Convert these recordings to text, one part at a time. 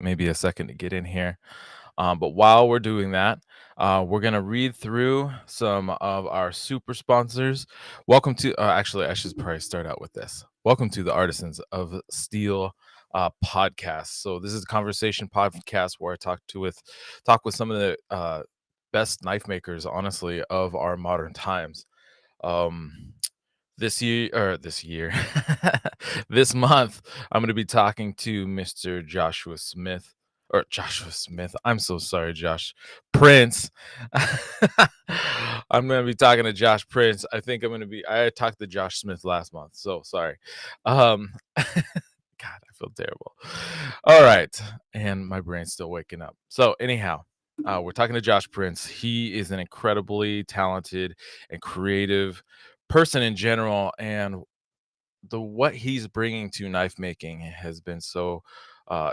maybe a second to get in here. But while we're doing that, we're gonna read through some of our super sponsors. Welcome to actually, I should probably start out with this. Welcome to the Artisans of Steel podcast. So this is a conversation podcast where I talk with some of the best knife makers, honestly, of our modern times. Um, this year, this month, I'm going to be talking to Mr. Joshua Smith, or Joshua Smith. I'm so sorry, Josh Prince. I'm going to be talking to Josh Prince. I talked to Josh Smith last month, so sorry. God, I feel terrible. All right, and my brain's still waking up. So anyhow, we're talking to Josh Prince. He is an incredibly talented and creative person in general, and the what he's bringing to knife making has been so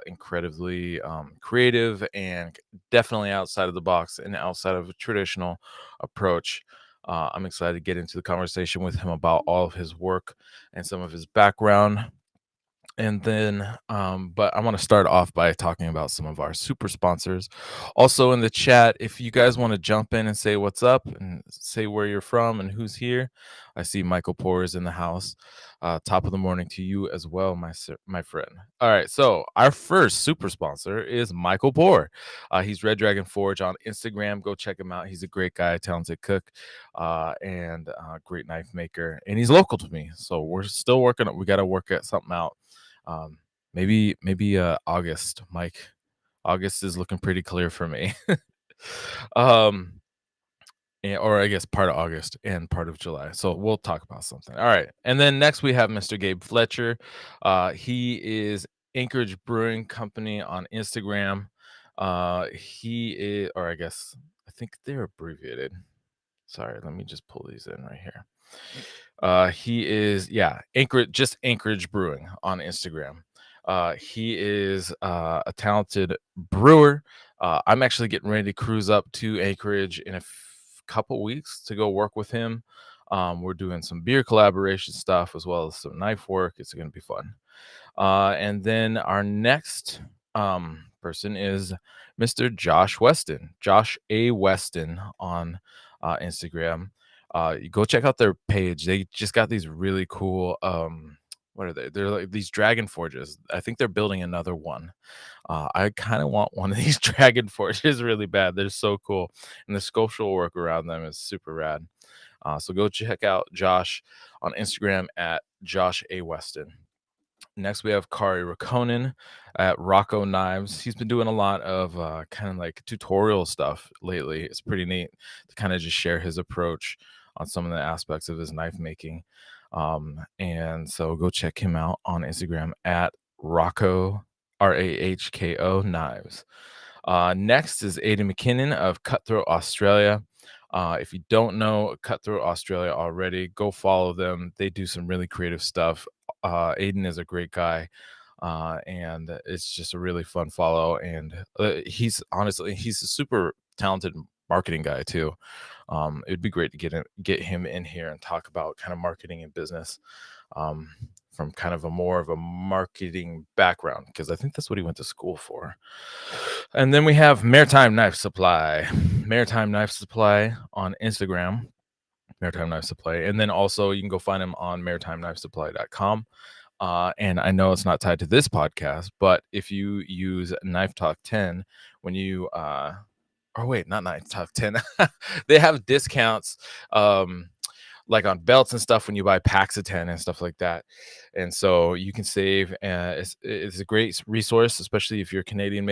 incredibly creative and definitely outside of the box and outside of a traditional approach. I'm excited to get into the conversation with him about all of his work and some of his background. And then, but I want to start off by talking about some of our super sponsors. Also in the chat, if you guys want to jump in and say what's up and say where you're from and who's here, I see Michael Poor is in the house. Top of the morning to you as well, my friend. All right, so our first super sponsor is Michael Poor. He's Red Dragon Forge on Instagram. Go check him out. He's a great guy, talented cook, and great knife maker. And he's local to me, so we're still working. We got to work at something out. um maybe August, Mike. August is looking pretty clear for me. um or I guess part of August and part of July. So we'll talk about something. All right. And then next we have Mr. Gabe Fletcher. He is Anchorage Brewing Company on Instagram. He is, or I guess I think they're abbreviated. Sorry, let me just pull these in right here. He is, yeah, Anchorage Brewing on Instagram. He is a talented brewer. I'm actually getting ready to cruise up to Anchorage in a couple weeks to go work with him. We're doing some beer collaboration stuff as well as some knife work. It's going to be fun. And then our next person is Mr. Josh Weston, Josh A. Weston on Instagram. You go check out their page. They just got these really cool. What are they? They're like these dragon forges. I think they're building another one. I kind of want one of these dragon forges really bad. They're so cool, and the sculptural work around them is super rad. So go check out Josh on Instagram at Josh A. Weston. Next, we have Kari Rakonen at Rocco Knives. He's been doing a lot of kind of like tutorial stuff lately. It's pretty neat to kind of just share his approach on some of the aspects of his knife making. And so go check him out on Instagram at Rocco, Rahko Knives. Next is Aidan McKinnon of Cutthroat Australia. If you don't know Cutthroat Australia already, go follow them. They do some really creative stuff. Aiden is a great guy, and it's just a really fun follow. And he's a super talented marketing guy too. It'd be great to get him in here and talk about kind of marketing and business from kind of a more of a marketing background, because I think that's what he went to school for. And then we have Maritime Knife Supply, Maritime Knife Supply on Instagram. Maritime Knife Supply. And then also you can go find him on maritimenifesupply.com. And I know it's not tied to this podcast, but if you use Knife Talk 10, when you, or wait, not Knife Talk 10, they have discounts like on belts and stuff when you buy packs of 10 and stuff like that. And so you can save. It's a great resource, especially if you're a Canadian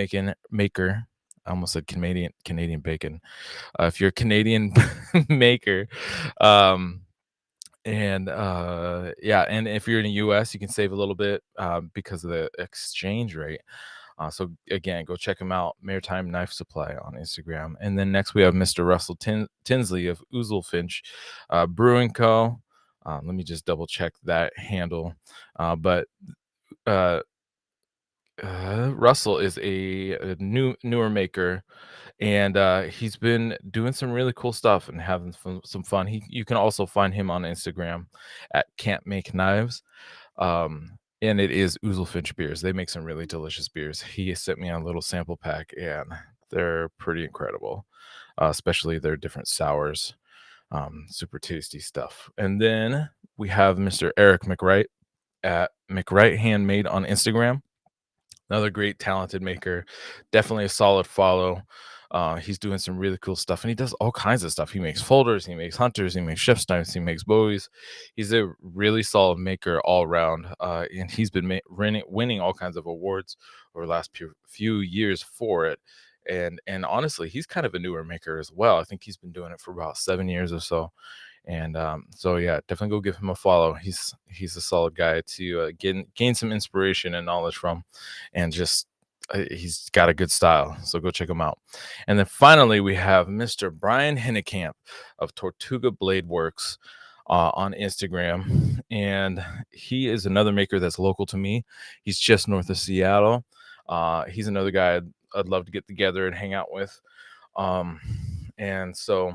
maker. I almost said Canadian bacon. If you're a Canadian maker, um, and yeah, and if you're in the US, you can save a little bit because of the exchange rate. So again, go check him out, Maritime Knife Supply on Instagram. And then next we have Mr. Russell Tinsley of Oozlefinch Brewing Co. Let me just double check that handle. But Russell is a newer maker, and he's been doing some really cool stuff and having some fun. You can also find him on Instagram at Can't Make Knives. and it is Ouzelfinch beers. They make some really delicious beers. He sent me a little sample pack, and they're pretty incredible, especially their different sours. Super tasty stuff. And then we have Mr. Eric McWright at McWright Handmade on Instagram. Another great talented maker, definitely a solid follow. He's doing some really cool stuff, and he does all kinds of stuff. He makes folders, he makes hunters, he makes chef's knives, he makes bowies. He's a really solid maker all around, and he's been winning all kinds of awards over the last few years for it. And honestly, he's kind of a newer maker as well. I think he's been doing it for about 7 years or so. And so yeah, definitely go give him a follow. He's a solid guy to gain some inspiration and knowledge from, and just he's got a good style. So go check him out. And then finally, we have Mr. Brian Hennekamp of Tortuga Blade Works on Instagram, and he is another maker that's local to me. He's just north of Seattle. He's another guy I'd love to get together and hang out with. And so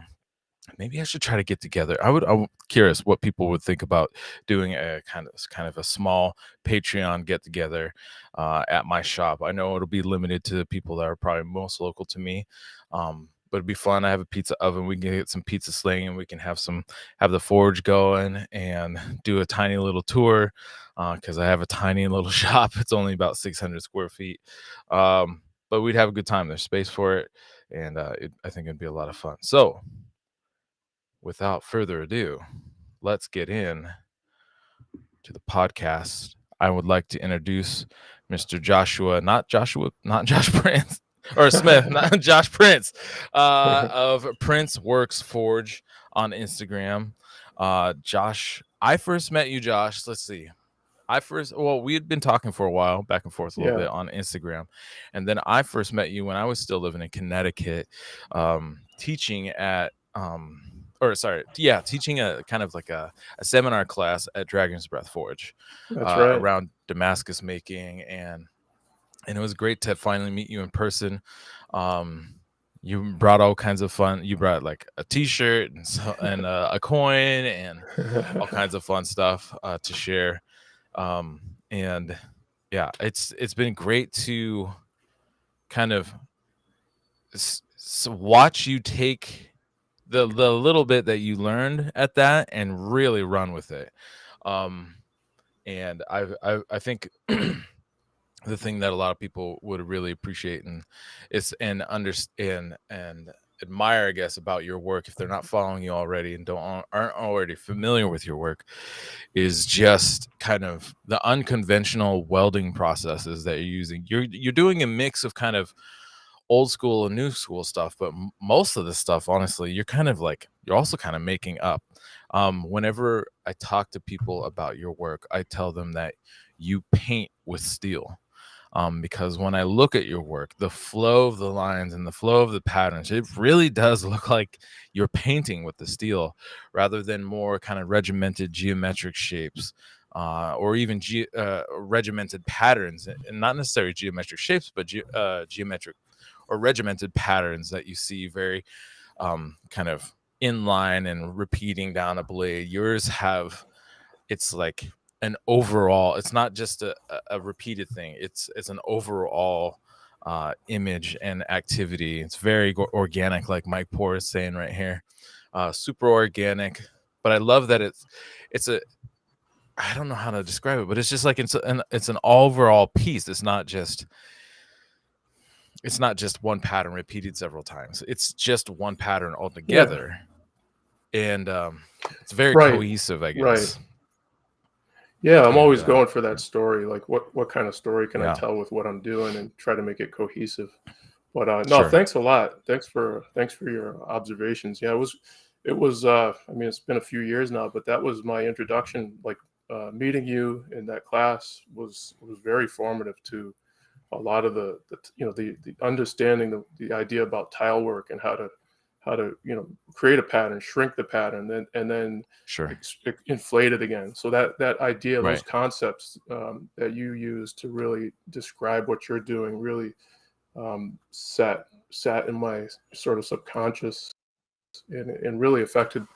maybe I should try to get together. I'm curious what people would think about doing a kind of a small Patreon get together at my shop. I know it'll be limited to the people that are probably most local to me. But it'd be fun. I have a pizza oven. We can get some pizza slinging. We can have the forge going and do a tiny little tour because I have a tiny little shop. It's only about 600 square feet. But we'd have a good time. There's space for it. And I think it'd be a lot of fun. So without further ado, let's get in to the podcast. I would like to introduce Mr. not Josh Prince or Smith, not Josh Prince, of Prince Works Forge on Instagram. Josh, I first met you, Josh. Let's see. We had been talking for a while, back and forth a little bit on Instagram. And then I first met you when I was still living in Connecticut, teaching teaching a kind of like a seminar class at Dragon's Breath Forge. That's right. Around Damascus making, and it was great to finally meet you in person. You brought all kinds of fun. You brought like a T-shirt and a coin and all kinds of fun stuff to share. And yeah, it's been great to kind of watch you take the little bit that you learned at that and really run with it. And I think the thing that a lot of people would really appreciate and understand and admire, I guess, about your work, if they're not following you already and aren't already familiar with your work, is just kind of the unconventional welding processes that you're using. You're doing a mix of kind of old school and new school stuff, but most of the stuff, honestly, you're also kind of making up. Whenever I talk to people about your work, I tell them that you paint with steel. Because when I look at your work, the flow of the lines and the flow of the patterns, it really does look like you're painting with the steel rather than more kind of regimented geometric shapes, or even regimented patterns, and not necessarily geometric shapes, but geometric or regimented patterns that you see very kind of inline and repeating down a blade. Yours it's like an overall, it's not just a repeated thing, it's an overall image and activity. It's very organic, like Mike Poor is saying right here. Super organic. But I love that it's a, I don't know how to describe it, but it's just like it's an overall piece. It's not just one pattern repeated several times. It's just one pattern altogether. And it's very cohesive, I guess. Right. Yeah, I'm always going for that story. Like, what kind of story can I tell with what I'm doing, and try to make it cohesive. But no, thanks a lot. Thanks for your observations. Yeah, it was. I mean, it's been a few years now, but that was my introduction. Like, meeting you in that class was very formative to a lot of the understanding the idea about tile work and how to create a pattern, shrink the pattern, and then inflate it again. So that idea, those concepts that you use to really describe what you're doing, really sat in my sort of subconscious and really affected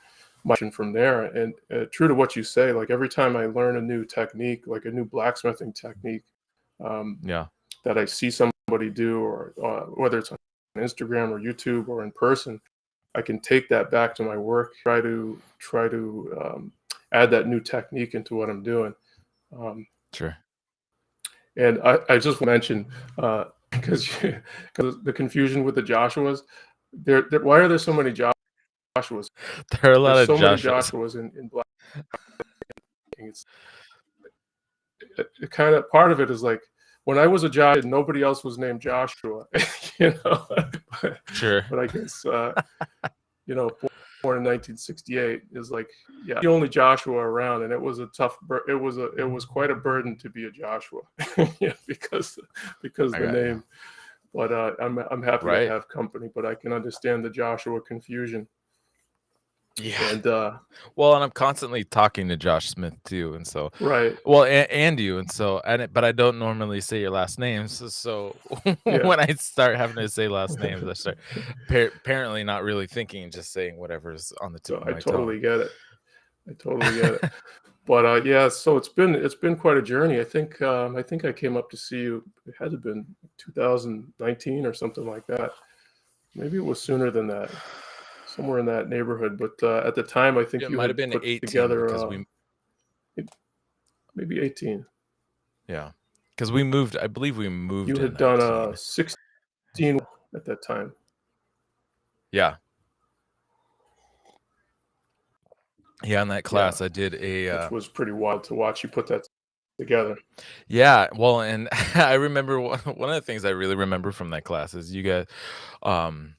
from there. And true to what you say, like every time I learn a new technique, like a new blacksmithing technique, Yeah. that I see somebody do, or whether it's on Instagram or YouTube or in person, I can take that back to my work, try to add that new technique into what I'm doing. Sure. And I just mentioned, because the confusion with the Joshuas, why are there so many Joshuas? There are a lot There's of so many Joshuas. Joshuas in Black. It's kind of, part of it is like, when I was a Joshua, nobody else was named Joshua, you know. Sure. But I guess you know, born in 1968 is like, yeah, the only Joshua around, and it was a tough. It was quite a burden to be a Joshua, yeah, because the name. But I'm happy to have company, but I can understand the Joshua confusion. Yeah. And well, and I'm constantly talking to Josh Smith too, and so right. Well, and you, and so, but I don't normally say your last names. So Yeah. when I start having to say last names, I start apparently not really thinking, just saying whatever's on the tip of I my tongue. totally get it. I totally get it. But yeah, so it's been quite a journey. I think I came up to see you. It had to have been 2019 or something like that. Maybe it was sooner than that, somewhere in that neighborhood. But at the time, I think It you might had have been put 18 together because maybe 18. Yeah, because we moved. I believe we moved. You in had done 19. 16 at that time. Yeah. Yeah, in that class, I did which was pretty wild to watch you put that together. Yeah, well, and I remember one of the things I really remember from that class is you guys, um,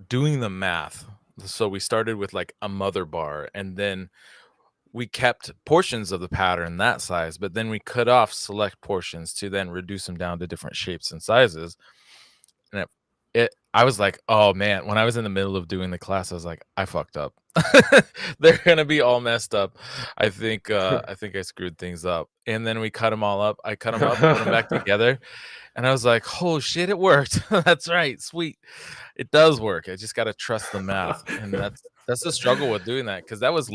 doing the math. So we started with like a mother bar, and then we kept portions of the pattern that size, but then we cut off select portions to then reduce them down to different shapes and sizes. And I was like, oh man, when I was in the middle of doing the class, I was like, I fucked up. They're gonna be all messed up. I think I screwed things up. And then we cut them all up. I cut them up, put them back together, and I was like, oh shit, it worked. That's right, sweet. It does work. I just gotta trust the math. And that's the struggle with doing that, because that was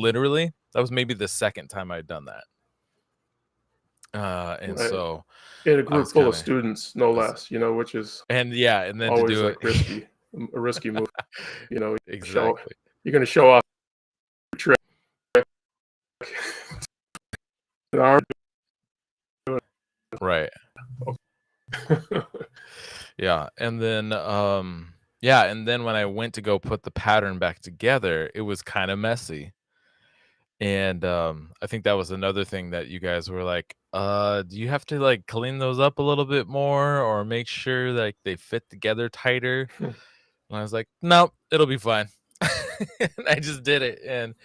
maybe the second time I'd done that. And Right. so In a I group was full of kinda students, no less, you know, which is and then to always do it like a risky move. You know, exactly. you're going to show off your trick. Right. Yeah, and then when I went to go put the pattern back together, it was kind of messy. And I think that was another thing that you guys were like, do you have to like clean those up a little bit more or make sure like they fit together tighter? And I was like, nope, it'll be fine. And I just did it, and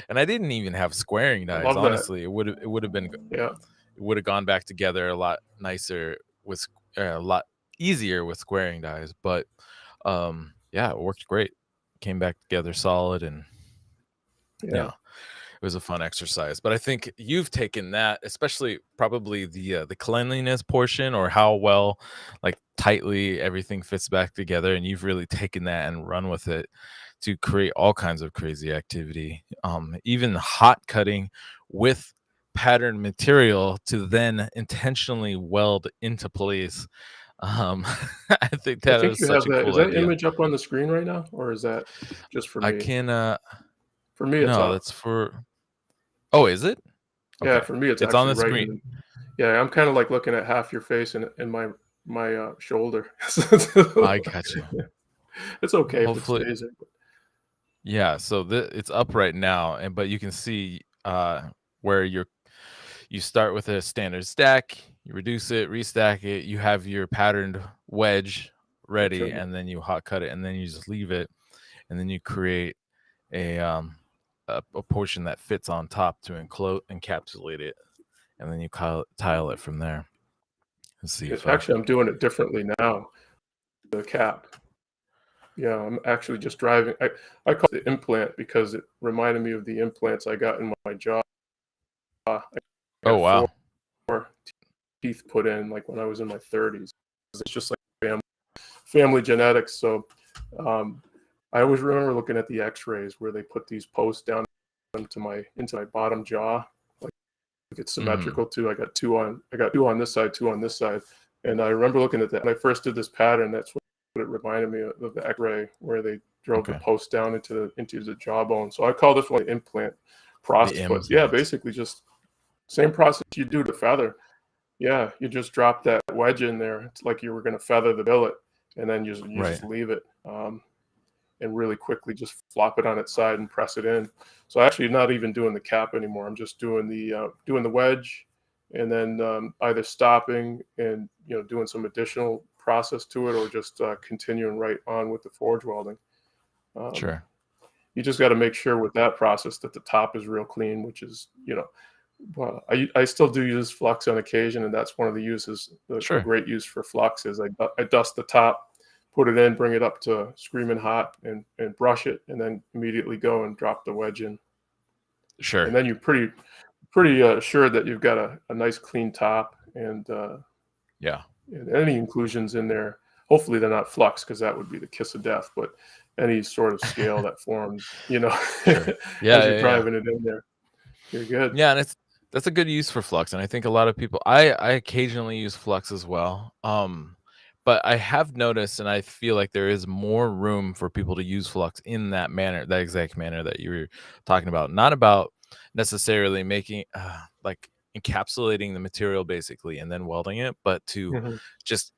I didn't even have squaring I dies. love that. Honestly, it would have been Yeah. it would have gone back together a lot nicer with a lot easier with squaring dies. But yeah, it worked great. Came back together solid, and Yeah. yeah, it was a fun exercise. But I think you've taken that, especially probably the cleanliness portion, or how well, like tightly everything fits back together, and you've really taken that and run with it to create all kinds of crazy activity. Even hot cutting with patterned material to then intentionally weld into place. I think I that think is you such have a that. Is cool that idea. image up on the screen right now, or is that just for I me? can For me, it's no, up. that's for oh, is it? Yeah, Okay. for me, it's It's on actually the right screen. in. Yeah, I'm kind of like looking at half your face and my shoulder. I got you. It's okay if it Hopefully, stays there. yeah, so it's up right now, and but you can see where you start with a standard stack, you reduce it, restack it, you have your patterned wedge ready, Okay. and then you hot cut it, and then you just leave it, and then you create a a portion that fits on top to encapsulate it, and then you tile it from there. Let's see if Actually, I'm doing it differently now. The cap. Yeah, I'm actually just driving. I call it the implant because it reminded me of the implants I got in my jaw. I oh got wow. four teeth put in like when I was in my 30s. It's just like family genetics. So I always remember looking at the X-rays where they put these posts down into my bottom jaw, like it's Mhm. symmetrical too. I got two on this side, two on this side, and I remember looking at that when I first did this pattern. That's what it reminded me of the X-ray where they drove the Okay. post down into the jawbone. So I call this one implant The process. But yeah, implant. basically just same process you do to feather. Yeah, you just drop that wedge in there. It's like you were going to feather the billet, and then you Right. just leave it. And really quickly just flop it on its side and press it in. So actually not even doing the cap anymore. I'm just doing the wedge, and then either stopping and doing some additional process to it, or just continuing right on with the forge welding. Um, Sure. you just got to make sure with that process that the top is real clean, which is, well, I still do use flux on occasion, and that's one of the uses. The Sure. great use for flux is I dust the top, put it in, bring it up to screaming hot, and brush it, and then immediately go and drop the wedge in, and Sure. then you're pretty assured that you've got a nice clean top, Yeah. and any inclusions in there. Hopefully they're not flux, because that would be the kiss of death. But any sort of scale that forms, Sure. Yeah, as you're yeah, yeah. driving it in there, you're good. Yeah, and that's a good use for flux, and I think a lot of people I occasionally use flux as well, but I have noticed, and I feel like there is more room for people to use flux in that manner, that exact manner that you were talking about. Not about necessarily making, like, encapsulating the material basically and then welding it, but to Mhm. just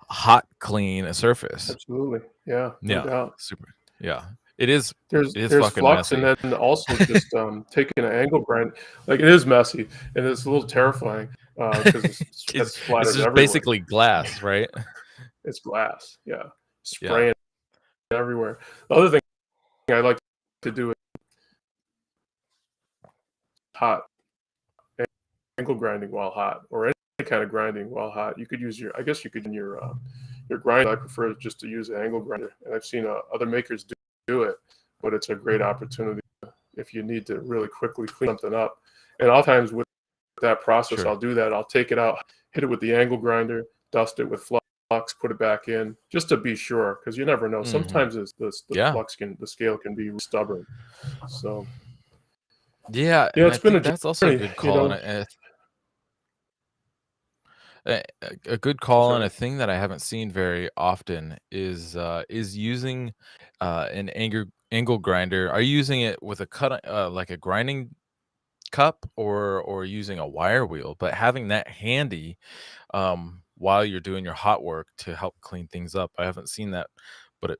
hot clean a surface. Absolutely. Yeah, no Yeah, doubt. super. Yeah, it is it is There's fucking flux, and messy. then also just, taking an angle grind. Like, it is messy, and it's a little terrifying, 'cause it It's splatters just everywhere. basically glass, right? It's glass, yeah, Yeah. spraying everywhere. The other thing I like to do is hot, angle grinding while hot, or any kind of grinding while hot. You could use your I guess you could in your grinder. I prefer just to use an angle grinder, and I've seen, other makers do it, but it's a great opportunity if you need to really quickly clean something up. And oftentimes with that process, Sure. I'll do that. I'll take it out, hit it with the angle grinder, dust it with flux, put it back in, just to be sure, because you never know. Mhm. Sometimes Yeah. the scale can be stubborn. So Yeah, yeah, and it's I been think a that's also a journey, good call, and a good I'm call, and a sorry. thing that I haven't seen very often is using, an angle grinder. Are you using it with a like a grinding cup, or using a wire wheel? But having that handy, while you're doing your hot work to help clean things up, I haven't seen that, but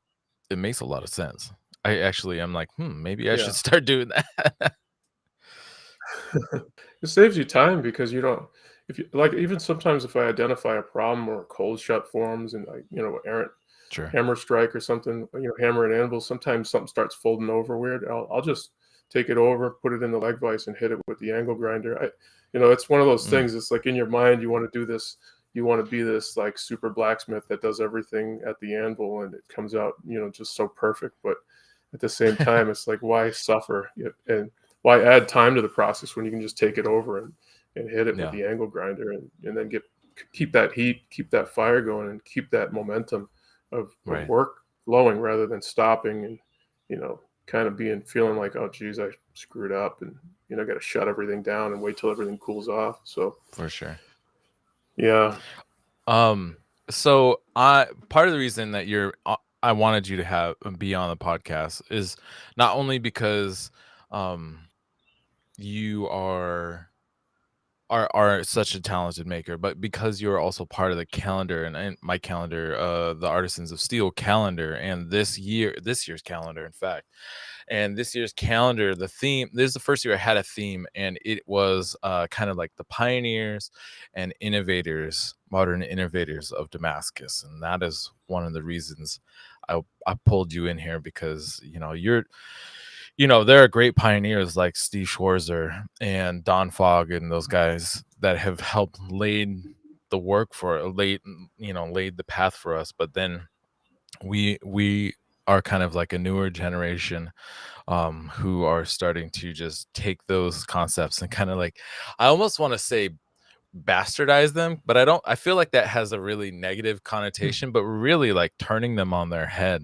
it makes a lot of sense. I actually am like, maybe I should Yeah. start doing that. It saves you time, because you don't if you like, even sometimes if I identify a problem or cold shut forms, and errant Sure. hammer strike or something, hammer and anvil, sometimes something starts folding over weird. I'll just take it over, put it in the leg vise, and hit it with the angle grinder. It's one of those Mm. things. It's like in your mind, you want to do this. You want to be this like super blacksmith that does everything at the anvil, and it comes out, just so perfect. But at the same time, it's like, why suffer? And why add time to the process when you can just take it over and hit it with Yeah, the angle grinder, and then keep that heat, keep that fire going, and keep that momentum of right. work flowing, rather than stopping and kind of feeling like, oh geez, I screwed up, and got to shut everything down and wait till everything cools off. So For sure. yeah. Um, so I part of the reason that I wanted you to have be on the podcast is not only because um you are such a talented maker, but because you're also part of the calendar, and my calendar, the Artisans of Steel calendar, and this year's calendar, in fact. And this year's calendar, the theme, this is the first year I had a theme, and it was kind of like the pioneers and innovators, modern innovators of Damascus. And that is one of the reasons I pulled you in here, because there are great pioneers like Steve Schwarzer and Don Fogg and those guys that have helped laid the work for laid the path for us. But then we are kind of like a newer generation, who are starting to just take those concepts and kind of like, I almost want to say bastardize them, but I feel like that has a really negative connotation, but we're really like turning them on their head.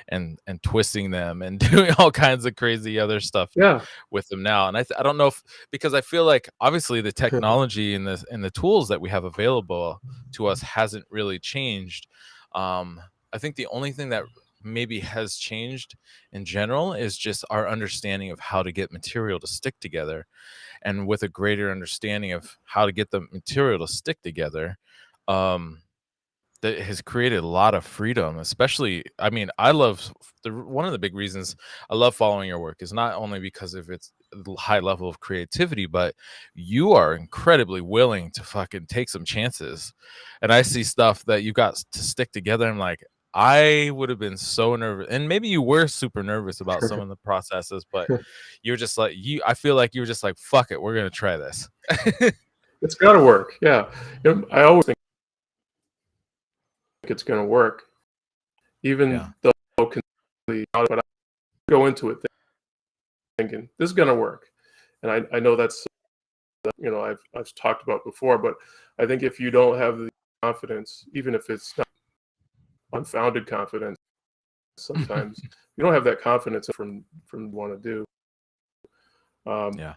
and twisting them and doing all kinds of crazy other stuff Yeah. with them now. And I don't know if, because I feel like obviously the technology and the tools that we have available to us hasn't really changed. I think the only thing that maybe has changed in general is just our understanding of how to get material to stick together. And with a greater understanding of how to get the material to stick together, um, that has created a lot of freedom. Especially, I mean, I love one of the big reasons I love following your work is not only because of its high level of creativity, but you are incredibly willing to fucking take some chances. And I see stuff that you got to stick together. I'm like, I would have been so nervous, and maybe you were super nervous about some of the processes, but you're just like I feel like you were just like, fuck it, we're gonna try this. It's got to work. Yeah. I always think it's going to work, even though but I go into it thinking this is going to work. And I know that's, I've talked about before, but I think if you don't have the confidence, even if it's not unfounded confidence, sometimes you don't have that confidence from want to do. Yeah.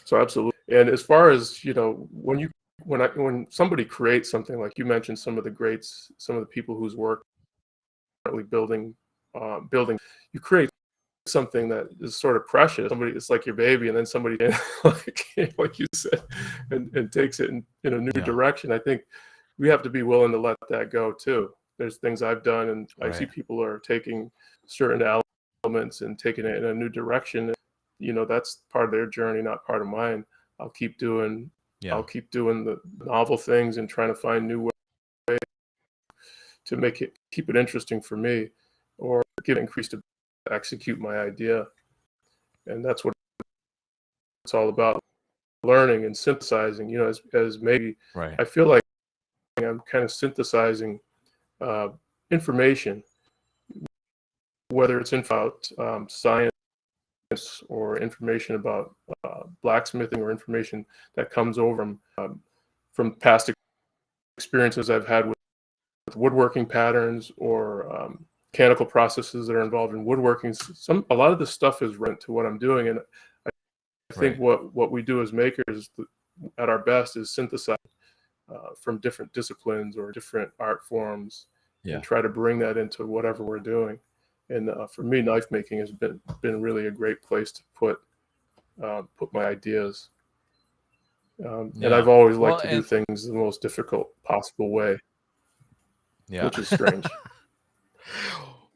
So absolutely. And as far as, when somebody creates something, like you mentioned, some of the greats, some of the people whose work currently building, you create something that is sort of precious. Somebody, it's like your baby, and then somebody like you said, and takes it in a new direction. I think we have to be willing to let that go too. There's things I've done, and I see people are taking certain elements and taking it in a new direction. That's part of their journey, not part of mine. I'll keep doing the novel things and trying to find new ways to keep it interesting for me, or give increased to execute my idea. And that's what it's all about, learning and synthesizing. As maybe I feel like I'm kind of synthesizing information, whether it's about science or information about blacksmithing, or information that comes over from past experiences I've had with woodworking patterns, or mechanical processes that are involved in woodworking. A lot of this stuff is relevant to what I'm doing, and I think what we do as makers at our best is synthesize from different disciplines or different art forms, and try to bring that into whatever we're doing. And for me, knife making has been really a great place to put my ideas. And I've always liked to do things the most difficult possible way, which is strange.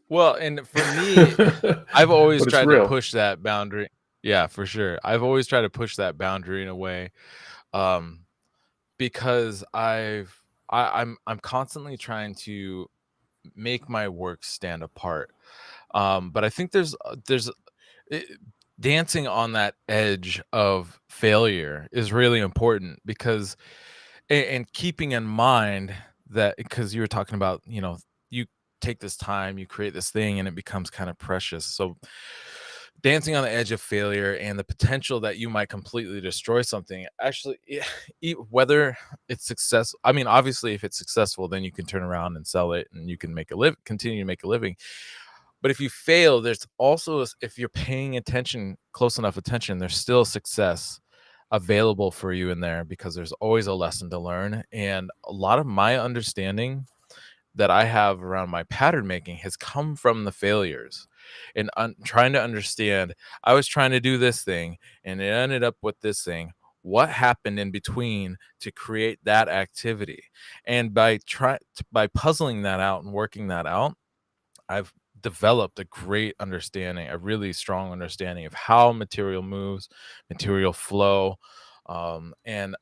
Well, and for me, I've always tried to push that boundary. Yeah, for sure. I've always tried to push that boundary in a way, because I'm constantly trying to make my work stand apart. But I think there's dancing on that edge of failure is really important, because and keeping in mind that, because you were talking about, you take this time, you create this thing, and it becomes kind of precious. So dancing on the edge of failure and the potential that you might completely destroy something, actually, whether it's success, I mean, obviously if it's successful, then you can turn around and sell it and you can continue to make a living. But if you fail, there's also, if you're paying attention, close enough attention, there's still success available for you in there, because there's always a lesson to learn. And a lot of my understanding that I have around my pattern making has come from the failures, and trying to understand, I was trying to do this thing and it ended up with this thing. What happened in between to create that activity? And by puzzling that out and working that out, I've developed a great understanding, a really strong understanding of how material moves, material flow. And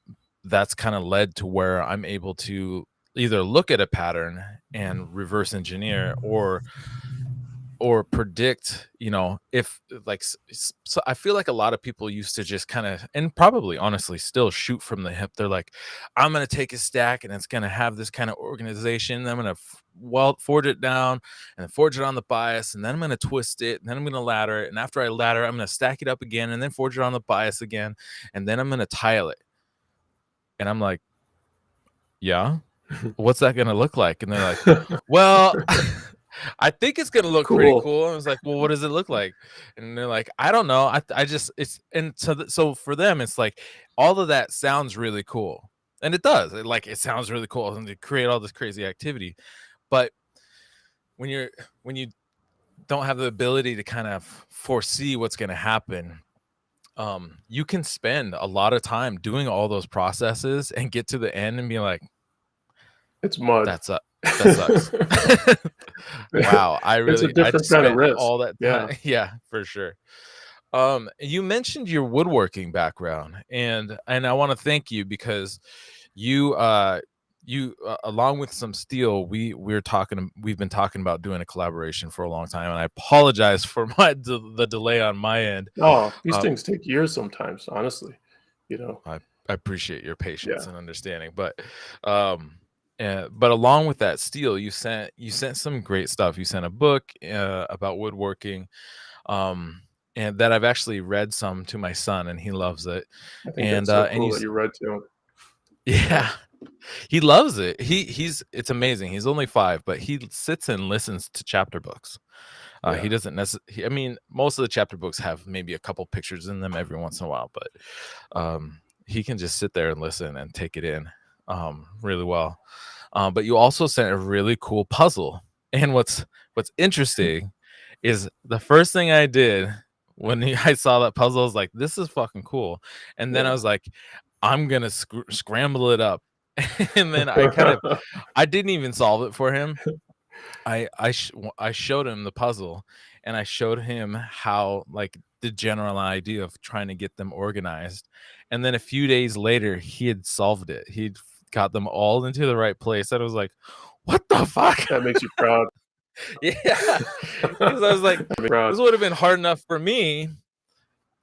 that's kind of led to where I'm able to either look at a pattern and reverse engineer, or predict, if like, so I feel like a lot of people used to just kind of, and probably honestly still, shoot from the hip. They're like, I'm going to take a stack and it's going to have this kind of organization. I'm going to forge it down and forge it on the bias. And then I'm going to twist it. And then I'm going to ladder it. And after I ladder, I'm going to stack it up again and then forge it on the bias again. And then I'm going to tile it. And I'm like, yeah, what's that going to look like? And they're like, well, I think it's gonna look pretty Cool. cool. I was like, well, what does it look like? And they're like, I don't know. I just it's and so for them, it's like all of that sounds really cool, and it does. It sounds really cool, and they create all this crazy activity. But when you don't have the ability to kind of foresee what's gonna happen, you can spend a lot of time doing all those processes and get to the end and be like, It's mud. That sucks. That sucks. Wow, It's a I different just kind of spent risk. all that Yeah. time yeah, for sure. You mentioned your woodworking background, and I wanna thank you because you, along with some steel, we've been talking about doing a collaboration for a long time, and I apologize for the delay on my end. Oh, these Uh, things take years sometimes, honestly, you know? I appreciate your patience Yeah. and understanding, um, but along with that steel, you sent some great stuff. You sent a book about woodworking, um, and that I've actually read some to my son, and he loves it. I think that's so And cool that you read to 'em. Yeah. yeah, he loves it. It's amazing. He's only 5, but he sits and listens to chapter books. He Yeah. doesn't necessarily. I mean, most of the chapter books have maybe a couple pictures in them every once in a while, but he can just sit there and listen and take it in really well. But you also sent a really cool puzzle, and what's interesting is the first thing I did when I saw that puzzle, I was like, "This is fucking cool," and then I Yeah. was like, "I'm gonna scramble it up," and then I didn't even solve it for him. I showed him the puzzle, and I showed him how, like, the general idea of trying to get them organized, and then a few days later, he had solved it. He'd got them all into the right place, and I was like, "What the fuck?" That makes you proud. Yeah, because I was like, Proud. "This would have been hard enough for me."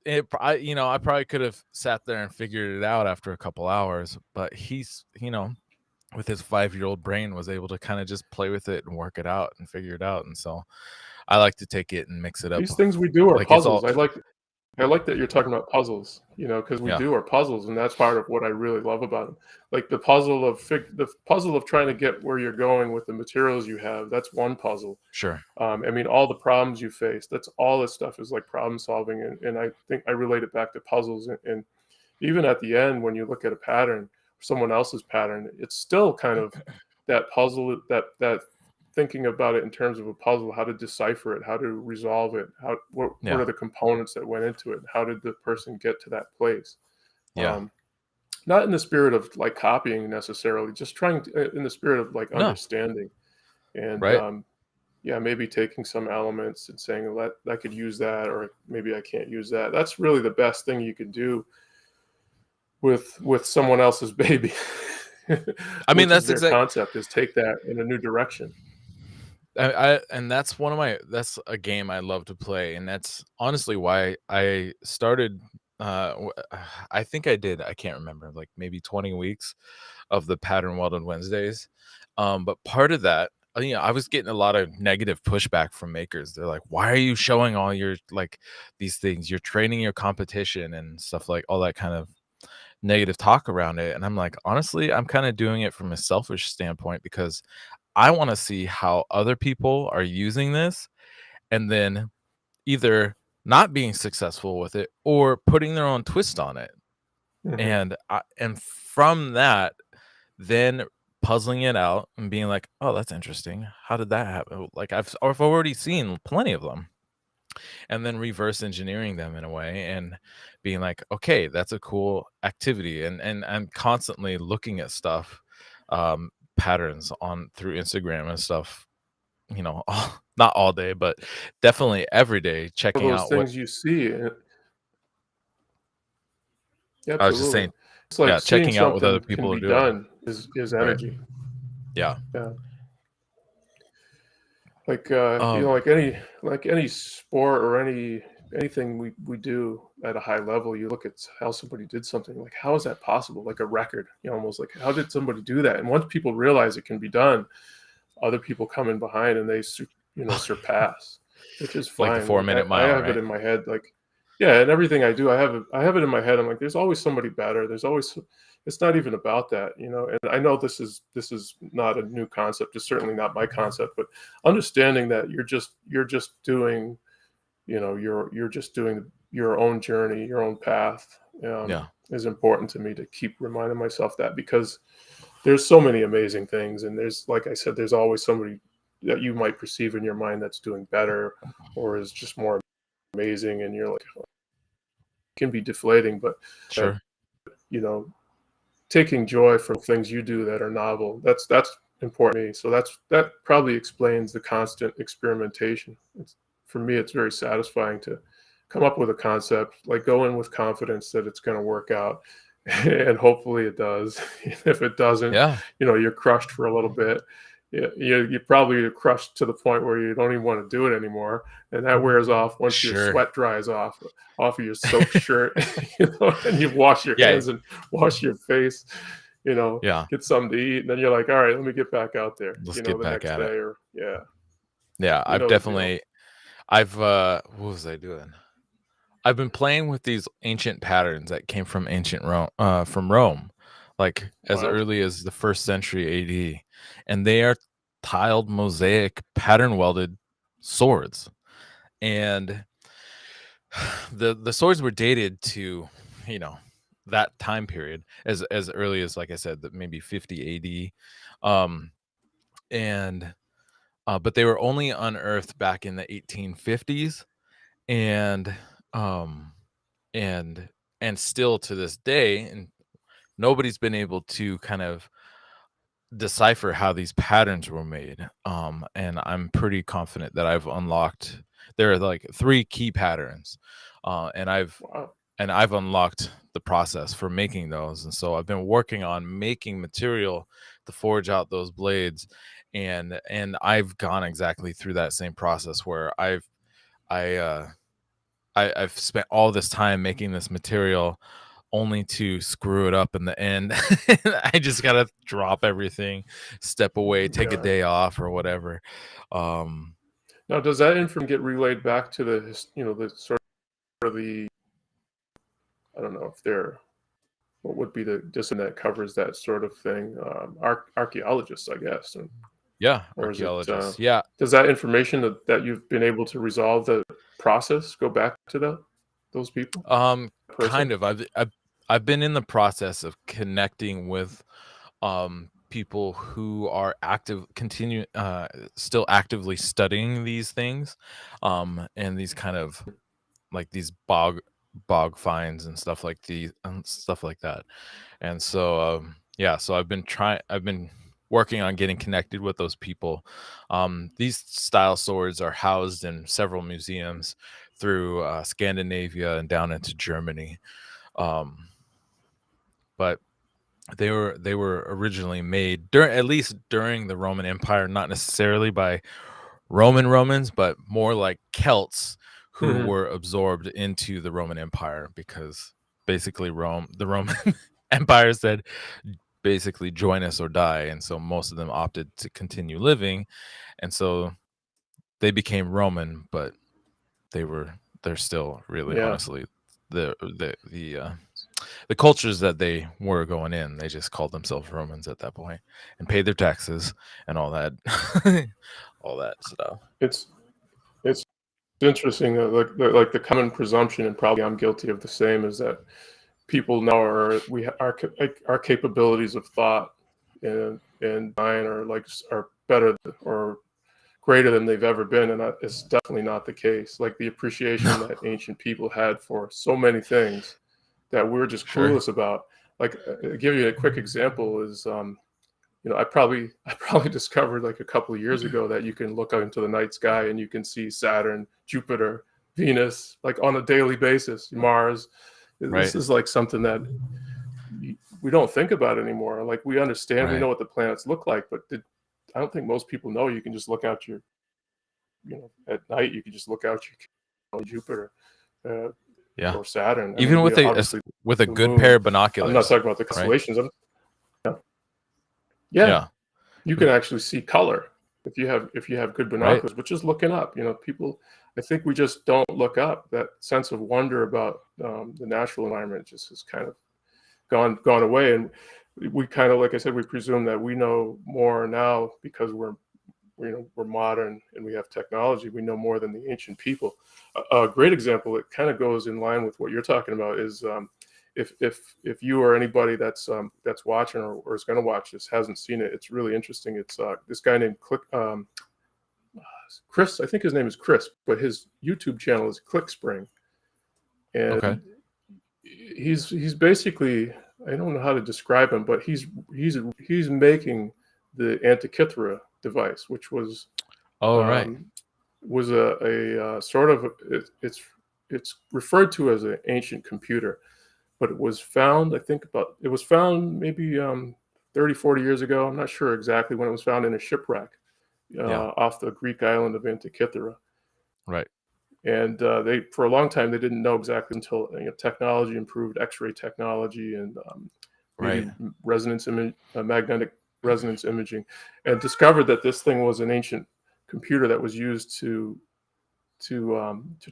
I probably could have sat there and figured it out after a couple hours, but with his 5-year-old brain was able to kind of just play with it and work it out and figure it out. And so I like to take it and mix it up. These things we do are Like it's puzzles. all I like that you're talking about puzzles, because we yeah, do our puzzles, and that's part of what I really love about them. Like the puzzle of trying to get where you're going with the materials you have, that's one puzzle. sure. I mean, all the problems you face, that's all this stuff is like problem solving, and I think I relate it back to puzzles, and even at the end when you look at a pattern, someone else's pattern, it's still kind of that puzzle, that thinking about it in terms of a puzzle, how to decipher it, how to resolve it, what Yeah. are the components that went into it, how did the person get to that place. Yeah. um, Not in the spirit of like copying necessarily, just trying to, in the spirit of like No. understanding, and Right. yeah, maybe taking some elements and saying, let I could use that, or maybe I can't use that. That's really the best thing you could do with someone else's baby. I mean, Which is their exact concept, is take that in a new direction. and that's a game I love to play, and that's honestly why I started I think I can't remember, like maybe 20 weeks of the Pattern Welded Wednesdays. But part of that, I was getting a lot of negative pushback from makers. They're like, "Why are you showing all your these things? You're training your competition and stuff like all that kind of negative talk around it." And I'm like, honestly, I'm kind of doing it from a selfish standpoint because I want to see how other people are using this and then either not being successful with it or putting their own twist on it. Mhm. And from that, then puzzling it out and being like, "Oh, that's interesting. How did that happen?" Like I've already seen plenty of them, and then reverse engineering them in a way and being like, "Okay, that's a cool activity." And I'm constantly looking at stuff, patterns on through Instagram and stuff. Not all day, but definitely every day, Of checking those out what things you see, I was just absolutely. saying. It's like Yeah, seeing checking out what other something can people are be doing. done is Right. energy. Yeah. Yeah. Like, Um. like any sport or anything we do at a high level, you look at how somebody did something, like, how is that possible? Like a record, almost like, how did somebody do that? And once people realize it can be done, other people come in behind and they surpass, which is Like the fine. Like, 4-minute I mile, have it right? in my head, like, yeah, and everything I do, I have it in my head. I'm like, there's always somebody better. There's always, it's not even about that, you know. And I know this is not a new concept. It's certainly not my concept, but understanding that you're just doing, you know, you're just doing your own journey, your own path, Yeah. is important to me to keep reminding myself that, because there's so many amazing things, and there's, like I said, there's always somebody that you might perceive in your mind that's doing better or is just more amazing, and you're like, "Oh," it can be deflating, but that, Sure. you know, taking joy from things you do that are novel, that's important to me. So that probably explains the constant experimentation. For me, it's very satisfying to come up with a concept, like go in with confidence that it's going to work out, and hopefully it does. If it doesn't, Yeah. you know, you're crushed for a little bit. You probably are crushed to the point where you don't even want to do it anymore, and that wears off once your Sure. sweat dries off of your soaked shirt, you know, and you wash your Yeah. hands and wash your face, you know, Yeah. get something to eat, and then you're like, all right, let me get back out there, Let's you know, get the back next at it. day, or yeah, Yeah. you know the deal. What was I doing? I've been playing with these ancient patterns that came from ancient Rome, from Rome, like as Wow. early as the first century AD, and they are tiled mosaic pattern welded swords. And the swords were dated to, you know, that time period as early as, like I said, that maybe 50 AD. Um and but they were only unearthed back in the 1850s, and um and and still to this day, and nobody's been able to kind of decipher how these patterns were made. And I'm pretty confident that I've unlocked, there are like three key patterns, and Wow. I've unlocked the process for making those. And so I've been working on making material to forge out those blades, and I've gone exactly through that same process where I uh I've spent all this time making this material only to screw it up in the end. I just gotta drop everything, step away, take a Yeah. day off or whatever. Um, Now, does that information get relayed back to you know, the sort of the, I don't know if they're, what would be the discipline that covers that sort of thing? Archaeologists, I guess. yeah, Or is it, archaeologists. Yeah, does that information that you've been able to resolve the process go back to those people, person? kind of. I've been in the process of connecting with people who are still actively studying these things, and these kind of like these bog finds and stuff like that. And so yeah, so I've been working on getting connected with those people. These style swords are housed in several museums through Scandinavia and down into Germany. um but they were originally made during, at least during the Roman Empire, not necessarily by Romans, but more like Celts who Hmm. were absorbed into the Roman Empire, because basically the Roman Empire said basically join us or die, and so most of them opted to continue living, and so they became Roman, but they're still really Yeah. honestly the cultures that they were going in. They just called themselves Romans at that point and paid their taxes and all that, all that stuff. It's it's interesting that, like the common presumption, and probably I'm guilty of the same, is that people now like our capabilities of thought and mind are like are better or greater than they've ever been, and it's definitely not the case. Like the appreciation No, that ancient people had for so many things that we're just sure, clueless about. Like, I'll give you a quick example is, you know, I probably discovered like a couple of years ago that you can look out into the night sky and you can see Saturn, Jupiter, Venus, like on a daily basis, Mars. This right, is like something that we don't think about anymore. Like we understand, we right, know what the planets look like, but I don't think most people know you can just look out your, you know, at night you can just look out your Jupiter, uh, yeah. or Saturn. I Even mean, with obviously with a the good pair moon. of I'm not binoculars, talking about the right? constellations. Yeah, yeah, Yeah, you can actually see color if you have good right, binoculars, but just looking up. You know, people. I think we just don't look up. That sense of wonder about the natural environment just is kind of gone away. And we kind of, like I said, we presume that we know more now because we're modern and we have technology. We know more than the ancient people. A great example, it kind of goes in line with what you're talking about, is if you or anybody that's watching or is going to watch this hasn't seen it, it's really interesting. It's this guy named Chris. I think his name is Chris, but his YouTube channel is ClickSpring, and Okay. he's basically, I don't know how to describe him, but he's making the Antikythera device, which was right. Was a sort of it's referred to as an ancient computer, but it was found, I think it was found maybe 30, 40 years ago. I'm not sure exactly when it was found, in a shipwreck off the Greek island of Antikythera. Right. And they, for a long time, they didn't know exactly until technology improved, X-ray technology, and Right. magnetic resonance imaging, and discovered that this thing was an ancient computer that was used to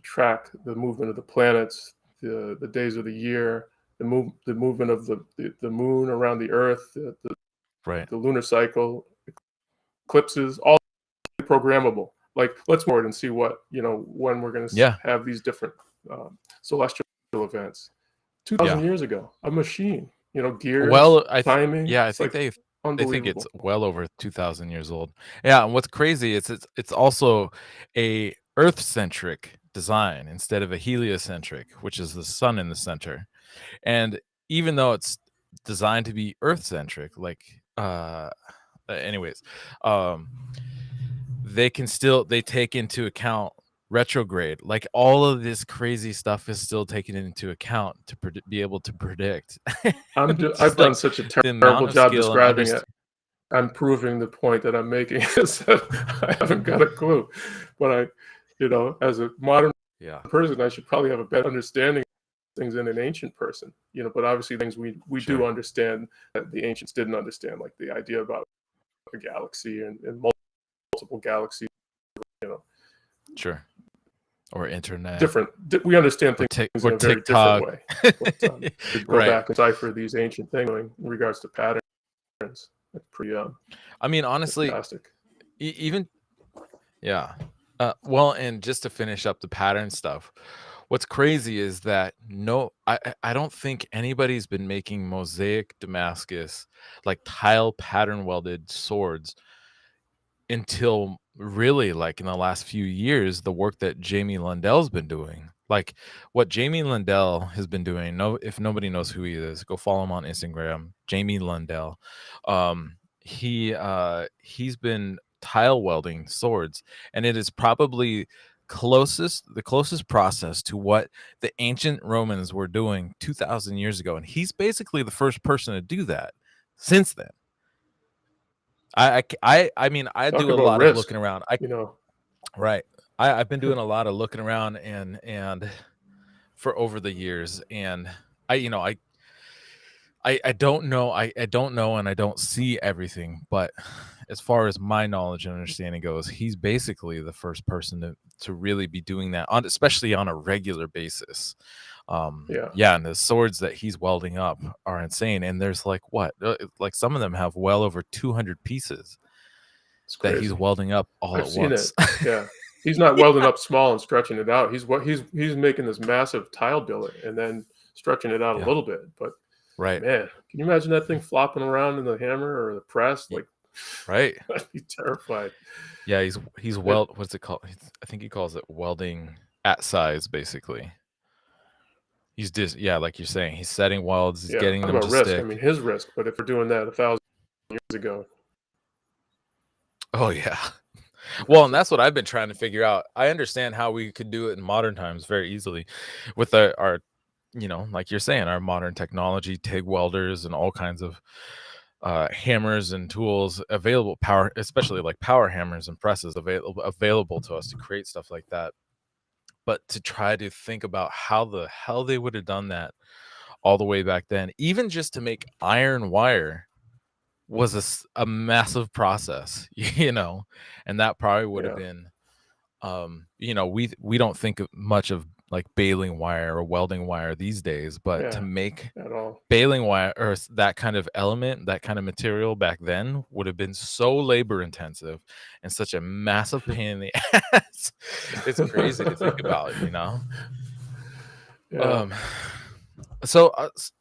track the movement of the planets, the days of the year, the movement of the moon around the Earth, Right. the lunar cycle, eclipses, all programmable. Like, let's forward and see what, when we're going to have these different celestial events. 2,000 years ago, a machine, gears, timing. Yeah, I think they think it's well over 2,000 years old. Yeah, and what's crazy is it's also a Earth-centric design instead of a heliocentric, which is the sun in the center. And even though it's designed to be Earth-centric, like anyways, they take into account retrograde. Like, all of this crazy stuff is still taken into account to be able to predict. I've done such a terrible job describing it. I'm proving the point that I'm making is that I haven't got a clue. But as a modern person, I should probably have a better understanding of things than an ancient person. But obviously things we do understand that the ancients didn't understand, like the idea about a galaxy and multiple galaxies. Sure. Or internet. We understand things in a very different way. But, to go back and decipher these ancient things in regards to patterns, that's pretty. I mean, honestly, fantastic. Even, yeah. Well, and just to finish up the pattern stuff, what's crazy is that I don't think anybody's been making mosaic Damascus, like tile pattern welded swords, until really, like, in the last few years, the work that Jamie Lundell's been doing. Like, what Jamie Lundell has been doing, if nobody knows who he is, go follow him on Instagram, Jamie Lundell. He's been tile welding swords, and it is probably the closest process to what the ancient Romans were doing 2,000 years ago, and he's basically the first person to do that since then. I mean, I do a lot of looking around. Right. I've been doing a lot of looking around and for over the years, and I don't know. I don't know, and I don't see everything, but as far as my knowledge and understanding goes, he's basically the first person to really be doing that, especially on a regular basis. And the swords that he's welding up are insane, and there's like some of them have well over 200 pieces that he's welding up all at once. Yeah, he's not welding up small and stretching it out. He's making this massive tile billet and then stretching it out a little bit. But man, can you imagine that thing flopping around in the hammer or the press? Like, right, I'd be terrified. Yeah, he's what's it called? I think he calls it welding at size, basically. He's just, like you're saying, he's setting welds, he's getting them to risk. stick. I mean, his risk, but if we're doing that 1,000 years ago. Oh yeah. Well, and that's what I've been trying to figure out. I understand how we could do it in modern times very easily with our like you're saying, our modern technology, TIG welders and all kinds of hammers and tools available, especially like power hammers and presses available to us to create stuff like that. But to try to think about how the hell they would have done that all the way back then, even just to make iron wire was a massive process, and that probably would have been, we don't think much of like baling wire or welding wire these days, but to Yeah, make at all. baling wire or that kind of element, that kind of material back then would have been so labor intensive and such a massive pain in the ass. It's crazy to think about, you know? Yeah. Um, so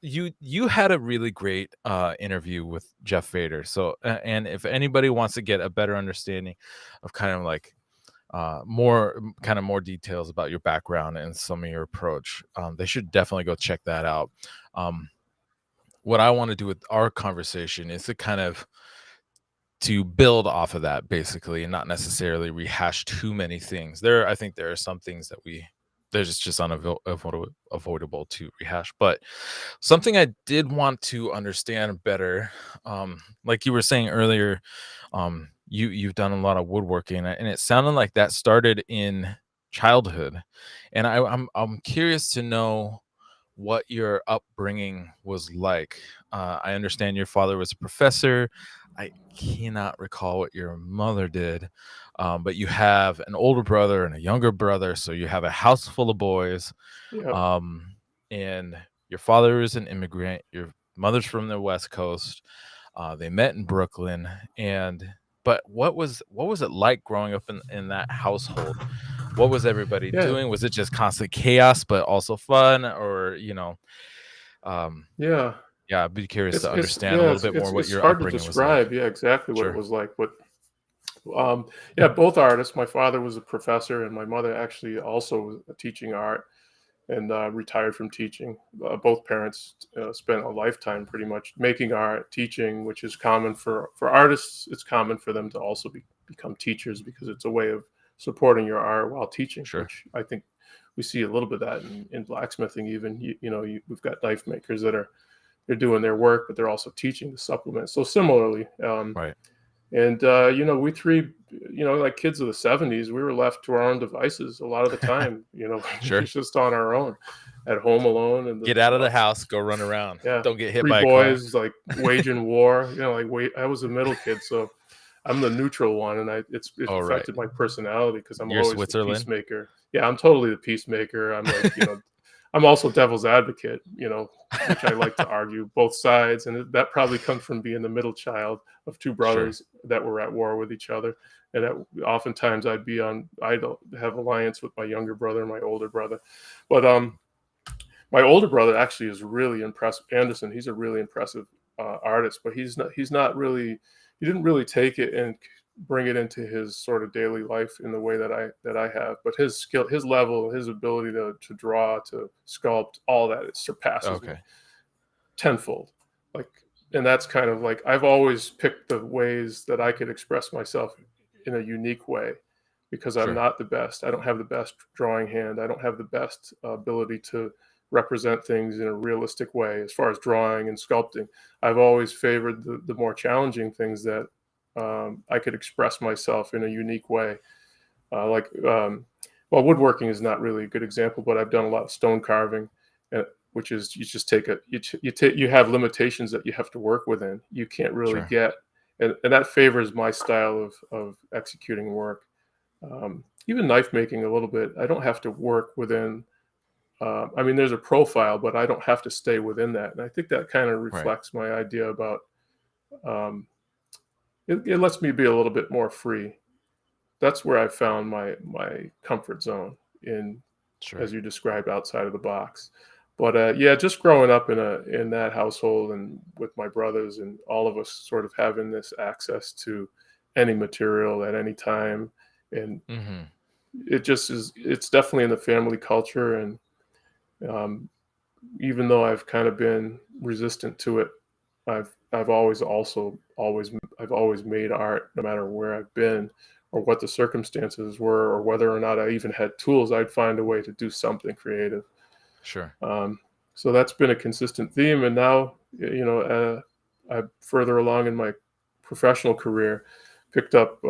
you had a really great interview with Jeff Fader. So and if anybody wants to get a better understanding of kind of like more details about your background and some of your approach, they should definitely go check that out. Um, what I want to do with our conversation is to build off of that basically and not necessarily rehash too many things. I think there are some things that there's just avoidable to rehash. But something I did want to understand better, like you were saying earlier, you've done a lot of woodworking, and it sounded like that started in childhood, and I'm curious to know what your upbringing was like. I understand your father was a professor. I cannot recall what your mother did, but you have an older brother and a younger brother, so you have a house full of boys. Yep. Um, and your father is an immigrant. Your mother's from the West Coast. They met in Brooklyn, and but what was it like growing up in that household? What was everybody Yeah. doing? Was it just constant chaos, but also fun, or um, Yeah. yeah, I'd be curious to It's understand a yeah, little bit more what it's your hard to upbringing was like. describe, yeah, exactly what it Sure, was like, but, yeah, both artists. My father was a professor, and my mother actually also was teaching art and, retired from teaching. Both parents, spent a lifetime pretty much making art, teaching, which is common for artists. It's common for them to also become teachers because it's a way of supporting your art while teaching, sure, which I think we see a little bit of that in blacksmithing even. We've got knife makers that are they're doing their work, but they're also teaching to supplement. So similarly, right, and we three, like kids of the '70s, we were left to our own devices a lot of the time. We were sure. just on our own, at home alone, and Get out of the house, go run around. yeah, Don't get hit three by a car. boys like waging war. Like wait, I was a middle kid, so I'm the neutral one, and it's All right, affected my personality because I'm you're always the Switzerland. peacemaker. Yeah, I'm totally the peacemaker. I'm like, I'm also devil's advocate, which I like to argue both sides, and that probably comes from being the middle child of two Sure, brothers that were at war with each other, and that oftentimes I'd have alliance with my younger brother and my older brother, but my older brother actually is really impressive. Anderson, he's a really impressive artist, but he's not really he didn't really take it and bring it into his sort of daily life in the way that I have. But his skill, his level, his ability to draw, to sculpt, all that, it surpasses me okay, tenfold. Like, and that's kind of like I've always picked the ways that I could express myself in a unique way because I'm sure, not the best. I don't have the best drawing hand. I don't have the best ability to represent things in a realistic way as far as drawing and sculpting. I've always favored the more challenging things that I could express myself in a unique way. Well, woodworking is not really a good example, but I've done a lot of stone carving, which is you just take a you have limitations that you have to work within. You can't really sure, get, and that favors my style of executing work. Even knife making a little bit. I don't have to work within. I mean, there's a profile, but I don't have to stay within that, and I think that kind of right, reflects my idea about. Um, it lets me be a little bit more free. That's where I found my comfort zone in, sure, as you described, outside of the box. But yeah, just growing up in that household and with my brothers and all of us sort of having this access to any material at any time, and hmm, it just is. It's definitely in the family culture, and um, even though I've kind of been resistant to it, I've always made art no matter where I've been or what the circumstances were or whether or not I even had tools. I'd find a way to do something creative. sure, Um, so that's been a consistent theme. And now, I'm further along in my professional career, picked up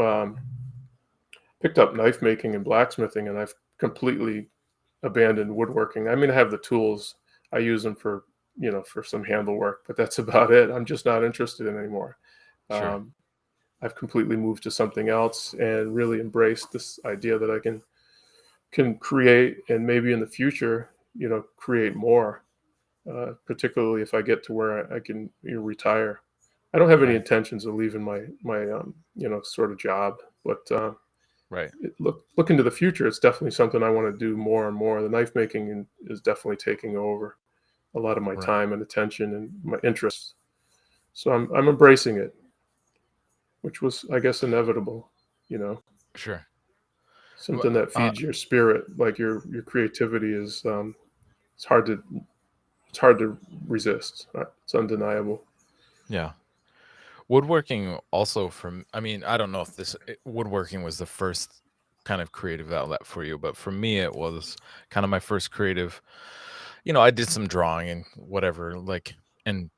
picked up knife making and blacksmithing, and I've completely abandoned woodworking. I mean, I have the tools. I use them for some handle work, but that's about it. I'm just not interested in anymore. sure, Um, I've completely moved to something else and really embraced this idea that I can can create, and maybe in the future, create more. Particularly if I get to where I can retire. I don't have any Right. intentions of leaving my sort of job, but Right. look into the future. It's definitely something I want to do more and more. The knife making is definitely taking over a lot of my Right. time and attention and my interests. So I'm embracing it, which was, I guess, inevitable. You know, Sure. Wha- something that Uh, feeds your spirit, like your creativity is. It's hard to it's hard to resist. It's undeniable. yeah. Woodworking also from I mean, I don't know if woodworking was the first kind of creative outlet for you, but for me it was kind of my first creative. I did some drawing and whatever, like, and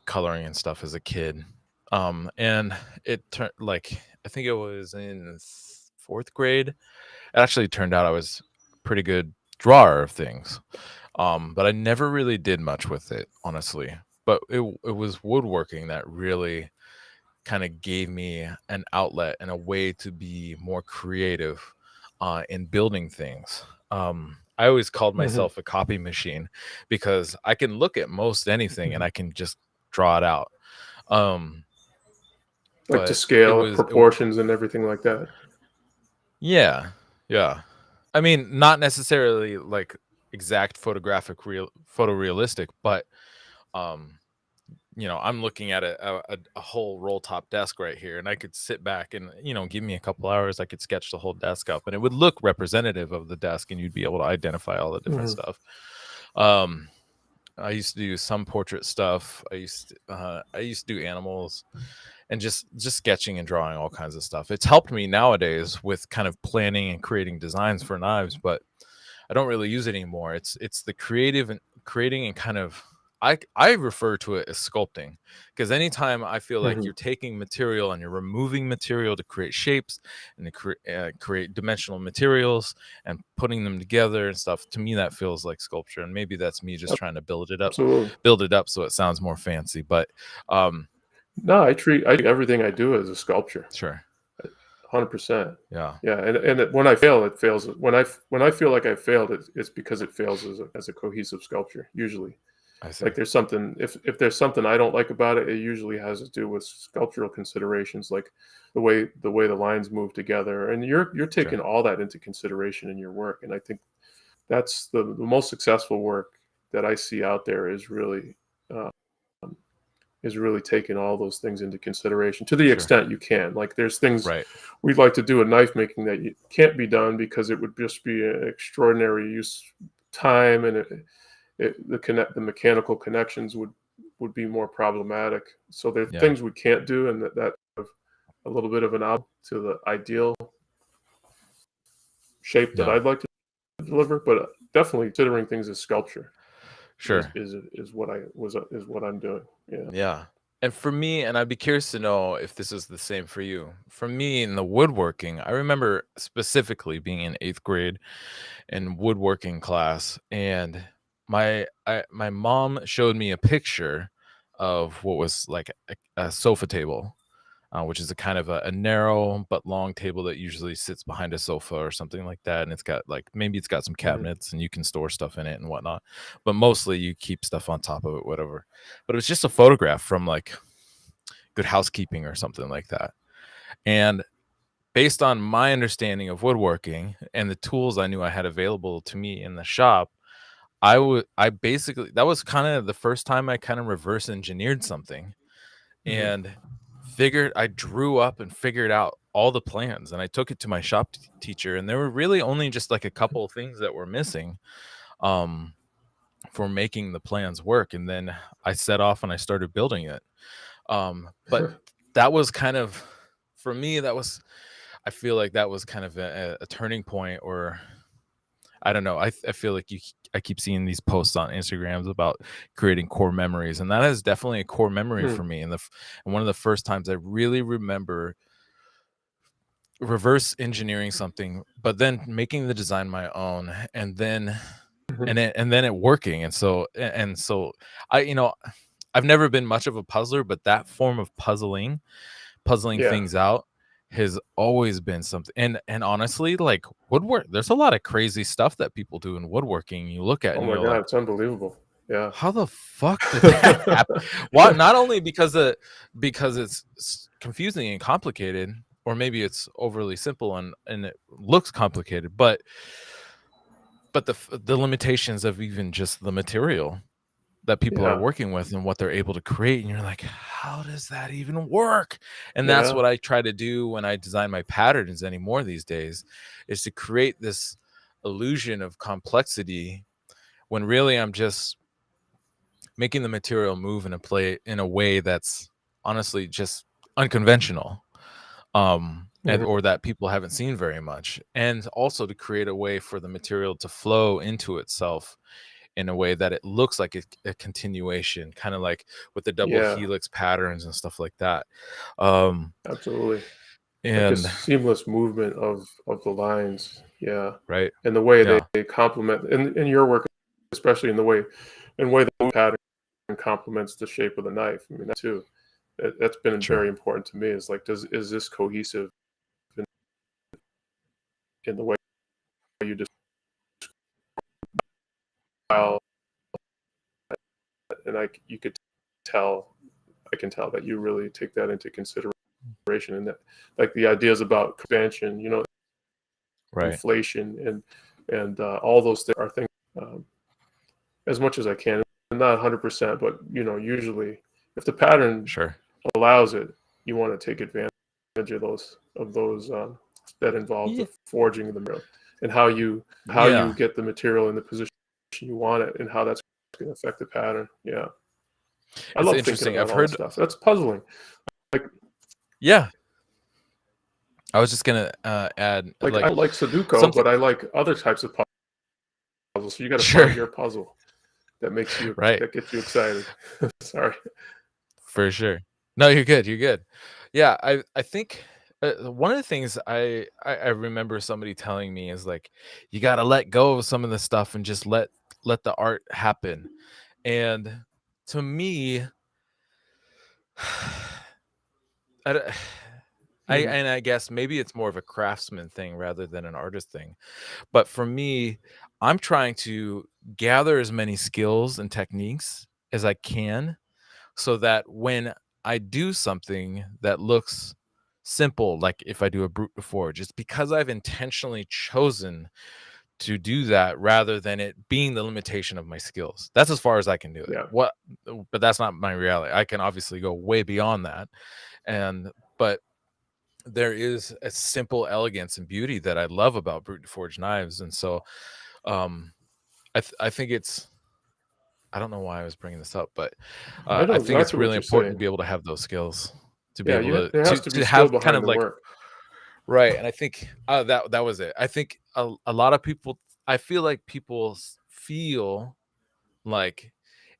coloring and stuff as a kid. And it turned like I think it was in 4th grade. It actually turned out I was a pretty good drawer of things. But I never really did much with it, honestly. But it was woodworking that really kind of gave me an outlet and a way to be more creative in building things. I always called Hmm. myself a copy machine because I can look at most anything and I can just draw it out. Um, Like to but it scale, was, proportions, and everything like that. yeah, yeah. I mean, not necessarily like exact photorealistic, but um, I'm looking at a whole roll top desk right here, and I could sit back and, give me a couple hours, I could sketch the whole desk up, and it would look representative of the desk, and you'd be able to identify all the different Hmm. stuff. Um, I used to do some portrait stuff. I used to do animals and just sketching and drawing all kinds of stuff. It's helped me nowadays with kind of planning and creating designs for knives, but I don't really use it anymore. It's the creative and creating and kind of I refer to it as sculpting because anytime I feel like Hmm. you're taking material and you're removing material to create shapes and to create dimensional materials and putting them together and stuff, to me that feels like sculpture. And maybe that's me just trying to Absolutely. build it up so it sounds more fancy. But um, No, I treat everything I do as a sculpture. sure, 100%. yeah, Yeah, and when I fail, it fails. When I feel like I failed, it's because it fails as a cohesive sculpture. Usually, I see. like there's something if there's something I don't like about it, it usually has to do with sculptural considerations, like the way the lines move together, and you're taking Sure, all that into consideration in your work. And I think that's the most successful work that I see out there um, is really taking all those things into consideration to the sure, extent you can. Like there's things right, we'd like to do in knife making that can't be done because it would just be an extraordinary use time, and the mechanical connections would be more problematic. So there are yeah, things we can't do, and that have a little bit of an out to the ideal shape that yeah, I'd like to deliver. But definitely considering things as sculpture is sure. is is what I was is what I'm doing. Yeah. Yeah. And for me, and I'd be curious to know if this is the same for you. For me, in the woodworking, I remember specifically being in 8th grade in woodworking class, and my mom showed me a picture of what was like a sofa table, which is a kind of a narrow but long table that usually sits behind a sofa or something like that. And it's got like maybe it's got some Hmm. cabinets and you can store stuff in it and whatnot. But mostly you keep stuff on top of it, whatever. But it was just a photograph from like Good Housekeeping or something like that. And based on my understanding of woodworking and the tools I knew I had available to me in the shop, I basically that was kind of the first time I kind of reverse engineered something Hmm. and I drew up and figured out all the plans, and I took it to my shop teacher, and there were really only just like a couple of things that were missing um for making the plans work, and then I set off and I started building it. But that was kind of for me that was I feel like that was kind of a turning point, or I don't know. I feel like I keep seeing these posts on Instagrams about creating core memories, and that is definitely a core memory for me. And one of the first times I really remember reverse engineering something, but then making the design my own, and then it working. And so I I've never been much of a puzzler, but that form of puzzling Yeah. things out has always been something. And honestly, like woodwork, there's a lot of crazy stuff that people do in woodworking. You look at Oh and my you're God, like, it's unbelievable. Yeah. how the fuck did that happen? Why? Not only because it's confusing and complicated, or maybe it's overly simple and it looks complicated, but the limitations of even just the material that people are Yeah. working with and what they're able to create, and you're like, how does that even work? And that's Yeah. what I try to do when I design my patterns anymore these days, is to create this illusion of complexity when really I'm just making the material move in a way that's honestly just unconventional, and Mhm. or that people haven't seen very much, and also to create a way for the material to flow into itself in a way that it looks like a continuation, kind of like with the double Yeah, helix patterns and stuff like that. um absolutely. Like a and seamless movement of the lines. Yeah. right, And the way yeah, they complement in your work, especially in the way the pattern complements the shape of the knife. I mean, that too. That's been sure, very important to me. Is like, is this cohesive in the way you just style? And you could tell, I can tell that you really take that into consideration, and that like the ideas about expansion, right, inflation, and all those things are things, um, as much as I can, not 100%, but usually if the pattern sure, allows it, you want to take advantage of those that involve yeah, the forging of the material, and how you yeah. get the material in the position you want it, and how that's going to affect the pattern. Yeah, I It's love thinking interesting. about I've all that heard, stuff. That's puzzling. Like yeah, I was just gonna add like I like don't like Sudoku, something. but I like other types of puzzles. So you got to Sure. find your puzzle Right, that gets you excited. Sorry. for sure. No, you're good, you're good. Yeah, I think one of the things I remember somebody telling me is like, you got to let go of some of the stuff and just let the art happen. And to me, I, d- Mhm. and I guess maybe it's more of a craftsman thing rather than an artist thing. But for me, I'm trying to gather as many skills and techniques as I can, so that when I do something that looks simple, like if I do a brute forge, it's because I've intentionally chosen to do that rather than it being the limitation of my skills. That's as far as I can do it. Yeah. But that's not my reality. I can obviously go way beyond that. And but there is a simple elegance and beauty that I love about brute forge knives. And so um I think it's, I don't know why I was bringing this up, but I know I think it's exactly what really you're important to saying. be able to have those skills, to be Yeah, able there has to be to skill have kind behind of the like, work. right. And I think that was it. I think a lot of people, I feel like people feel like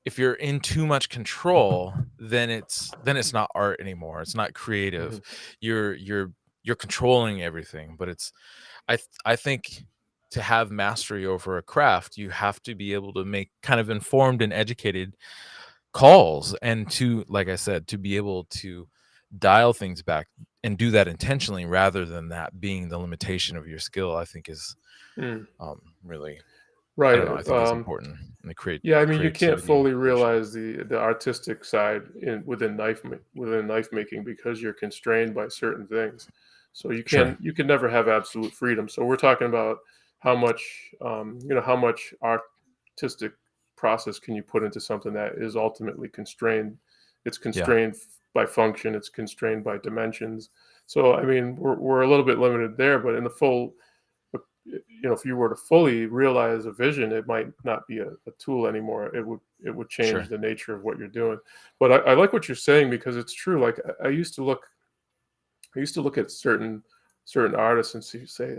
if you're in too much control, then it's not art anymore. It's not creative. Mhm. You're controlling everything, but I think to have mastery over a craft, you have to be able to make kind of informed and educated calls, and to, like I said, to be able to dial things back and do that intentionally rather than that being the limitation of your skill, I think is Mm. really, I Right. don't know, I think is important in the Yeah, I mean, you can't creativity and fully creation. realize the artistic side within knife making, because you're constrained by certain things. So Sure. you can never have absolute freedom. So we're talking about how much artistic process can you put into something that is ultimately constrained. It's Yeah. constrained by function. It's constrained by dimensions. So I mean, we're a little bit limited there, but in the full if you were to fully realize a vision, it might not be a tool anymore. It would change Sure. the nature of what you're doing. But I like what you're saying, because it's true. Like I used to look at certain artists and say,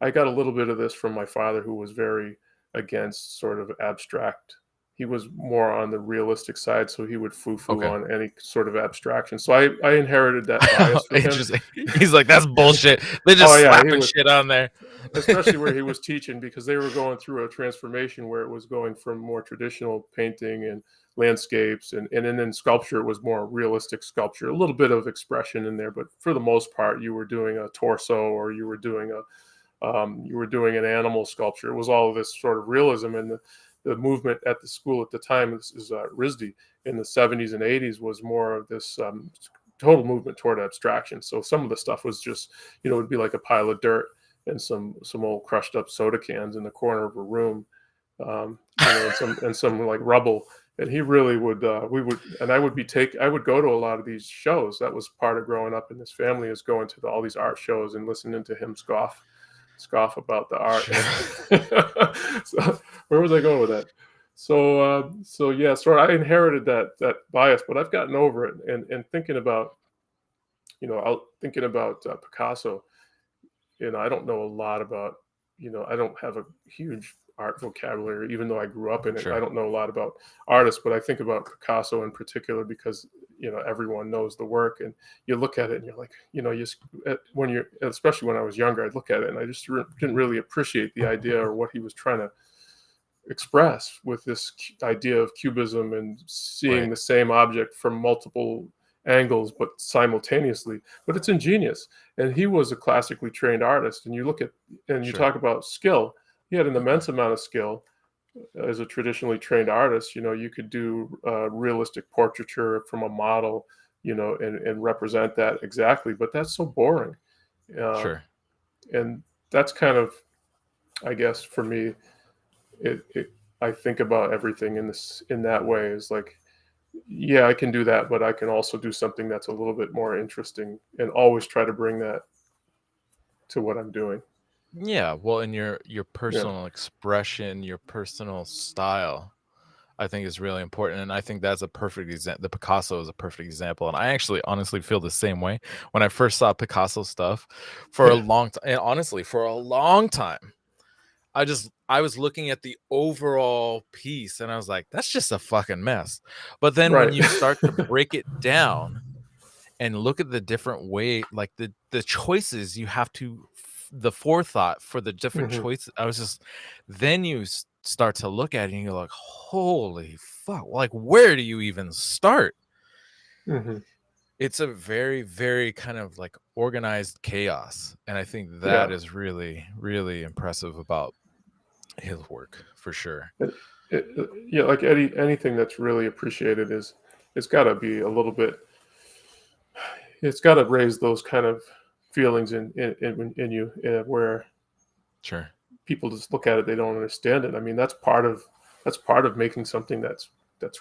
I got a little bit of this from my father, who was very against sort of abstract. he was more on the realistic side, so he would foo-foo Okay. on any sort of abstraction. So I inherited that bias with him. Interesting. He's like, that's bullshit. They're Oh just yeah, he slapping was, shit on there. especially where he was teaching, because they were going through a transformation where it was going from more traditional painting and landscapes, and then in sculpture it was more realistic sculpture, a little bit of expression in there, but for the most part you were doing a torso, or you were doing an animal sculpture. It was all of this sort of realism, and the movement at the school at the time, this is RISD, in the 70s and 80s, was more of this total movement toward abstraction. So some of the stuff was just, it would be like a pile of dirt and some old crushed up soda cans in the corner of a room, and some like rubble. And he really would, and I would go to a lot of these shows. That was part of growing up in this family, is going to all these art shows and listening to him scoff about the art. Sure. So where was I going with that? So yeah, so I inherited that bias, but I've gotten over it. And thinking about, Picasso, I don't know a lot about, I don't have a huge art vocabulary, even though I grew up in it. I Sure. don't know a lot about artists, but I think about Picasso in particular because, everyone knows the work, and you look at it and you're like, when you're, especially when I was younger, I'd look at it and I just didn't really appreciate the idea or what he was trying to express with this idea of cubism and seeing Right. the same object from multiple angles but simultaneously. But it's ingenious, and he was a classically trained artist, and you Sure. talk about skill. He had an immense amount of skill as a traditionally trained artist. You could do realistic portraiture from a model, and represent that exactly, but that's so boring. uh, Sure. and that's kind of, I guess, for me, it I think about everything in that way, is like, yeah, I can do that, but I can also do something that's a little bit more interesting, and always try to bring that to what I'm doing. Yeah. Well, and your Yeah. personal expression, your personal style, I think is really important. And I think that's a perfect example. The Picasso is a perfect example. And I actually honestly feel the same way. When I first saw Picasso stuff for a Yeah. long time, and honestly, for a long time, I was looking at the overall piece and I was like, that's just a fucking mess. But then when Right. you start to break it down and look at the different way, like the choices you have to, the forethought for the different Hmm. choices, I was just, then you start to look at it and you're like, holy fuck, like where do you even start? Hmm. It's a very, very kind of like organized chaos, and I think that Yeah. is really, really impressive about his work for sure. it, yeah, like anything that's really appreciated is, it's got to be a little bit, it's got to raise those kind of feelings in you, where Sure. people just look at it, they don't understand it. I mean, that's part of making something that's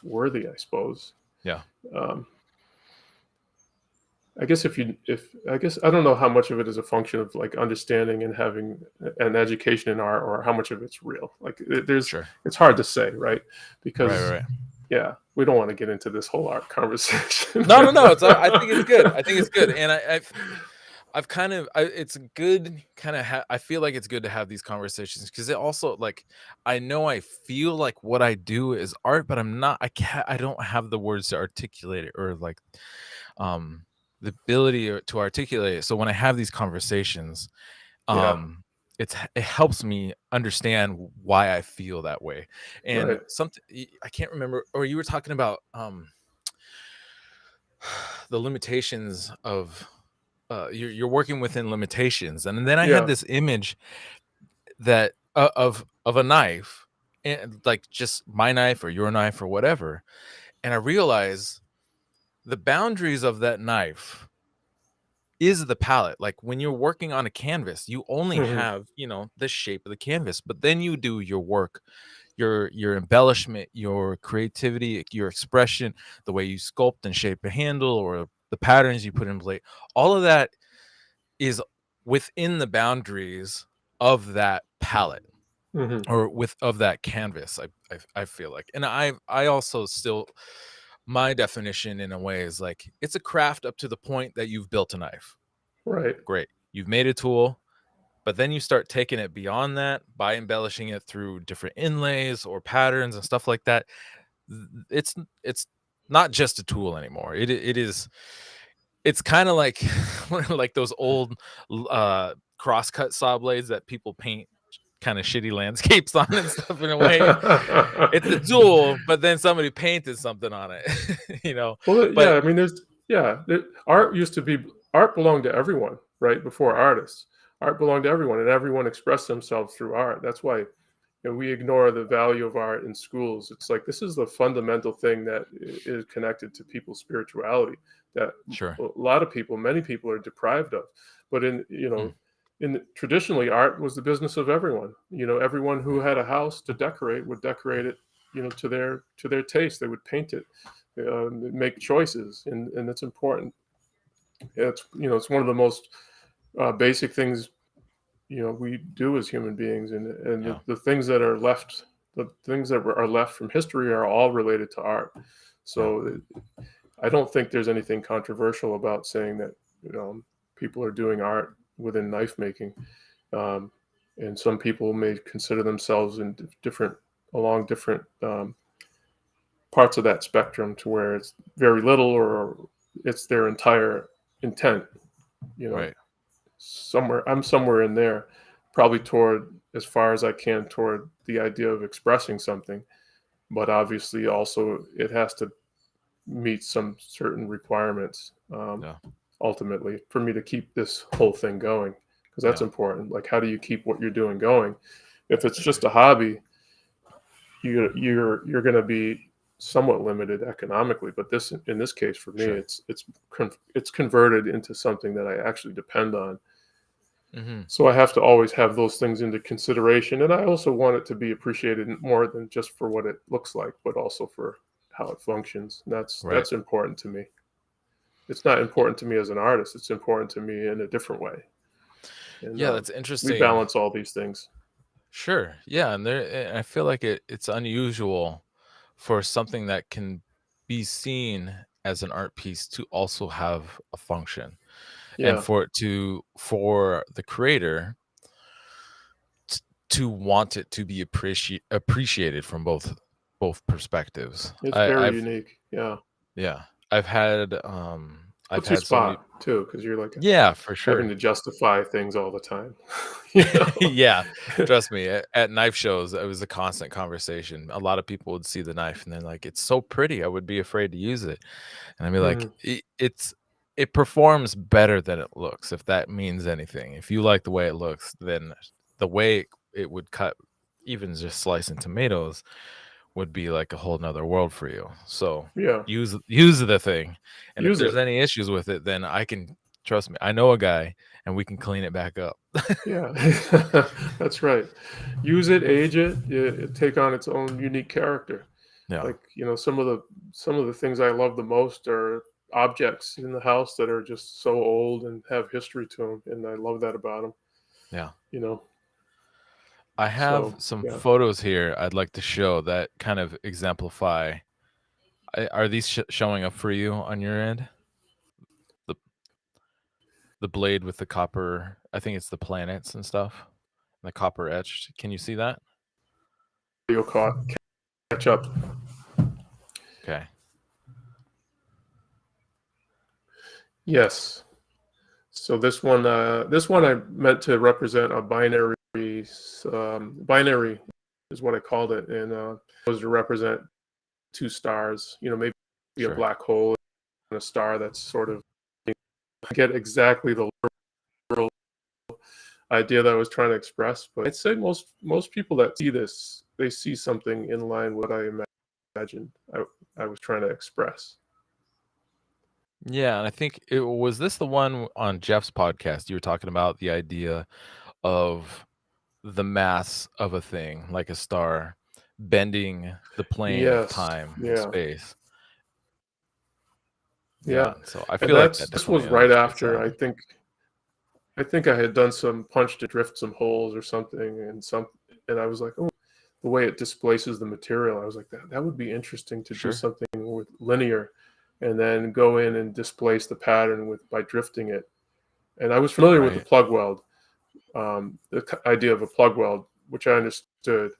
worthy, I suppose. Yeah. um, I guess if I guess I don't know how much of it is a function of like understanding and having an education in art, or how much of it's real. Like Sure. it's hard to say, right? Right, right, Because right. yeah, we don't want to get into this whole art conversation. No, no, no. It's I think it's good. I think it's good, and I've kind of it's good kind of I feel like it's good to have these conversations because it also like I know I feel like what I do is art, but I don't have the words to articulate it or like um the ability to articulate it. So when I have these conversations, Yeah. it helps me understand why I feel that way. And Right. something I can't remember, or you were talking about the limitations of you're working within limitations, and then I had Yeah. this image that of a knife, and like just my knife or your knife or whatever, and I realize the boundaries of that knife is the palette. Like when you're working on a canvas, you only Hmm. have, the shape of the canvas, but then you do your work, your embellishment, your creativity, your expression, the way you sculpt and shape a handle or the patterns you put in place. All of that is within the boundaries of that palette Hmm. or with of that canvas. I feel like, and I also still, my definition in a way is like it's a craft up to the point that you've built a knife. Right. Great. You've made a tool, But then you start taking it beyond that by embellishing it through different inlays or patterns and stuff like that. It's not just a tool anymore. It's kind of like like those old crosscut saw blades that people paint kind of shitty landscapes on and stuff in a way. It's a tool, but then somebody painted something on it, you know. Well, But yeah, I mean, art belonged to everyone, right? Before artists, art belonged to everyone, and everyone expressed themselves through art. That's why, we ignore the value of art in schools. It's like this is the fundamental thing that is connected to people's spirituality that sure. a lot of people, many people, are deprived of. But Mm, traditionally, art was the business of everyone. Everyone who had a house to decorate would decorate it, to their taste. They would paint it, make choices, and it's important. It's one of the most basic things we do as human beings, and yeah. the things that are left, are left from history are all related to art. Yeah. So I don't think there's anything controversial about saying that people are doing art within knife making, um, and some people may consider themselves in along different parts of that spectrum, to where it's very little or it's their entire intent. You know, Right. I'm somewhere in there, probably toward, as far as I can, toward the idea of expressing something, but obviously also it has to meet some certain requirements, Yeah. ultimately, for me to keep this whole thing going, because that's Yeah. important. Like, how do you keep what you're doing going? If it's just a hobby, you're going to be somewhat limited economically, but in this case, for me, Sure. it's converted into something that I actually depend on. Hmm. So I have to always have those things into consideration, and I also want it to be appreciated more than just for what it looks like, but also for how it functions. And that's Right. that's important to me. It's not important to me as an artist. It's important to me in a different way. And Yeah, that's we interesting. balance all these things. Sure. Yeah, and I feel like it's unusual for something that can be seen as an art piece to also have a function, and Yeah, for the creator t- to want it to be appreciated from both perspectives. it's I, very I've unique. Yeah, yeah, I've had I've puts you had so many. spot too, because you're like Yeah, for having sure. to justify things all the time. you know. Yeah, trust me. At knife shows, it was a constant conversation. A lot of people would see the knife and then like, it's so pretty. I would be afraid to use it, and I'd be like, Mhm. it performs better than it looks. If that means anything, if you like the way it looks, then the way it would cut, even just slicing tomatoes, would be like a whole nother world for you. So Yeah, use the thing, and if use there's it. any issues with it, then I can trust me. I know a guy, and we can clean it back up. Yeah, that's right. Use it, age it, take on its own unique character. Yeah. Like, some of the things I love the most are objects in the house that are just so old and have history to them, and I love that about them. Yeah. You know. I have So some yeah, photos here I'd like to show that kind of exemplify. Are these showing up for you on your end? The the blade with the copper, I think it's the planets and stuff. The copper etched. Can you see that? you'll catch up. Okay. Yes. So this one I meant to represent a binary. Binary is what I called it, and was to represent two stars. Maybe a Sure. black hole and a star that's sort of, get exactly the literal idea that I was trying to express. But I'd say most people that see this, they see something in line with what I imagined I was trying to express. Yeah, and I think it was this the one on Jeff's podcast you were talking about the idea of the mass of a thing, like a star, bending the plane of Yes. time and Yeah. space. Yeah. Yeah, so I And feel like that this was definitely right illustrates after, that. I think I had done some punch to drift some holes or something, and I was like, oh, the way it displaces the material. I was like, that would be interesting to do Sure. something with linear, and then go in and displace the pattern by drifting it. And I was familiar with the Right. plug weld, the idea of a plug weld, which I understood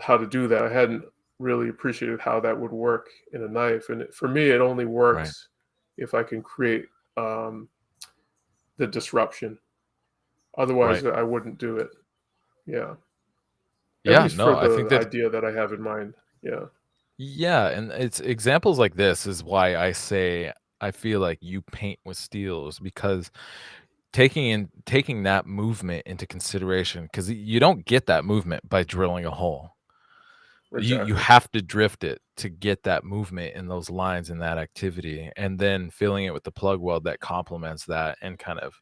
how to do that. I hadn't really appreciated how that would work in a knife. And for me, it only Right. works if I can create the disruption. Otherwise, Right. I wouldn't do it. Yeah. At Yeah, least for no, I think the that idea that I have in mind. Yeah. yeah, and it's examples like this is why I say I feel like you paint with steels because taking that movement into consideration because you don't get that movement by drilling a hole. You Exactly. have to drift it to get that movement in those lines in that activity, and then filling it with the plug weld that complements that and kind of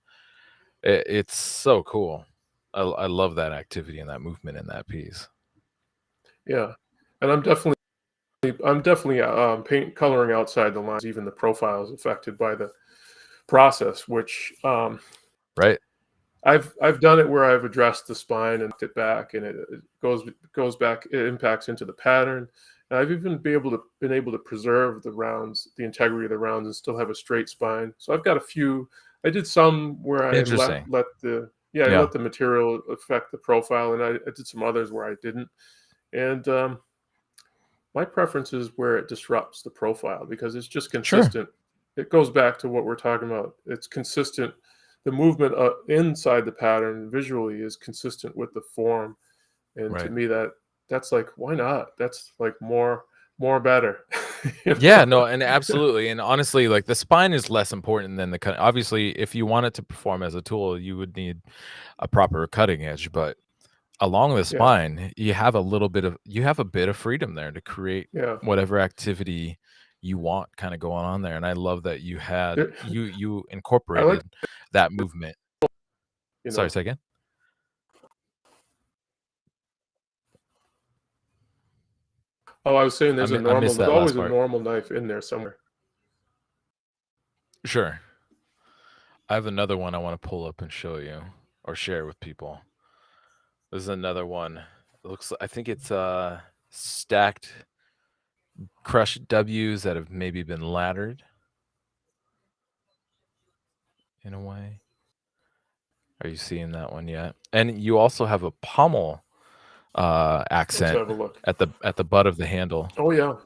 it's so cool. I love that activity and that movement in that piece. Yeah. And I'm definitely paint coloring outside the lines. Even the profile is affected by the process, which Right? I've done it where I've addressed the spine and it back, and it goes back. It impacts into the pattern. And I've even been able to preserve the rounds, the integrity of the rounds, and still have a straight spine. So I've got a few. I did some where I Interesting. I Yeah. let the material affect the profile, and I did some others where I didn't. And my preference is where it disrupts the profile because it's just Sure. consistent. It goes back to what we're talking about. It's consistent. The movement inside the pattern visually is consistent with the form, and to Right. me that's like, why not? That's like more better. you Yeah, know? no, and absolutely, and honestly, like, the spine is less important than the cut obviously, if you want it to perform as a tool, you would need a proper cutting edge, but along the Yeah, spine, you have a bit of freedom there to create yeah. whatever activity you want kinda going on there, and I love that There- you I like, incorporated that movement. you Sorry, know. say again? Oh, I was saying there's a I normal. missed There's that last always a part. normal knife in there somewhere. Sure. I have another one I wanna pull up and show you or share with people. This is another one. It looks I think it's, stacked crushed W's that have maybe been laddered in a way. Are you seeing that one yet? And you also have a pommel, Let's accent have a look. at the butt of the handle. Oh yeah,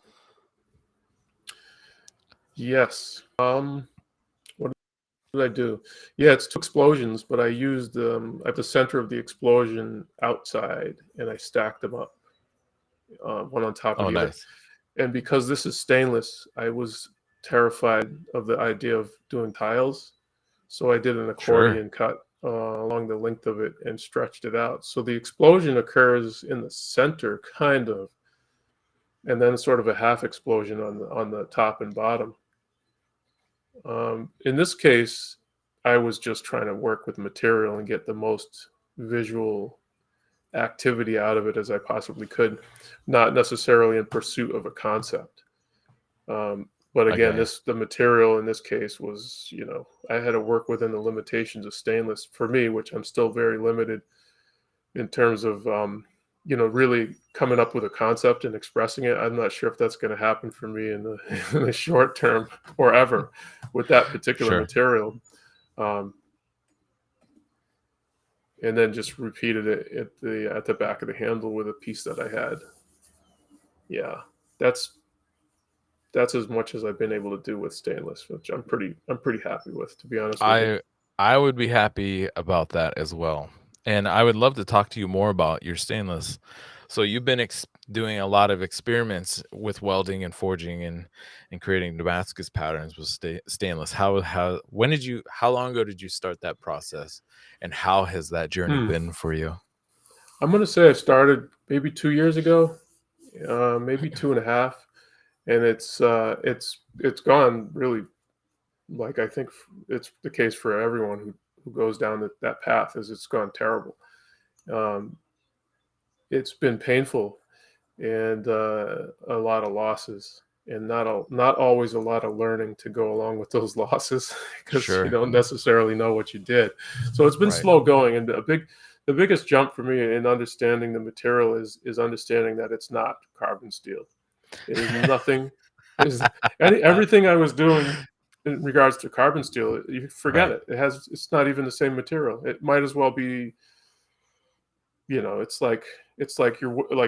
yes. What did I do? Yeah, it's two explosions, but I used at the center of the explosion outside, and I stacked them up, one on top of Oh, the other. nice. And because this is stainless, I was terrified of the idea of doing tiles, so I did an Sure. accordion cut along the length of it and stretched it out. So the explosion occurs in the center, kind of, and then sort of a half explosion on the top and bottom. In this case, I was just trying to work with material and get the most visual activity out of it as I possibly could, not necessarily in pursuit of a concept. But again, Okay. the material in this case was, I had to work within the limitations of stainless for me, which I'm still very limited in terms of, really coming up with a concept and expressing it. I'm not sure if that's going to happen for me in the, in the short term or ever with that particular Sure. material. Um, and then just repeated it at the back of the handle with a piece that I had. Yeah, that's that's as much as I've been able to do with stainless, which I'm pretty happy with, to be honest with you. I I would be happy about that as well, and I would love to talk to you more about your stainless. So you've been doing a lot of experiments with welding and forging and creating Damascus patterns with stainless. How long ago did you start that process, and how has that journey Hmm. been for you? I'm gonna say I started maybe 2 years ago, maybe two and a half, and it's gone really, like, I think it's the case for everyone who goes down that path, is it's gone terrible. Um, it's been painful, and a lot of losses, and not always a lot of learning to go along with those losses because you Sure. don't necessarily know what you did. So it's been Right. slow going, and the biggest jump for me in understanding the material is understanding that it's not carbon steel. It is nothing. Is everything I was doing in regards to carbon steel, you forget Right. it. It's not even the same material. It might as well be, it's like like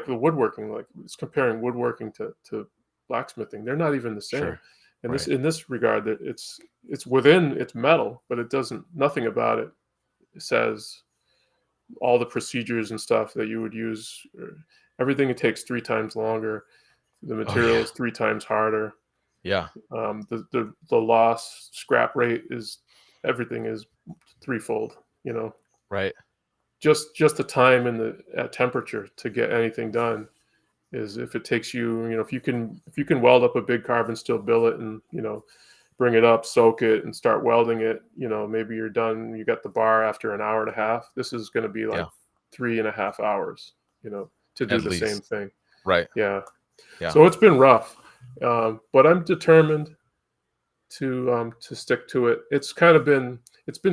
the woodworking, like it's comparing woodworking to blacksmithing. They're not even the same. Sure. And this Right. in this regard, that it's within it's metal, but it doesn't nothing about it says all the procedures and stuff that you would use. Everything it takes 3 times longer. The Oh, material yeah. is 3 times harder. Yeah. The loss scrap rate is everything is threefold. You know, Right. just the time and the temperature to get anything done is if it takes you, if you can weld up a big carbon steel billet and bring it up, soak it, and start welding it. Maybe you're done. You got the bar after an hour and a half. This is going to be like Yeah. 3.5 hours. To do At the same least. thing. Right. Yeah. Yeah. So it's been rough, but I'm determined to stick to it. It's been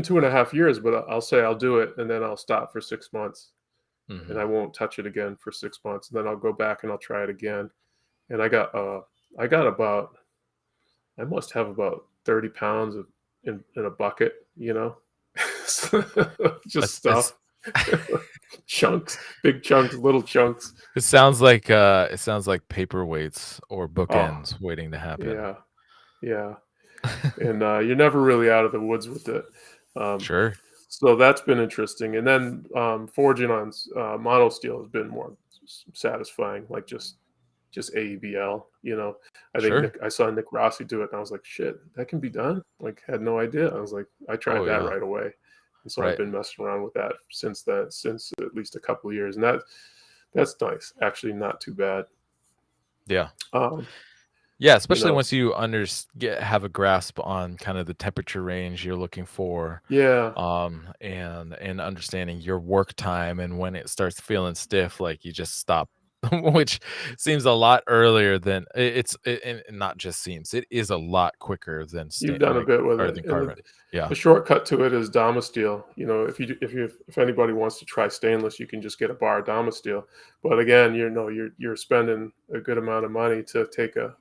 2.5 years, but I'll say I'll do it, and then I'll stop for 6 months, and Mhm. I won't touch it again for 6 months. And then I'll go back and I'll try it again. And I got about I must have about 30 pounds of in a bucket, just It's stuff, chunks, big chunks, little chunks. it sounds like paperweights or Oh, bookends waiting to happen. yeah, yeah. And you're never really out of the woods with it. Um, Sure. so that's been interesting. And then forging on mono steel has been more satisfying, like just AEBL. Sure. I saw Nick Rossi do it, and I was like, shit, that can be done. Like, had no idea. I was like, I tried Oh, that yeah. right away, and so I've Right. been messing around with that since then, since at least a couple of years, and that's nice. Actually, not too bad. Yeah. Um, Yeah, you especially know, once you have a grasp on kind of the temperature range you're looking for, yeah, and understanding your work time, and when it starts feeling stiff, like you just stop, which seems a lot earlier than and not just seems, it is a lot quicker than you've done a bit with or it, than and carbon. Yeah. the shortcut to it is Damasteel. If anybody wants to try stainless, you can just get a bar of Damasteel. But again, you're spending a good amount of money to take a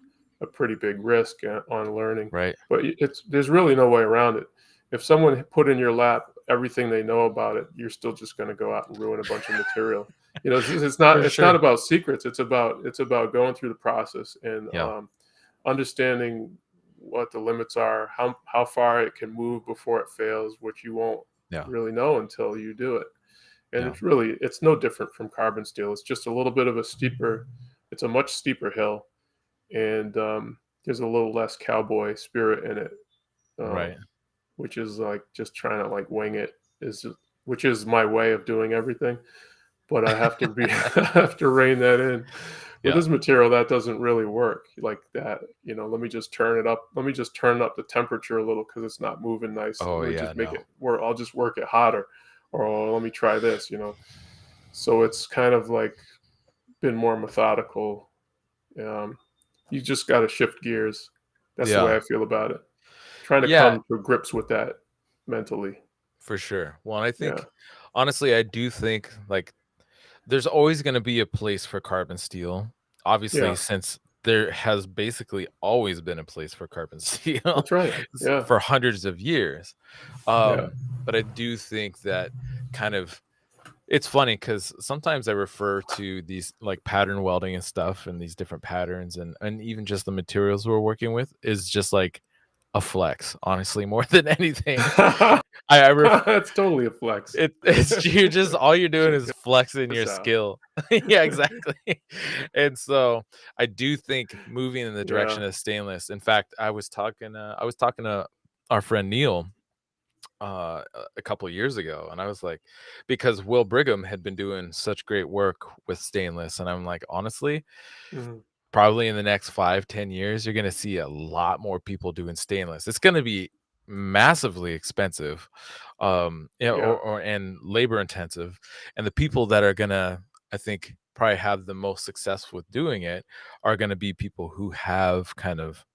pretty big risk on learning. Right. But there's really no way around it. If someone put in your lap everything they know about it, you're still just going to go out and ruin a bunch of material. For It's not sure. about secrets. It's about going through the process and Yeah. understanding what the limits are, how far it can move before it fails, which you won't Yeah. really know until you do it. And Yeah. it's no different from carbon steel. It's just a little bit of it's a much steeper hill, and there's a little less cowboy spirit in it, uh, Right. which is like just trying to like wing it which is my way of doing everything. But I have to be I have to rein that in. With Yeah. this material, that doesn't really work like that. Let me just turn it up. Let me just turn up the temperature a little because it's not moving nice. Oh, Let me yeah, just make no. it where I'll just work it hotter, or let me try this. So it's kind of like been more methodical. Um, you just got to shift gears. That's the way Yeah. I feel about it. Trying to Yeah, come to grips with that mentally. for sure. Well, and I Yeah. think honestly, I do think, like, there's always gonna be a place for carbon steel. Obviously, Yeah. since there has basically always been a place for carbon steel That's right. Yeah. for hundreds of years. Yeah. But I do think that kind of it's funny because sometimes I refer to these like pattern welding and stuff and these different patterns and even just the materials we're working with is just like a flex, honestly, more than anything. I ref That's totally a flex. it's you're just all you're doing Check is flexing your this out. skill. Yeah, exactly. And so I do think moving in the Yeah. direction of stainless. In fact, I was talking to our friend Neil a couple years ago, and I was like, because Will Brigham had been doing such great work with stainless, and I'm like, honestly, Mhm. probably in the next 5-10 years, you're gonna see a lot more people doing stainless. It's gonna be massively expensive, Yeah. or and labor intensive, and the people that are gonna, I think, probably have the most success with doing it are gonna be people who have kind of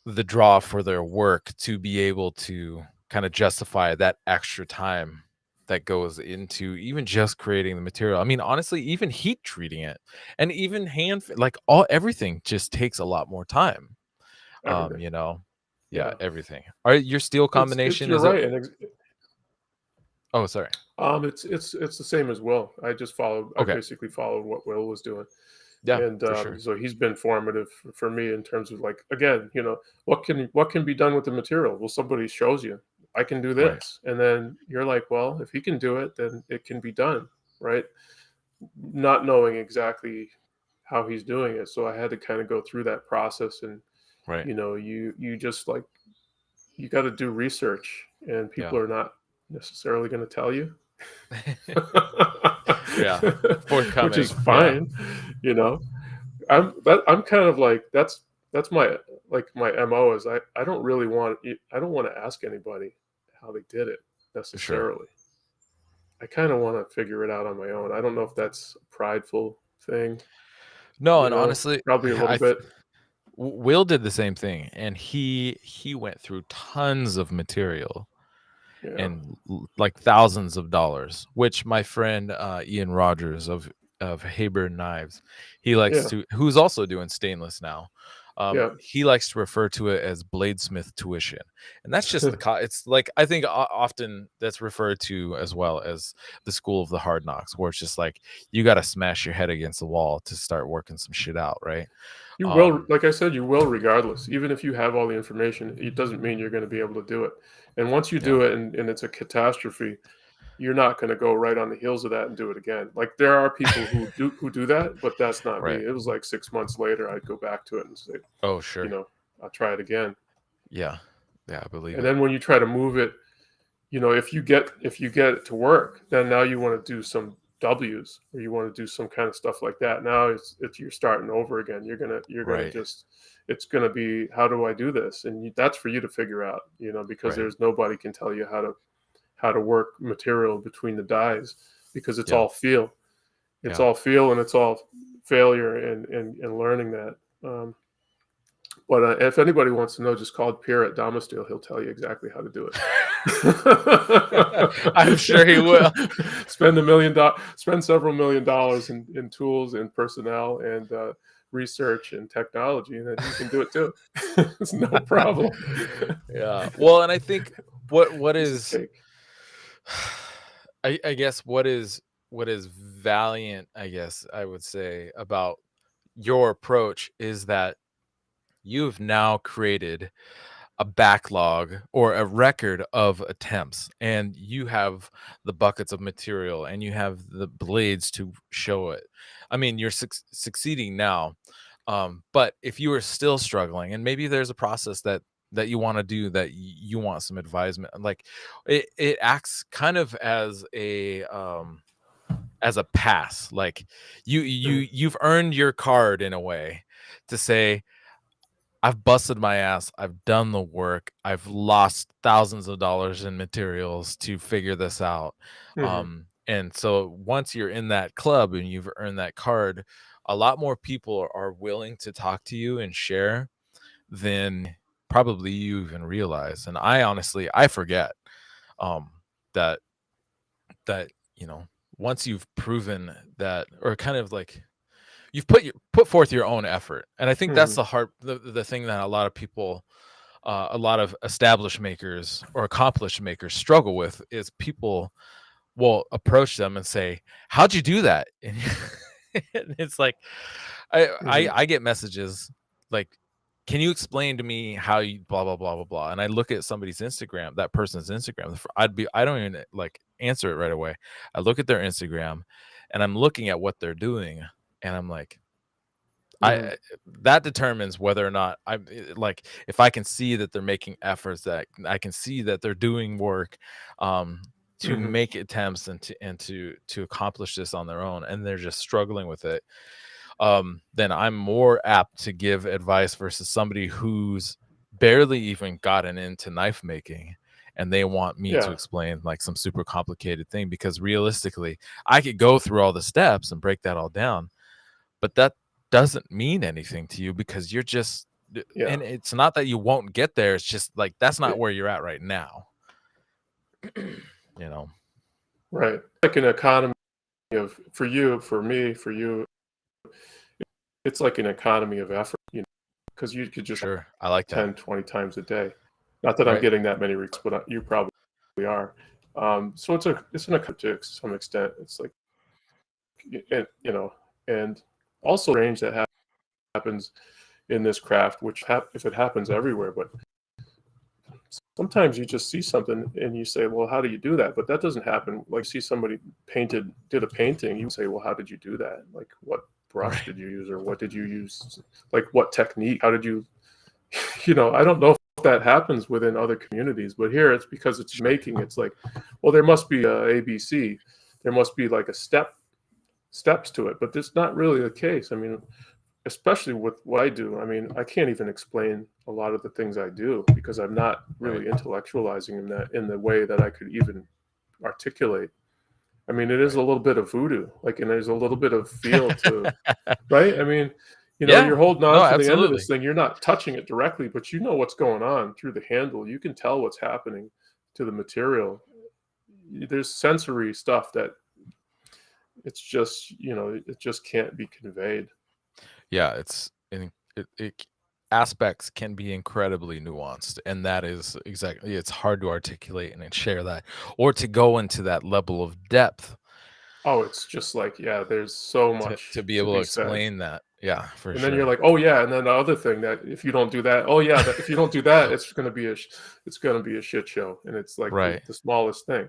the draw for their work to be able to kind of justify that extra time that goes into even just creating the material. I mean, honestly, even heat treating it and even like all everything just takes a lot more time. Everything. You know. Yeah, Yeah. everything. Are your steel It's combination, you're is it? right, and Oh, sorry. it's the same as Will. I Okay. basically followed what Will was doing. Yeah, And for sure. so he's been formative for me in terms of, like, again, what can be done with the material. Well, somebody shows you, I can do Right. this, and then you're like, well, if he can do it, then it can be done, right? Not knowing exactly how he's doing it, so I had to kind of go through that process. And Right. you just, like, you got to do research, and Yeah. people are not necessarily going to tell you. Yeah. Which is Forthcoming. Yeah. fine, you know. I'm kind of like, that's my, like, my MO is, I don't want to ask anybody how they did it Sure. necessarily. I kind of want to figure it out on my own. I don't know if that's a prideful thing, No, and honestly, probably a little I bit. Will did the same thing, and he went through tons of material Yeah. and like thousands of dollars, which my friend Ian Rogers of Haber Knives, he likes Yeah. to, who's also doing stainless now. Yeah. He likes to refer to it as bladesmith tuition, and that's just it's like, I think often that's referred to as well as the school of the hard knocks, where it's just like you got to smash your head against the wall to start working some shit out, right? You will, Um, like I said, you will regardless. Even if you have all the information, it doesn't mean you're going to be able to do it. And once you yeah, do it, and it's a catastrophe, you're not going to go right on the heels of that and do it again. Like, there are people who do that, but that's not me. right. It was like 6 months later, I'd go back to it and say, Oh, you sure. know, I'll try it again. Yeah. Yeah, I believe And it. then when you try to move it, if you get it to work, then now you want to do some W's, or you want to do some kind of stuff like that. Now it's you're starting over again. You're gonna Right. just, it's gonna be, how do I do this? And that's for you to figure out, because Right. there's nobody can tell you how to work material between the dies, because it's Yeah. all feel. It's Yeah. all feel, and it's all failure, and learning that. Um, but if anybody wants to know, just call Pierre at Damascus. He'll tell you exactly how to do I'm sure he will. it. Spend several $1 million in tools and personnel and research and technology, and then you can do it too. It's no problem. Yeah. Well, and I think what Piece of is cake. I guess what is valiant, I guess I would say, about your approach is that you've now created a backlog or a record of attempts, and you have the buckets of material and you have the blades to show it. I mean, you're succeeding now, but if you are still struggling, and maybe there's a process that you want to do, that you want some advisement, like it acts kind of as a pass, like Mhm. you've earned your card in a way to say, I've busted my ass. I've done the work. I've lost thousands of dollars in materials to figure this out. Mhm. And so once you're in that club and you've earned that card, a lot more people are willing to talk to you and share than probably you even realize. And I honestly, I forget um, that that once you've proven that, or kind of like you've put forth your own effort. And I think that's Mhm. the thing that a lot of people, a lot of established makers or accomplished makers struggle with, is people will approach them and say, how'd you do that? And it's like, Mhm. I get messages like, can you explain to me how you blah blah blah blah blah? And I look at somebody's Instagram, that person's Instagram. I don't even like answer it right away. I look at their Instagram and I'm looking at what they're doing, and I'm like, Mhm. that determines whether or not like, if I can see that they're making efforts, that I can see that they're doing work, um, to Mhm. make attempts and to accomplish this on their own, and they're just struggling with it, then I'm more apt to give advice versus somebody who's barely even gotten into knife making and they want me to Yeah. explain like some super complicated thing, because realistically I could go through all the steps and break that all down, but that doesnknow mean anything to you, because you're just, Yeah. and it's not that you won't get there, it's just like that's not It, where you're at right now. you know right. Like an economy of, for you, for me, for you, it's like an economy of effort. because you could just Sure. I like that. 10, 20 times a day. Not that I'm Right. getting that many requests, but you probably are. So it's an account to some extent. It's like, and also range that happens in this craft, which if it happens everywhere, but sometimes you just see something and you say, well, how do you do that? But that doesn't happen. Like, see somebody did a painting, you say, well, how did you do that? Like, what brush Right. did you use, or what did you use? Like, what technique? How did you, I don't know if that happens within other communities, but here it's because it's Sure. making, it's like, well, there must be a ABC. There must be like a steps to it, but that's not really the case. I mean, especially with what I do. I mean, I can't even explain a lot of the things I do because I'm not Right. really intellectualizing in the way that I could even articulate. I mean, it is a Right. little bit of voodoo, like, and there's a little bit of feel to, right? I mean, Yeah. you're holding No, on to the end of this absolutely. thing. You're not touching it directly, but you know what's going on through the handle. You can tell what's happening to the material. There's sensory stuff that it's just, it just can't be conveyed. Yeah, aspects can be incredibly nuanced, and that is exactly it's hard to articulate and then share that or to go into that level of depth Oh, it's just like, yeah, there's so to much be to able to be said. explain that. Yeah, for And then you're sure. like, "Oh, yeah," and then the other thing that if you don't do that, oh, yeah, that if you don't do that, it's gonna be a shit show, and it's like Right. the smallest thing.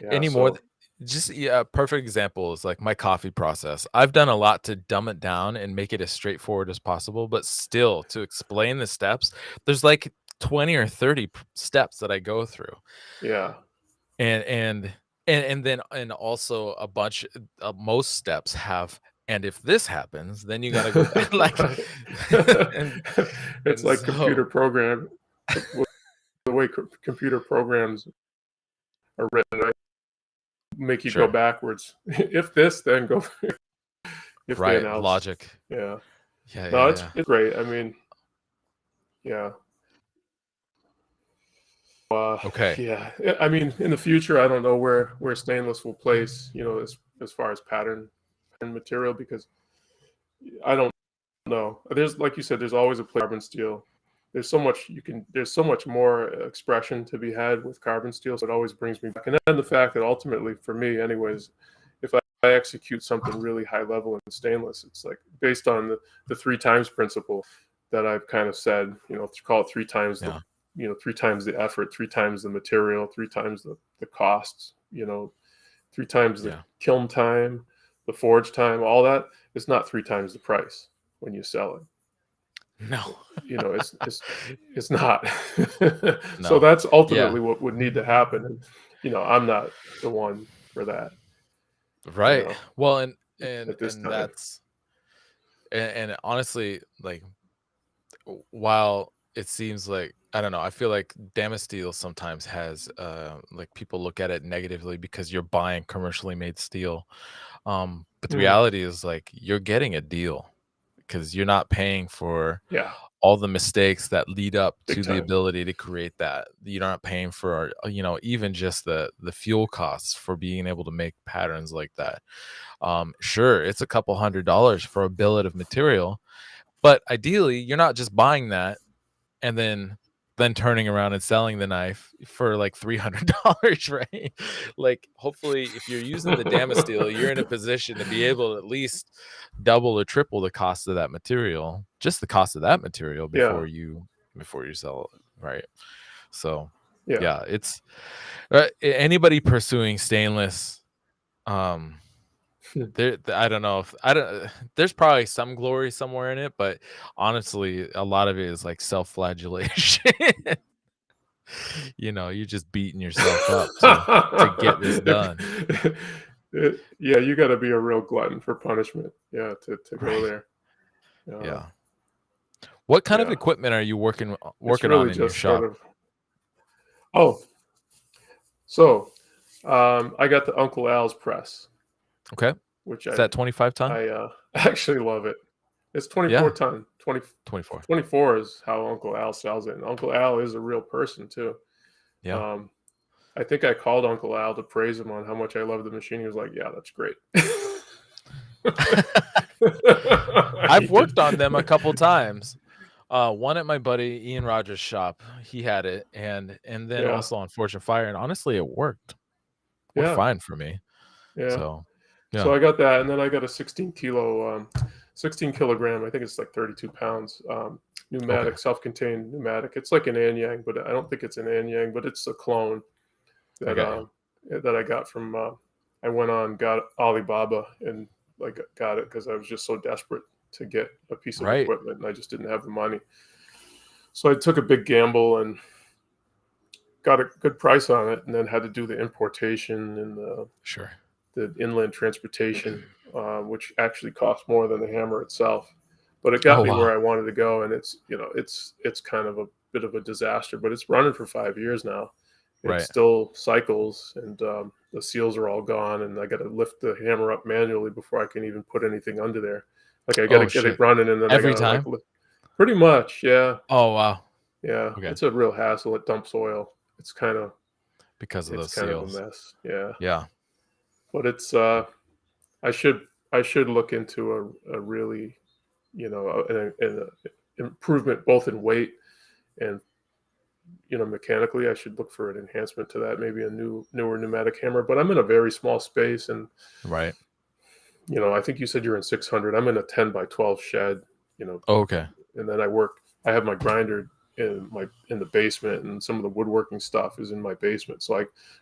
Yeah, Any more so th just yeah, a perfect example is, like, my coffee process. I've done a lot to dumb it down and make it as straightforward as possible, but still, to explain the steps, there's, like, 20 or 30 p steps that I go through, yeah. and and and then and also a bunch most steps have, "And if this happens, then you gotta go back," like, Right. and It's like computer so program the way computer programs are written, right? Make you go sure. backwards. If this, then go if then Right, else. logic. Yeah. Yeah, No, yeah, yeah. it's great. I mean, yeah. Okay. Yeah, I mean, in the future, I don't know where stainless will place, as far as pattern material, because I don't know. There's, like you said, there's always a place carbon steel. There's so much more expression to be had with carbon steel. So it always brings me back. And then the fact that ultimately, for me, anyways, if I execute something really high level in stainless, it's like based on the three times principle that I've kind of said, call it three times Yeah, three times the effort, three times the material, three times the costs, three times the yeah. kiln time, the forge time, all that is not three times the price when you sell it. No. It's not. So No. that's Yeah. ultimately what would need to happen, and I'm not the one for that, you Right. know, Well, at this and time. that's and honestly, like, while it seems like I don't know, I feel like Damascus steel sometimes has, like, people look at it negatively because you're buying commercially made steel. But the Mm, reality is, like, you're getting a deal because you're not paying for yeah, all the mistakes that lead up big to the time. ability to create that. You're not paying for, even just the fuel costs for being able to make patterns like that. Sure, it's a couple $100 for a billet of material, but ideally, you're not just buying that and then turning around and selling the knife for like $300, right? Like, hopefully, if you're using the Damascus steel, you're in a position to be able to at least double or triple the cost of that material, just the cost of that material Yeah, before you sell it, right? So, yeah. yeah, it's anybody pursuing stainless, um I don't know if I don't there's probably some glory somewhere in it, but honestly, a lot of it is like self-flagellation. You're just beating yourself up to get this done. Yeah, you gotta be a real glutton for punishment, yeah, to go Right. there. Uh, Yeah. What kind of yeah, equipment are you it's working on really in your just sort shop? of. Oh, so, I got the Uncle Al's press, Okay. which Is that 25 ton? actually love it. It's 24 Yeah, ton, 24. 24 is how Uncle Al sells it, and Uncle Al is a real person too. Yeah. Um, I think I called Uncle Al to praise him on how much I love the machine. He was like, "Yeah, that's great." He I've did. worked on them a couple times. One at my buddy Ian Rogers' shop. He had it, and then Yeah. also on Fortune Fire, and honestly, it worked. Worked Yeah. fine for me. Yeah. So, So yeah. I got that, and then I got a 16 kilogram. I think it's like 32 pounds. Okay. Pneumatic, self-contained pneumatic. It's like an Anyang, but I don't think it's an Anyang, but it's a clone I that got you. that I got from. I went on, got Alibaba, and like got it because I was just so desperate to get a piece of Right. equipment, and I just didn't have the money. So I took a big gamble and got a good price on it, and then had to do the importation and Sure. the inland transportation, which actually cost more than the hammer itself. But it got Oh me where wow. I wanted to go, and it's kind of a bit of a disaster, but it's running for 5 years now. It Right. still cycles, and the seals are all gone, and I got to lift the hammer up manually before I can even put anything under there. Like I got to Oh get it shit. running, and then I got Every to like time? lift. Pretty much, yeah, Oh wow. yeah. Okay. It's a real hassle. It dumps oil. Because of It's those kind of a seals. mess. Yeah, Yeah. but it's I should look into a really, an improvement both in weight and mechanically. I should look for an enhancement to that, maybe a newer pneumatic hammer. But I'm in a very small space, and Right. I think you said you're in 600. I'm in a 10 by 12 shed, you know, Oh, okay. and then I have my grinder in the basement, and some of the woodworking stuff is in my basement. So I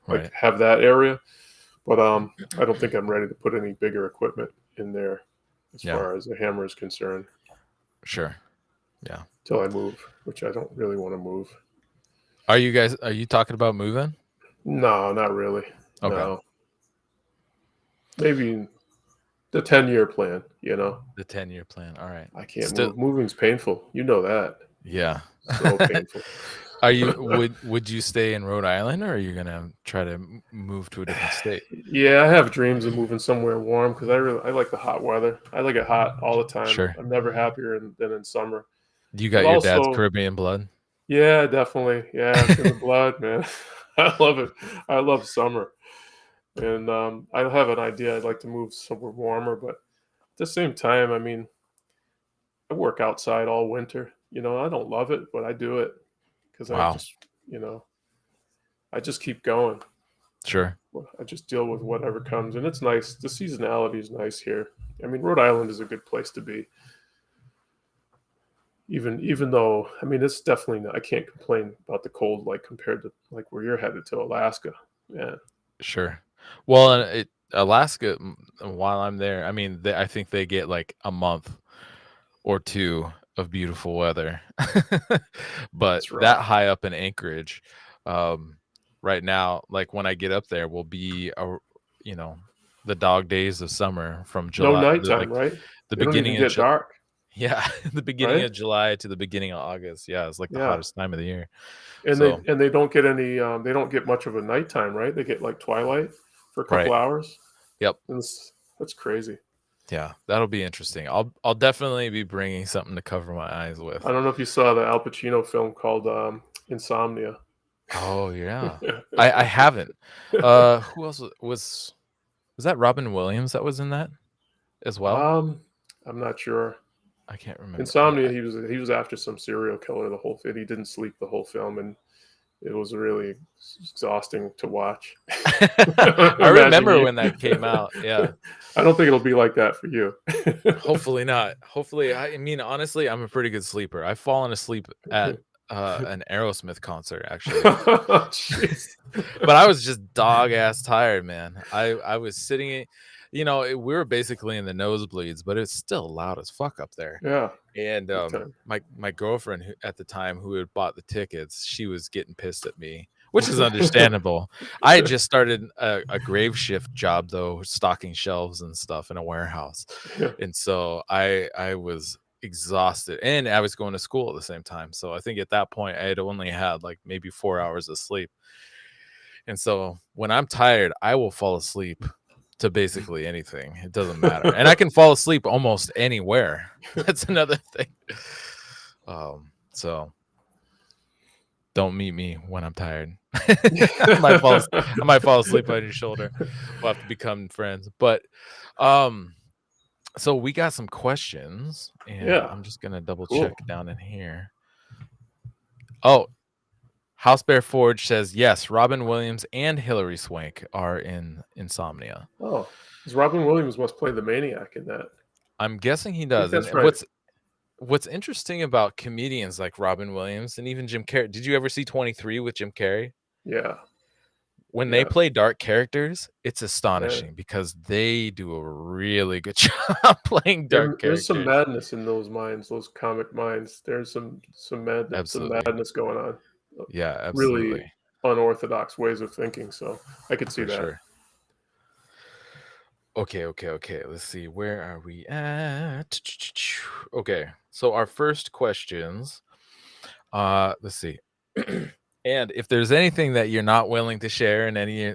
like Right. have that area. But I don't think I'm ready to put any bigger equipment in there as Yeah. far as the hammer is concerned Sure. Yeah. till I move, which I don't really want to move. Are you talking about moving? No, not really. Okay. No, maybe the 10-year plan. The 10-year plan. All right. I can't Still move. Moving's painful. You know that. yeah. So painful. Are you would you stay in Rhode Island, or are you gonna try to move to a different state? Yeah, I have dreams of moving somewhere warm because I like the hot weather. I like it hot all the time. Sure. I'm never happier than in summer. You But got your dad's also, Caribbean blood? yeah, definitely. Yeah, it's in the blood, man. I love it. I love summer. And I have an idea. I'd like to move somewhere warmer, but at the same time, I mean, I work outside all winter. I don't love it, but I do it because Wow. I just keep going. Sure. I just deal with whatever comes, and it's nice. The seasonality is nice here. I mean, Rhode Island is a good place to be. Even though, I mean, it's definitely not, I can't complain about the cold like compared to like where you're headed to Alaska. Yeah, Sure. Well, and Alaska, while I'm there, I mean, I think they get like a month or two of beautiful weather. But it's that rough. high up in Anchorage, um, right now, like when I get up there, will be you know, the dog days of summer from No July, nighttime, right? the They don't even beginning of get dark, yeah, the beginning right? of July to the beginning of August. Yeah, it's like the Yeah, hottest time of the year. and So, they don't get any. They don't get much of a nighttime, right? They get like twilight for a couple right. hours. Yep. And that's crazy. Yeah, that'll be interesting. I'll definitely be bringing something to cover my eyes with. I don't know if you saw the Al Pacino film called Insomnia. Oh yeah. I haven't. Who else was that Robin Williams that was in that as well? um, I'm not sure. I can't remember. Insomnia. He was after some serial killer the whole fit. He didn't sleep the whole film, and it was really exhausting to watch. I Imagine remember you. when that came out. Yeah. I don't think it'll be like that for you. Hopefully not. Hopefully, I mean, honestly, I'm a pretty good sleeper. I've fallen asleep at an Aerosmith concert actually. Jeez. But I was just dog ass tired, man. I was sitting, we were basically in the nosebleeds, but it's still loud as fuck up there. Yeah, And big time. my girlfriend at the time, who had bought the tickets, she was getting pissed at me, which is understandable. I had just started a grave shift job though, stocking shelves and stuff in a warehouse, Yeah. and so I was exhausted, and I was going to school at the same time. So I think at that point I had only had like maybe 4 hours of sleep. And so when I'm tired, I will fall asleep to basically anything. It doesn't matter. And I can fall asleep almost anywhere. That's another thing. So don't meet me when I'm tired. I might fall asleep on your shoulder. We'll have to become friends. But So we got some questions, and Yeah, I'm just gonna double cool. check down in here. Oh, House Bear Forge says yes. Robin Williams and Hilary Swank are in Insomnia. Oh, because Robin Williams must play the maniac in that. I'm guessing he I think does. And that's right. what's interesting about comedians like Robin Williams and even Jim Carrey. Did you ever see 23 with Jim Carrey? Yeah, When they yeah. play dark characters, it's Man, astonishing because they do a really good job playing dark there's some characters. madness in those minds, those comic minds. There's some Absolutely. madness going on. Uh, Yeah, Really absolutely. unorthodox ways of thinking. So I could see For that. sure. Okay. Let's see. Where are we at? Okay. So our first questions. Let's see. And if there's anything that you're not willing to share in any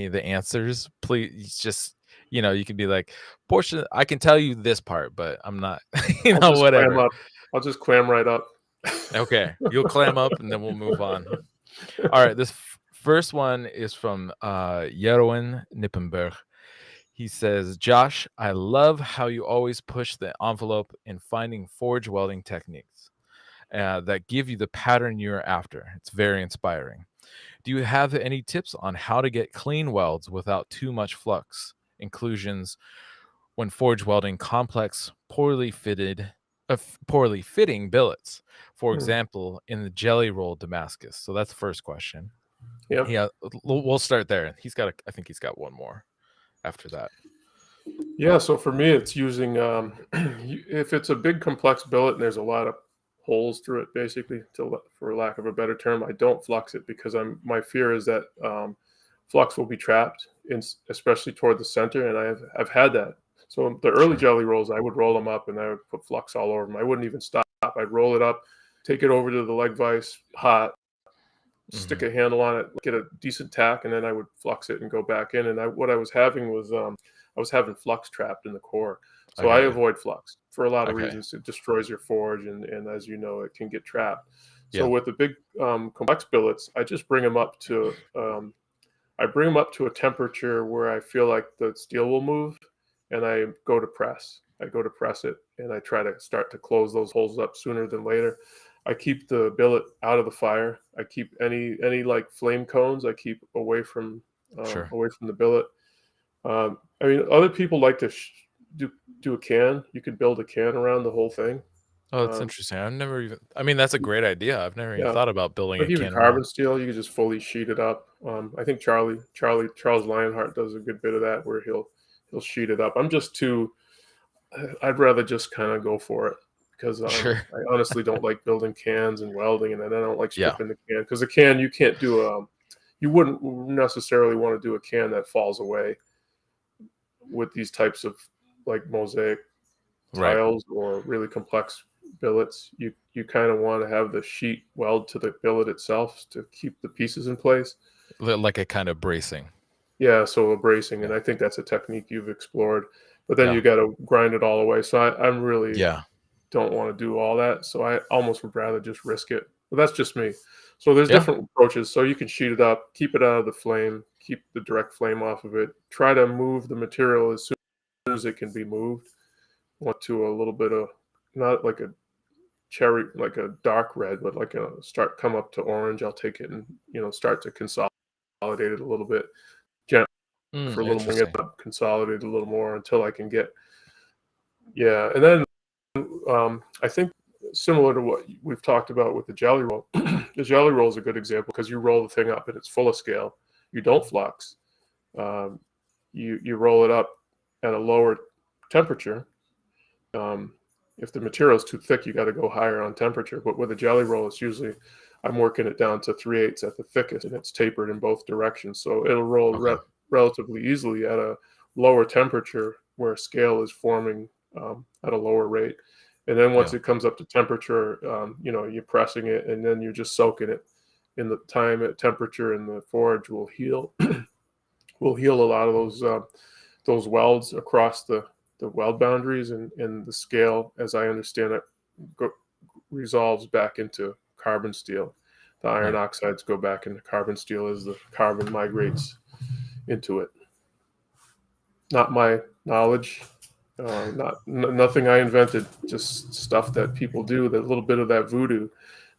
of the answers, please just you can be like, portion I can tell you this part, but I'm not, I'll just clam whatever. up. I'll just clam right up. Okay. You'll clam up and then we'll move on. All right. This first one is from Jeroen Nippenberg. He says, Josh, I love how you always push the envelope in finding forge welding techniques that give you the pattern you're after. It's very inspiring. Do you have any tips on how to get clean welds without too much flux inclusions when forge welding complex, poorly fitting billets? For Hmm. example, in the jelly roll Damascus. So that's the first question. Yep. Yeah, we'll start there. I think he's got one more after that. Yeah. So for me, it's using if it's a big complex billet and there's a lot of holes through it, basically, for lack of a better term, I don't flux it because my fear is that flux will be trapped in, especially toward the center, and I've had that. So the early Sure. jelly rolls, I would roll them up and I would put flux all over them. I wouldn't even stop. I'd roll it up, take it over to the leg vise, hot, stick Hmm. a handle on it, get a decent tack, and then I would flux it and go back in. And what I was having was I was having flux trapped in the core. I So I got you. avoid flux for a lot of Okay. reasons. It destroys your forge, and as you know, it can get trapped. So Yeah. with the big complex billets, I just bring them up to a temperature where I feel like the steel will move, and I go to press. I go to press it, and I try to start to close those holes up sooner than later. I keep the billet out of the fire. I keep any like flame cones. I keep Sure. away from the billet. I mean, other people like to do a can. You could build a can around the whole thing. Oh, that's Um, interesting. I've never even I mean, that's a great idea. I've never even yeah, thought about building like a even can around. carbon steel, you could just fully sheet it up. I think Charles Lionheart does a good bit of that where he'll sheet it up. I'm just too. I'd rather just kind of go for it because Sure. I honestly don't like building cans and welding, and then I don't like Yeah. stripping the can because the can you can't do you wouldn't necessarily want to do a can that falls away with these types of like mosaic Right. tiles or really complex billets. You kind of want to have the sheet weld to the billet itself to keep the pieces in place. Like a kind of bracing. Yeah, so a bracing, and Yeah. I think that's a technique you've explored. But then Yeah. you got to grind it all away. So I'm really Yeah. don't want to do all that. So I almost would rather just risk it. But that's just me. So there's Yeah. different approaches. So you can sheet it up, keep it out of the flame, keep the direct flame off of it. Try to move the material as soon as it can be moved. Want to a little bit of not like a cherry, like a dark red, but like a start come up to orange. I'll take it and start to consolidate it a little bit, gently for a little more, get Interesting. up, consolidate a little more until I can get yeah. And then I think similar to what we've talked about with the jelly roll, the jelly roll is a good example because you roll the thing up and it's full of scale. You don't flux. Um, you roll it up at a lower temperature. Um, if the material is too thick, you got to go higher on temperature. But with a jelly roll, it's usually I'm working it down to 3/8 at the thickest, and it's tapered in both directions, so it'll roll Okay. relatively easily at a lower temperature where scale is forming at a lower rate. And then once Yeah. it comes up to temperature, you're pressing it, and then you're just soaking it. In the time at temperature, and the forge will heal will heal a lot of those welds across the weld boundaries, and the scale, as I understand it, go, resolves back into carbon steel. The iron Right. oxides go back into carbon steel as the carbon migrates into it. Not my knowledge. Nothing I invented, just stuff that people do, that little bit of that voodoo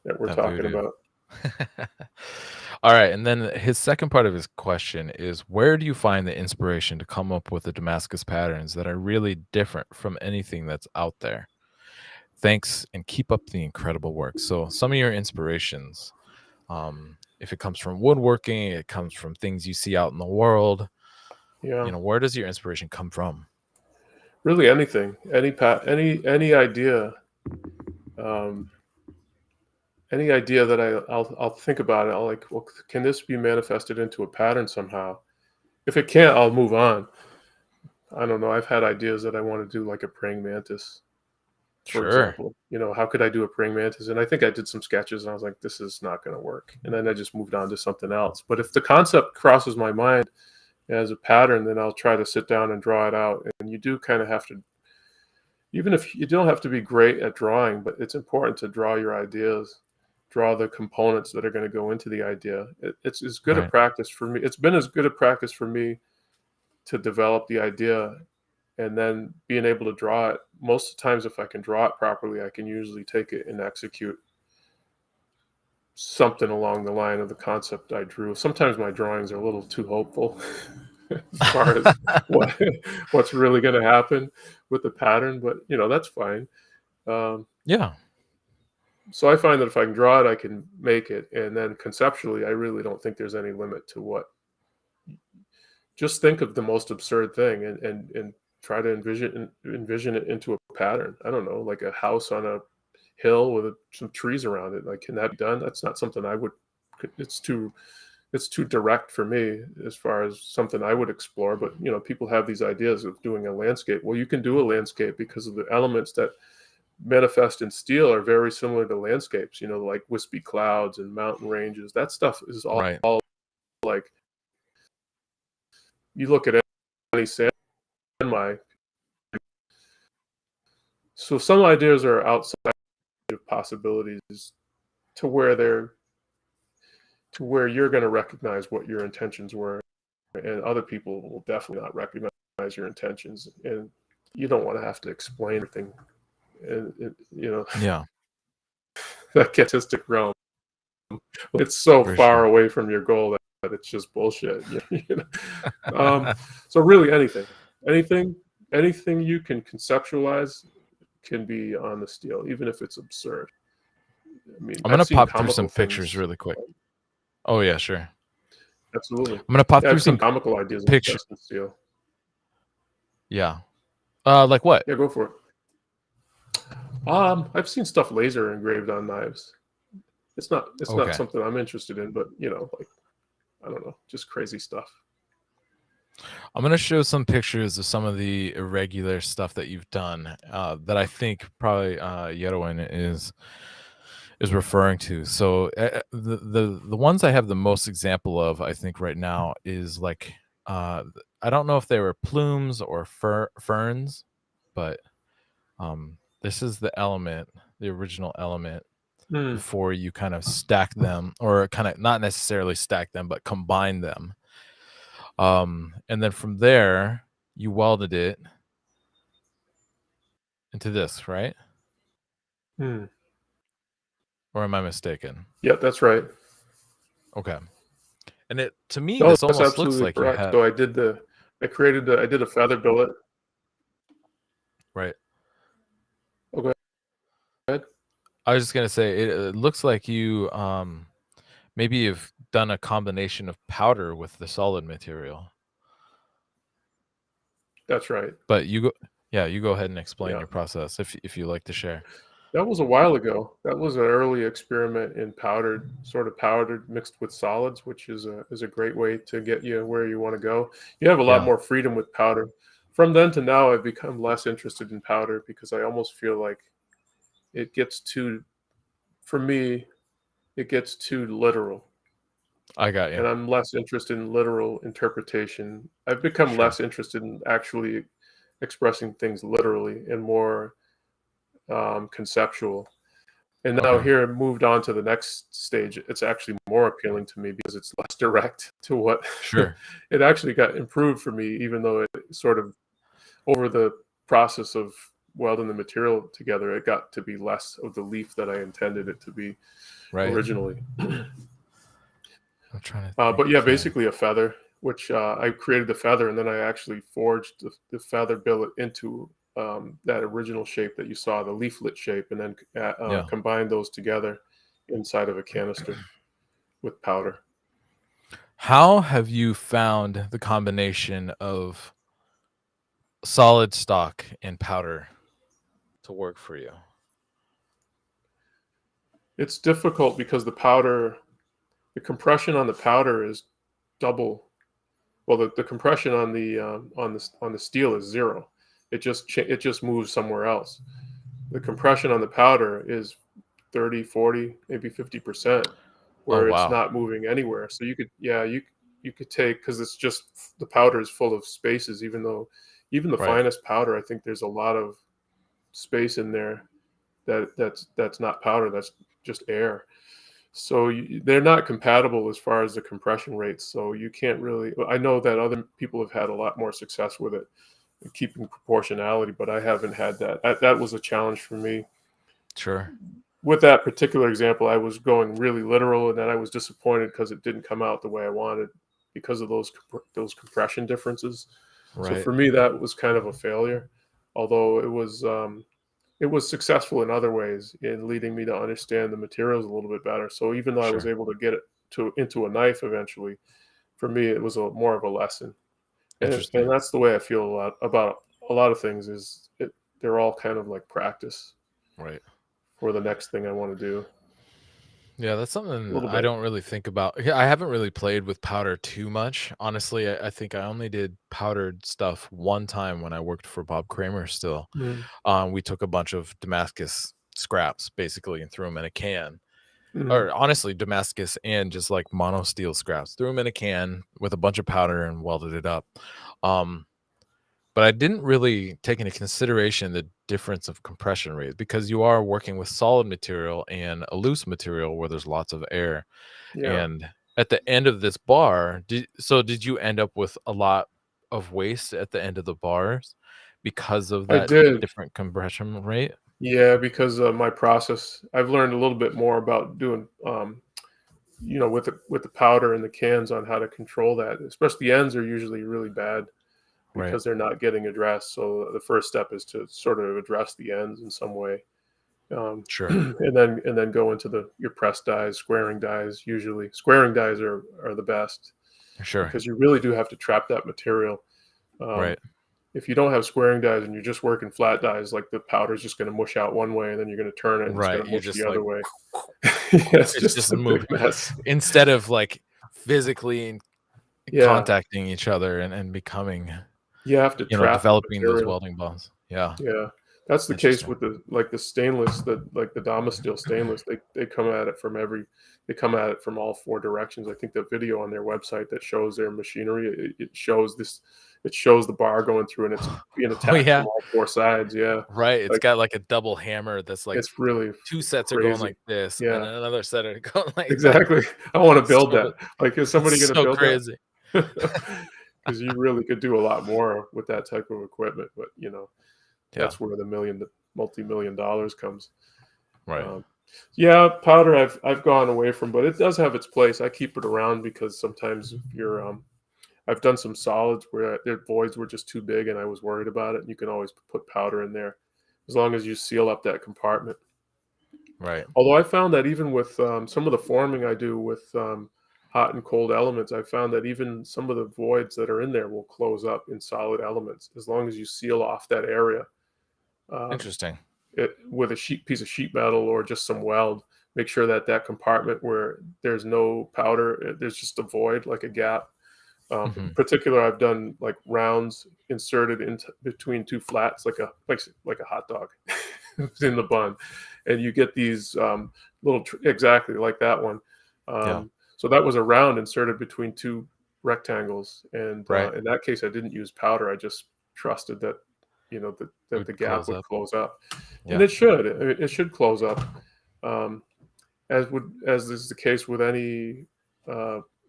that we're That talking voodoo. about. All right, and then his second part of his question is, where do you find the inspiration to come up with the Damascus patterns that are really different from anything that's out there? Thanks, and keep up the incredible work. So, some of your inspirations, if it comes from woodworking, it comes from things you see out in the world. Yeah, Where does your inspiration come from? really anything, any idea, um, any idea that I'll think about it. I'll like, well, can this be manifested into a pattern somehow? If it can't, I'll move on. I don't know. I've had ideas that I want to do like a praying mantis, for Sure. example. How could I do a praying mantis? And I think I did some sketches and I was like, this is not going to work. And then I just moved on to something else. But if the concept crosses my mind as a pattern, then I'll try to sit down and draw it out. And you do kind of have to, even if you don't have to be great at drawing, but it's important to draw your ideas, draw the components that are going to go into the idea. It's as good a Right. practice for me. It's been as good a practice for me to develop the idea and then being able to draw it. Most of the times, if I can draw it properly, I can usually take it and execute something along the line of the concept I drew. Sometimes my drawings are a little too hopeful as far as what what's really going to happen with the pattern, but that's fine. Um, Yeah. so I find that if I can draw it, I can make it, and then conceptually, I really don't think there's any limit to what. Just think of the most absurd thing and try to envision it into a pattern. I don't know, like a house on a hill with some trees around it. Like, can that be done? That's not something I would. It's too direct for me as far as something I would explore. But people have these ideas of doing a landscape. Well, you can do a landscape because of the elements that manifest in steel are very similar to landscapes. Like wispy clouds and mountain ranges. That stuff is Right. all like, you look at any sand my. So some ideas are outside of possibilities to where you're going to recognize what your intentions were, and other people will definitely not recognize your intentions, and you don't want to have to explain everything. And Yeah, that gets artistic realm. It's so for far sure. away from your goal that it's just bullshit. So really, anything, anything you can conceptualize can be on the steel, even if it's absurd. I mean, I'm I've gonna seen pop through comical some pictures things. really quick. Oh yeah, sure. Absolutely. I'm gonna pop Yeah, through I've seen some comical ideas picture. expressed in steel. Yeah. Like what? Yeah, go for it. I've seen stuff laser engraved on knives. It's not Okay. something I'm interested in, but like, I don't know, just crazy stuff. I'm gonna show some pictures of some of the irregular stuff that you've done that I think probably Yedowin is referring to. So the ones I have the most example of, I think right now is like I don't know if they were plumes or ferns, but this is the element, the original element Hmm. before you kind of stack them, or kind of not necessarily stack them, but combine them. And then from there, you welded it into this, right? Hmm. Or am I mistaken? Yep, that's right. Okay. And it, to me, No, this that's almost looks absolutely like you correct. had, So I did a feather billet. right? Okay. Ahead. I was just gonna say it looks like you maybe you've done a combination of powder with the solid material. That's right. But you go, yeah, you go ahead and explain Yeah. your process if you like to share. That was a while ago. That was an early experiment in powdered mixed with solids, which is a great way to get you where you want to go. You have a lot Yeah, more freedom with powder. From then to now, I've become less interested in powder because I almost feel like it gets too, for me, it gets too literal. I got you. And I'm less interested in literal interpretation. I've become Sure. less interested in actually expressing things literally and more conceptual. And now Okay. here, I moved on to the next stage. It's actually more appealing to me because it's less direct to what Sure. it actually got improved for me, even though it sort of over the process of welding the material together, it got to be less of the leaf that I intended it to be Right. originally. I'm trying to But think. yeah, basically a feather, which I created the feather, and then I actually forged the feather billet into that original shape that you saw, the leaflet shape, and then Yeah. combined those together inside of a canister with powder. How have you found the combination of solid stock and powder to work for you? It's difficult because the compression on the powder is double. Well, the compression on the steel is zero. It just moves somewhere else. The compression on the powder is 30, 40, maybe 50%, Oh, where it's wow. not moving anywhere. So you could take, because it's just the powder is full of spaces. Even the Right. finest powder, I think there's a lot of space in there that's not powder. That's just air. So they're not compatible as far as the compression rates. So you can't really. I know that other people have had a lot more success with it, keeping proportionality, but I haven't had that. That was a challenge for me. Sure. With that particular example, I was going really literal, and then I was disappointed because it didn't come out the way I wanted because of those compression differences. So Right. for me, that was kind of a failure. Although it was successful in other ways in leading me to understand the materials a little bit better. So even though I was Sure. able to get it into a knife eventually, for me it was more of a lesson. And Interesting. that's the way I feel about a lot of things. They're all kind of like practice Right. for the next thing I want to do. Yeah, that's A something little I bit. don't really think about. Yeah, I haven't really played with powder too much. Honestly, I think I only did powdered stuff one time when I worked for Bob Kramer still. Mm, We took a bunch of Damascus scraps basically and threw them in a can. mm, Or honestly, Damascus and just like mono steel scraps. Threw them in a can with a bunch of powder and welded it up. Um, but I didn't really take into consideration the difference of compression rate because you are working with solid material and a loose material where there's lots of air. yeah, And at the end of this bar, did you end up with a lot of waste at the end of the bars because of I that did. different compression rate? Yeah, because of my process, I've learned a little bit more about doing, with the powder and the cans on how to control that. Especially the ends are usually really bad Right. because they're not getting addressed. So the first step is to sort of address the ends in some way, Sure. and then go into your press dies, squaring dies. Usually, squaring dies are the best Sure. because you really do have to trap that material. Um, Right. if you don't have squaring dies and you're just working flat dies, like the powder's just going to mush out one way, and then you're going to turn it and it's going Right. to You're mush the just like other way. Yeah, it's it's just just a big moving mess. instead of like physically Yeah, contacting each other and becoming, you have to trap the developing those material. welding bonds. Yeah. Yeah, that's the case Interesting. with the stainless, the Damascus steel stainless. They come at it from they come at it from all four directions. I think the video on their website that shows their machinery, it shows the bar going through and it's being Oh, attacked yeah. from all four sides. Yeah, Right. It's like got like a double hammer that's like it's really 2 sets are going crazy. like this, and Yeah, then another set are going like that. exactly. I want to build So that. Like, is somebody it's going to so build that? crazy. Because you really could do a lot more with that type of equipment, but Yeah. that's where the multi-million dollars comes. Right. Um, yeah, powder I've gone away from, but it does have its place. I keep it around because sometimes if you're I've done some solids where their voids were just too big and I was worried about it. And you can always put powder in there as long as you seal up that compartment. Right. Although I found that even with some of the forming I do with hot and cold elements, I found that even some of the voids that are in there will close up in solid elements as long as you seal off that area. Um, Interesting. with a piece of sheet metal or just some weld. Make sure that compartment where there's no powder, there's just a void, like a gap. In Mhm. particular, I've done like rounds inserted into between two flats, like a hot dog in the bun, and you get these exactly like that one. Yeah. So that was a round inserted between two rectangles, and Right. in that case, I didn't use powder. I just trusted that It the would gap close would up. close up, and Yeah. it should close up, um, as is the case with any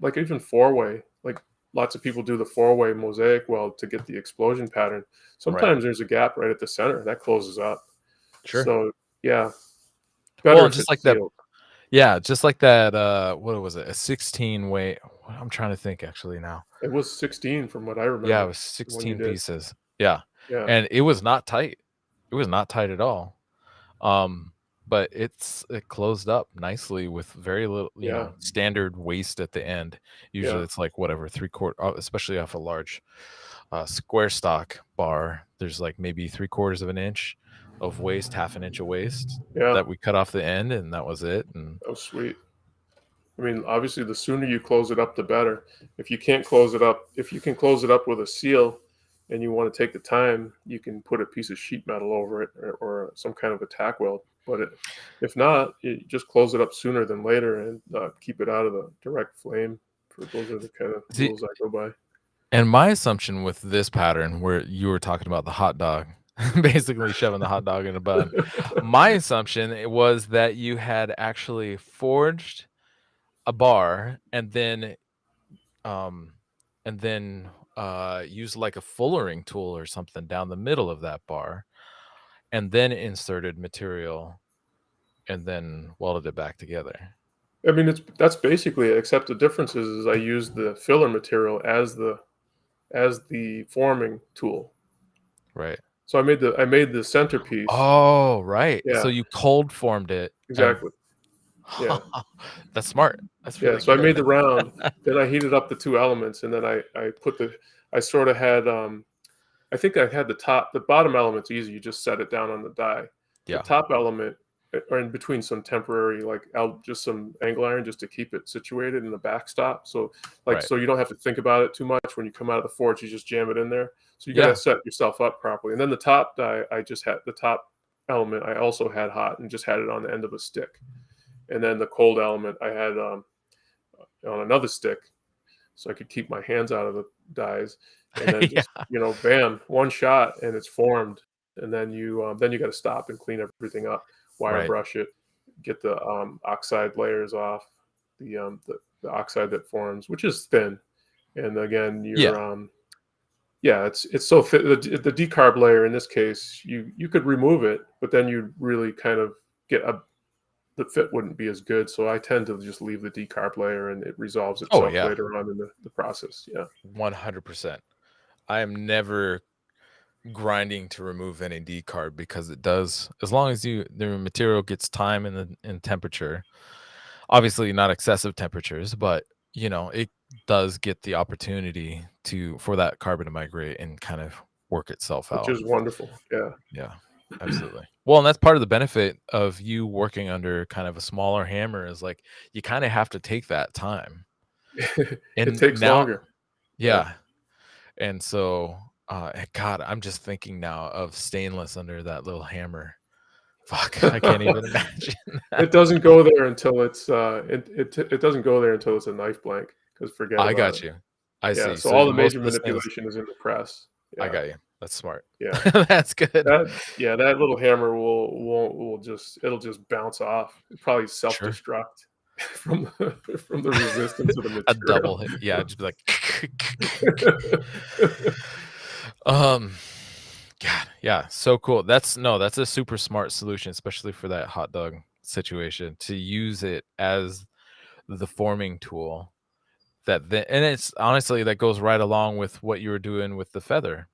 like even four way. Like lots of people do the four-way mosaic weld to get the explosion pattern. Right. Sometimes there's a gap right at the center that closes up. Sure. So yeah, Well, better and if just it's like that sealed. yeah, just like that, what was it? A 16 weight I'm trying to think actually now. It was 16 from what I Yeah, it remember, was the one you 16 did. pieces. Yeah, Yeah, and it was not tight. It was not tight at all. Um, but it closed up nicely with very little, yeah, standard waist at the end. yeah, Usually it's like whatever, 3/4, especially off a large square stock bar. There's like maybe 3/4 of an inch of waist, half an inch of waist yeah. that we cut off the end, and that was it. And That was sweet. I mean, obviously, the sooner you close it up, the better. If you can't close it up, if you can close it up with a seal and you want to take the time, you can put a piece of sheet metal over it or some kind of a tack weld. But if not, you just close it up sooner than later and keep it out of the direct flame. Those are the kind of see, rules I go by. and my assumption with this pattern, where you were talking about the hot dog, basically shoving the hot dog in a bun, my assumption it was that you had actually forged a bar um, and then used like a fullering tool or something down the middle of that bar, and then inserted material and then welded it back together. I mean, that's basically it, except the difference is I use the filler material as the forming tool. Right. So I made the centerpiece. Oh, right. So Yeah, you cold formed it and exactly. Yeah. that's smart. That's Yeah, really so I good. made the round, then I heated up the 2 elements, and then I put the I sorta had, I think I had the bottom element's easy, you just set it down on the die. The Yeah. top element, or in between some temporary, like, just some angle iron just to keep it situated in the backstop, so, like, Right. so you don't have to think about it too much when you come out of the forge, you just jam it in there. So you gotta Yeah. set yourself up properly, and then the top die, I just had the top element, I also had hot and just had it on the end of a stick, and then the cold element, I had, on another stick so I could keep my hands out of the dies, and then just, Yeah. bam, one shot and it's formed. And then you got to stop and clean everything up, wire Right. brush it, get the oxide layers off, the oxide that forms, which is thin. And again, Yeah. yeah, it's so thin. The decarb layer in this case, you could remove it, but then you really kind of get a the fit wouldn't be as good. So I tend to just leave the decarb layer and it resolves Oh, itself yeah. later on in the process. Yeah. 100%. I am never grinding to remove any decarb because it does, as long as the material gets time and temperature, obviously not excessive temperatures, but it does get the opportunity for that carbon to migrate and kind of work itself Which out. is wonderful. Yeah. Yeah, absolutely. Well, and that's part of the benefit of you working under kind of a smaller hammer is like you kind of have to take that time. It And takes now, longer. Yeah. yeah. And so, God, I'm just thinking now of stainless under that little hammer. Fuck, I can't even imagine that. It doesn't go there until it doesn't go there until it's a knife blank, because forget I about got it. you. I Yeah, see. so So all the most major of the stainless, manipulation is in the press. I Yeah, got you. That's smart. yeah. That's good. That little hammer will just it'll just bounce off. It probably Sure. self-destruct from the resistance of the A material. double hit. Yeah, just be like um God, yeah, so cool. That's a super smart solution, especially for that hot dog situation, to use it as the forming tool and it's honestly that goes right along with what you were doing with the feather.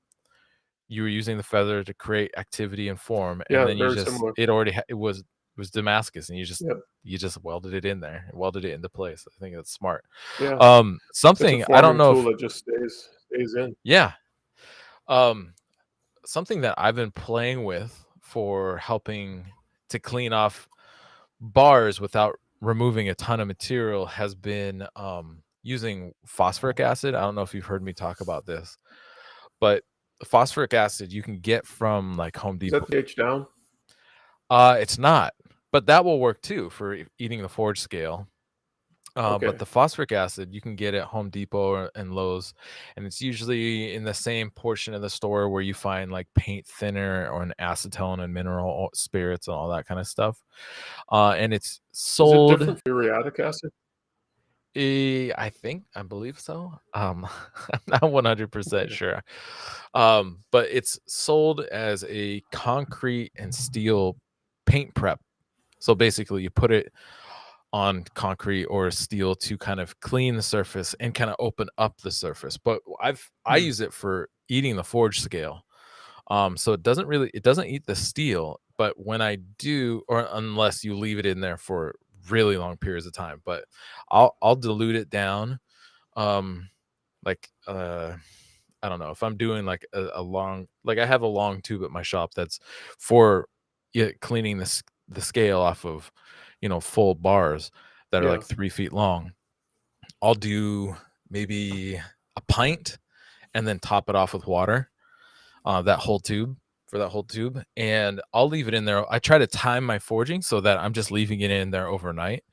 You were using the feather to create activity and form, and Yeah, then very similar. it was Damascus, and Yeah, you just welded it in there, welded it into place. I think that's smart. yeah. It's a Something I don't forming know tool if that just stays in. yeah, um, something that I've been playing with for helping to clean off bars without removing a ton of material has been using phosphoric acid. I don't know if you've heard me talk about this, but phosphoric acid you can get from like Home Is that Depot. pH down? It's not, but that will work too for eating the forge scale. But Okay. the phosphoric acid you can get at Home Depot and Lowe's, and it's usually in the same portion of the store where you find like paint thinner or an acetone and mineral spirits and all that kind of stuff. And it's Is it sold. different for uriatic acid? I believe so. I'm not 100% Okay. sure. But it's sold as a concrete and steel paint prep. So basically, you put it on concrete or steel to kind of clean the surface and kind of open up the surface. But I Hmm. use it for eating the forge scale. So it doesn't eat the steel, but when I do, or unless you leave it in there for really long periods of time, but I'll dilute it down. Um, like I don't know if I'm doing like a long, like I have a long tube at my shop that's for, yeah, cleaning the scale off of, full bars that are Yeah. like 3 feet long. I'll do maybe a pint and then top it off with water, that whole tube for that whole tube, and I'll leave it in there. I try to time my forging so that I'm just leaving it in there overnight,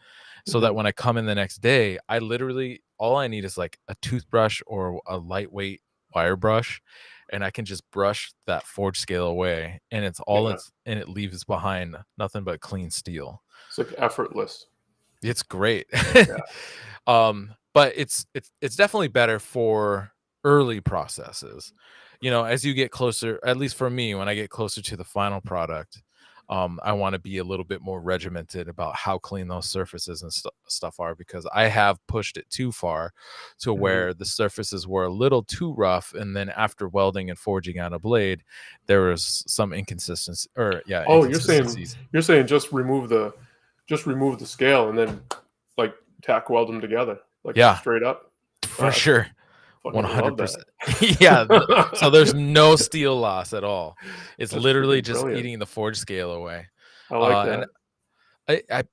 so Hmm. that when I come in the next day, I literally all I need is like a toothbrush or a lightweight wire brush, and I can just brush that forge scale away, and Yeah. it leaves behind nothing but clean steel. It's like effortless. It's great. Yeah. But it's definitely better for early processes. As you get closer, at least for me, when I get closer to the final product, I want to be a little bit more regimented about how clean those surfaces and stuff are, because I have pushed it too far to Hmm. where the surfaces were a little too rough, and then after welding and forging out a blade, there was some inconsistency, or yeah, Oh, inconsistencies. you're saying just remove the scale and then like tack weld them together like Yeah, straight up. for Oh, sure. fucking love that. 100%. Yeah, so there's no steel loss at all. It's That's literally freaking just brilliant. eating the forge scale away. I like And that. I I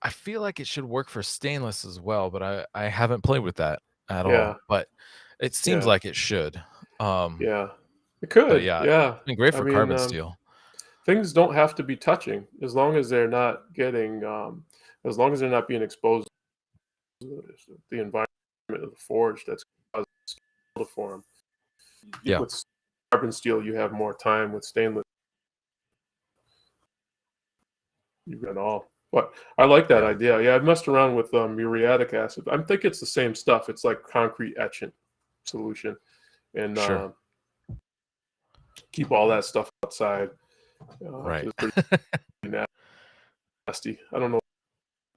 I feel like it should work for stainless as well, but I haven't played with that at Yeah. all, but it seems Yeah. like it should. Um, Yeah. It but could. yeah, Yeah. it's been great I for mean, carbon steel. things don't have to be touching as long as they're not getting, as long as they're not being exposed to the environment of the forge that's causing steel to form. Yeah, With carbon steel, you have more time. With stainless, you've got all. But I like that yeah, idea. Yeah, I've messed around with muriatic acid. I think it's the same stuff. It's like concrete etchant solution, and sure. keep all that stuff outside. Right. It's pretty nasty. I don't know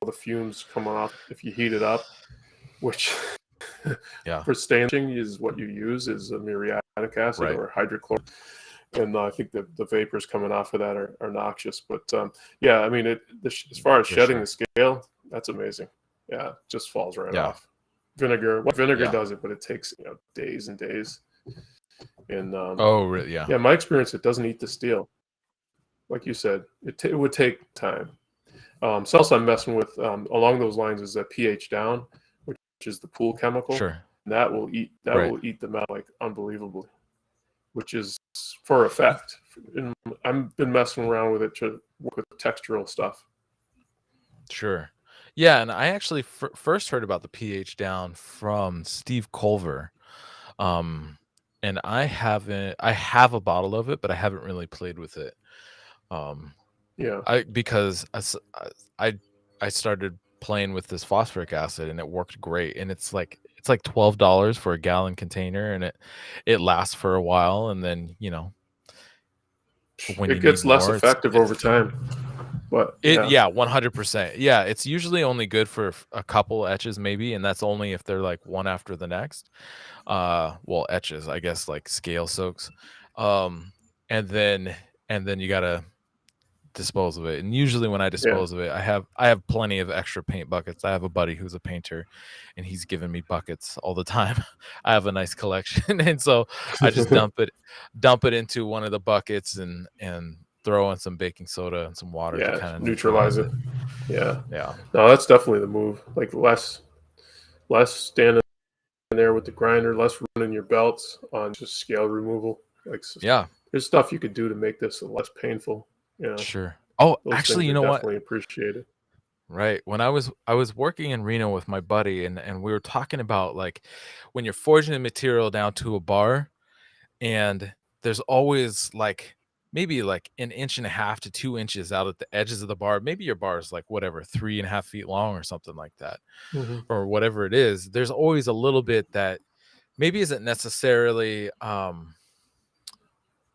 the fumes coming off if you heat it up, which Yeah, for staining is what you use is a muriatic acid right. or hydrochloric. And I think the vapors coming off of that are noxious. But yeah, I mean, as far as For shedding the sure. scale, that's amazing. Yeah, it just falls right Yeah, off. Vinegar yeah. does it, but it takes days and days. And Oh, really? Yeah, yeah, my experience, it doesn't eat the steel, like you said. It would take time. Something else I'm messing with along those lines is that pH down, which is the pool chemical. sure. And that Right. will eat the metal like unbelievably, which is for effect. And I've been messing around with it to work with textural stuff. Sure. Yeah, and I actually first heard about the pH down from Steve Culver. Um, and I have a bottle of it, but I haven't really played with it. Um, Yeah, I because I I started playing with this phosphoric acid and it worked great. And it's like $12 for a gallon container, and it lasts for a while, and then, when you it need gets less more, effective over time, but yeah, yeah, 100%. Yeah, it's usually only good for a couple etches maybe, and that's only if they're like one after the next. Well, etches, I guess, like scale soaks. Um, and then you gotta dispose of it. And usually when I yeah. dispose of it, I have plenty of extra paint buckets. I have a buddy who's a painter, and he's giving me buckets all the time. I have a nice collection, and so I just dump it into one of the buckets, and throw in some baking soda and some water to Yeah, kind of neutralize neutralize it. it. Yeah, Yeah. no, that's definitely the move. Like less standing there with the grinder, less running your belts on just scale removal. Like Yeah, there's stuff you could do to make this less painful. sure. Oh, Those actually, things you are know what? definitely appreciated. Right. When I was working in Reno with my buddy, and we were talking about like when you're forging the material down to a bar, and there's always like maybe like an inch and a half to 2 inches out at the edges of the bar. Maybe your bar is like whatever, 3.5 feet long or something like that, Mhm. or whatever it is. There's always a little bit that maybe isn't necessarily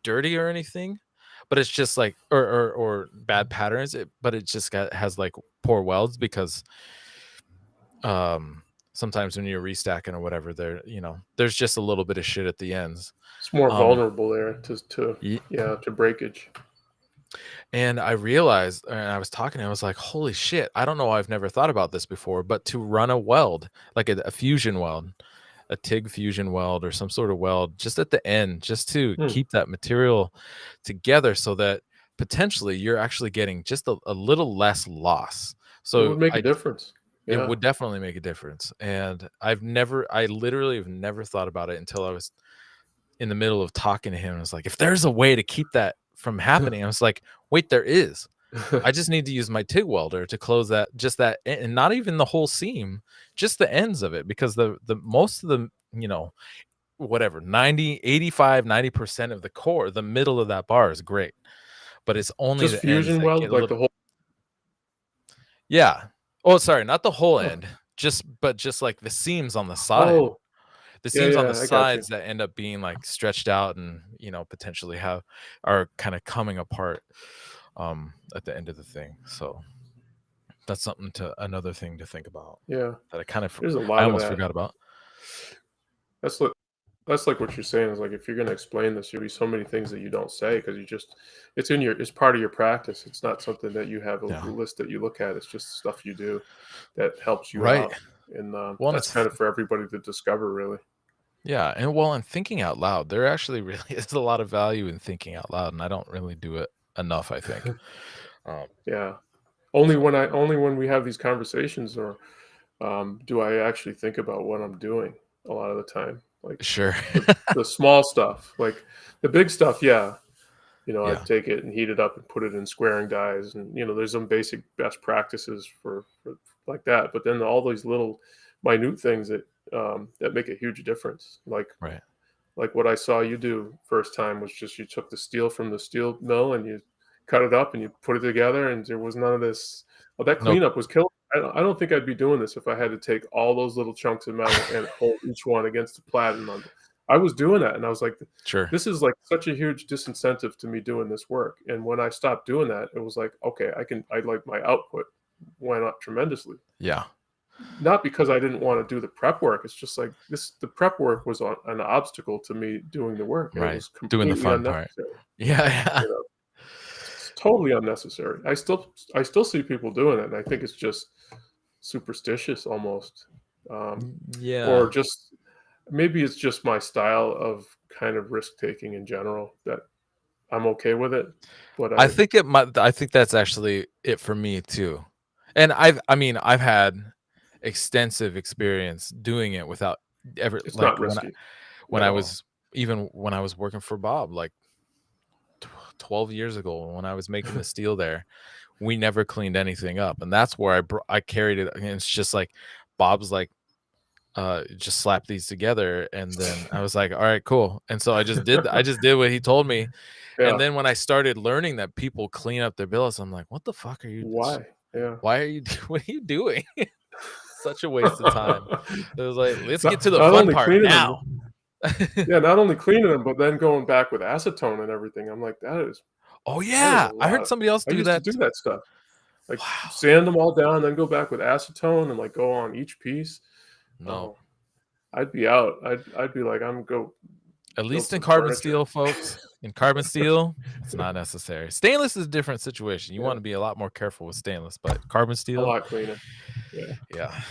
dirty or anything, but it's just like or bad patterns. But it just has like poor welds because um sometimes when you're restacking or whatever, there's just a little bit of shit at the ends. It's more Um, vulnerable there to breakage. And I realized, and I was talking, I was like, holy shit, I don't know. I've never thought about this before, but to run a weld, like a fusion weld, a TIG fusion weld or some sort of weld just at the end, just to Hmm. keep that material together so that potentially you're actually getting just a little less loss. It So would make a difference. it Yeah. would definitely make a difference. And I literally have never thought about it until I was in the middle of talking to him. I was like, if there's a way to keep that from happening, I was like, wait, there is. I just need to use my TIG welder to close that, and not even the whole seam, just the ends of it, because the most of the, whatever, 90, 85, 90% of the core, the middle of that bar is great, but it's only Just the ends fusion that get weld, a like little. the whole. Yeah. Oh, sorry, not the whole Huh. end, just like the seams on the side. Oh, The yeah, seams on the yeah, I got you. sides that end up being like stretched out and potentially are kind of coming apart at the end of the thing. So that's another thing to think about Yeah, that there's a I lot of almost that. forgot about. That's what that's like what you're saying is like if you're gonna explain this, there'll be so many things that you don't say because you just it's part of your practice. It's not something that you have a Yeah. list that you look at. It's just stuff you do that helps you Right. out, and Well, and that's kind of for everybody to discover, really. yeah, and thinking out loud, there actually really is a lot of value in thinking out loud, and I don't really do it enough, I think. Um, Yeah, so only when we have these conversations or do I actually think about what I'm doing a lot of the time, like sure. the small stuff, like the big stuff. Yeah, I Yeah. take it and heat it up and put it in squaring dies, and there's some basic best practices for like that. But then all these little minute things that make a huge difference, Right. like what I saw you do first time was just you took the steel from the steel mill and you cut it up and you put it together, and there was none of this. Well, that No. cleanup was killer. I don't think I'd be doing this if I had to take all those little chunks of metal and hold each one against the platen. I was doing that, and I was like, Sure. "This is like such a huge disincentive to me doing this work." And when I stopped doing that, it was like, okay, I like my output went up tremendously. Yeah. Not because I didn't want to do the prep work. It's just like the prep work was an obstacle to me doing the work. It Right. was Doing the completely fun part. unnecessary. Yeah, yeah. You know, it's totally unnecessary. I still see people doing it, and I think it's just superstitious almost, or Yeah. just maybe it's just my style of kind of risk taking in general that I'm okay with it. But I think that's actually it for me too. And I've had extensive experience doing it without ever, it's like, not risky when at I all. was even when I was working for Bob, like 12 years ago, when I was making the steel there, we never cleaned anything up. And that's where I carried it. And it's just like Bob's like, just slap these together, and then I was like, all right, cool. And so I just did what he told me. And Yeah. then when I started learning that people clean up their billets, I'm like, what the fuck are you Why? Yeah. why are you what are you doing? Such a waste of time. It was like, let's get to the Not fun only part cleaning them, now. yeah, not only cleaning them, but then going back with acetone and everything. I'm like, Oh that is a yeah, I heard lot. somebody else I do used to that. do that stuff. Like Wow. sand them all down, then go back with acetone and like go on each piece. No. Oh, I'd be out. I'd be like, I'm go At build least in some carbon furniture. steel, folks. In carbon steel, it's not necessary. Stainless is a different situation. You Yeah, want to be a lot more careful with stainless, but carbon a steel, lot cleaner. Yeah. yeah.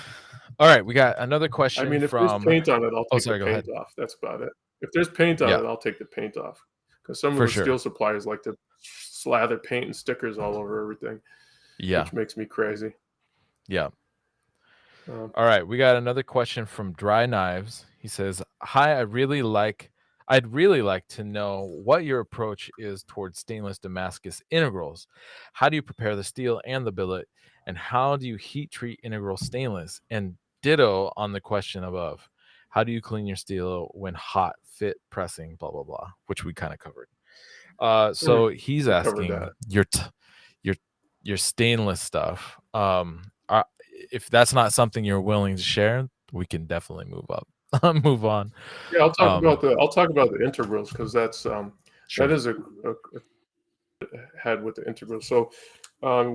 All right, we got another I question mean, if there's from. paint on it, I'll Oh, take the sorry, go ahead. paint off. That's about it. If there's paint on Yeah, it, I'll take the paint off. Because some of for the sure. steel suppliers like to slather paint and stickers all over everything, Yeah, which makes me crazy. yeah. Um, All right, we got another question from Dry Knives. He says, "Hi, I'd really like to know what your approach is towards stainless Damascus integrals. How do you prepare the steel and the billet, and how do you heat treat integral stainless? And ditto on the question above. How do you clean your steel when hot, fit, pressing, blah blah blah," which we kind of covered. So he's We covered asking that. your stainless stuff. If that's not something you're willing to share, we can definitely move on. Yeah, I'll talk about the integrals because that's that Sure. is a had with the integrals. So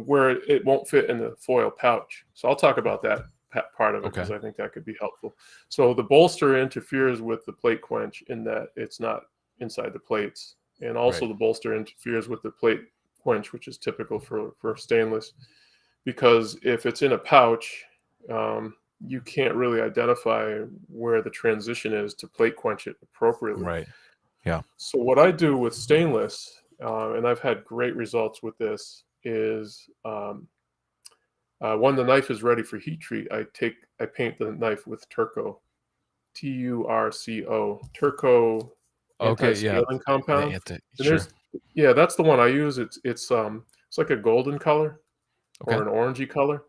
where it won't fit in the foil pouch. So I'll talk about that part of it because Okay. I think that could be helpful. So the bolster interferes with the plate quench in that it's not inside the plates, and also Right. the bolster interferes with the plate quench, which is typical for stainless, because if it's in a pouch, you can't really identify where the transition is to plate quench it appropriately. Right. Yeah. So what I do with stainless, and I've had great results with this, is when the knife is ready for heat treat, I paint the knife with Turco, Turco, Turco Okay. Yeah. anti-scaling compound. And Sure. that's the one I use. It's like a golden color or Okay. an orangey color,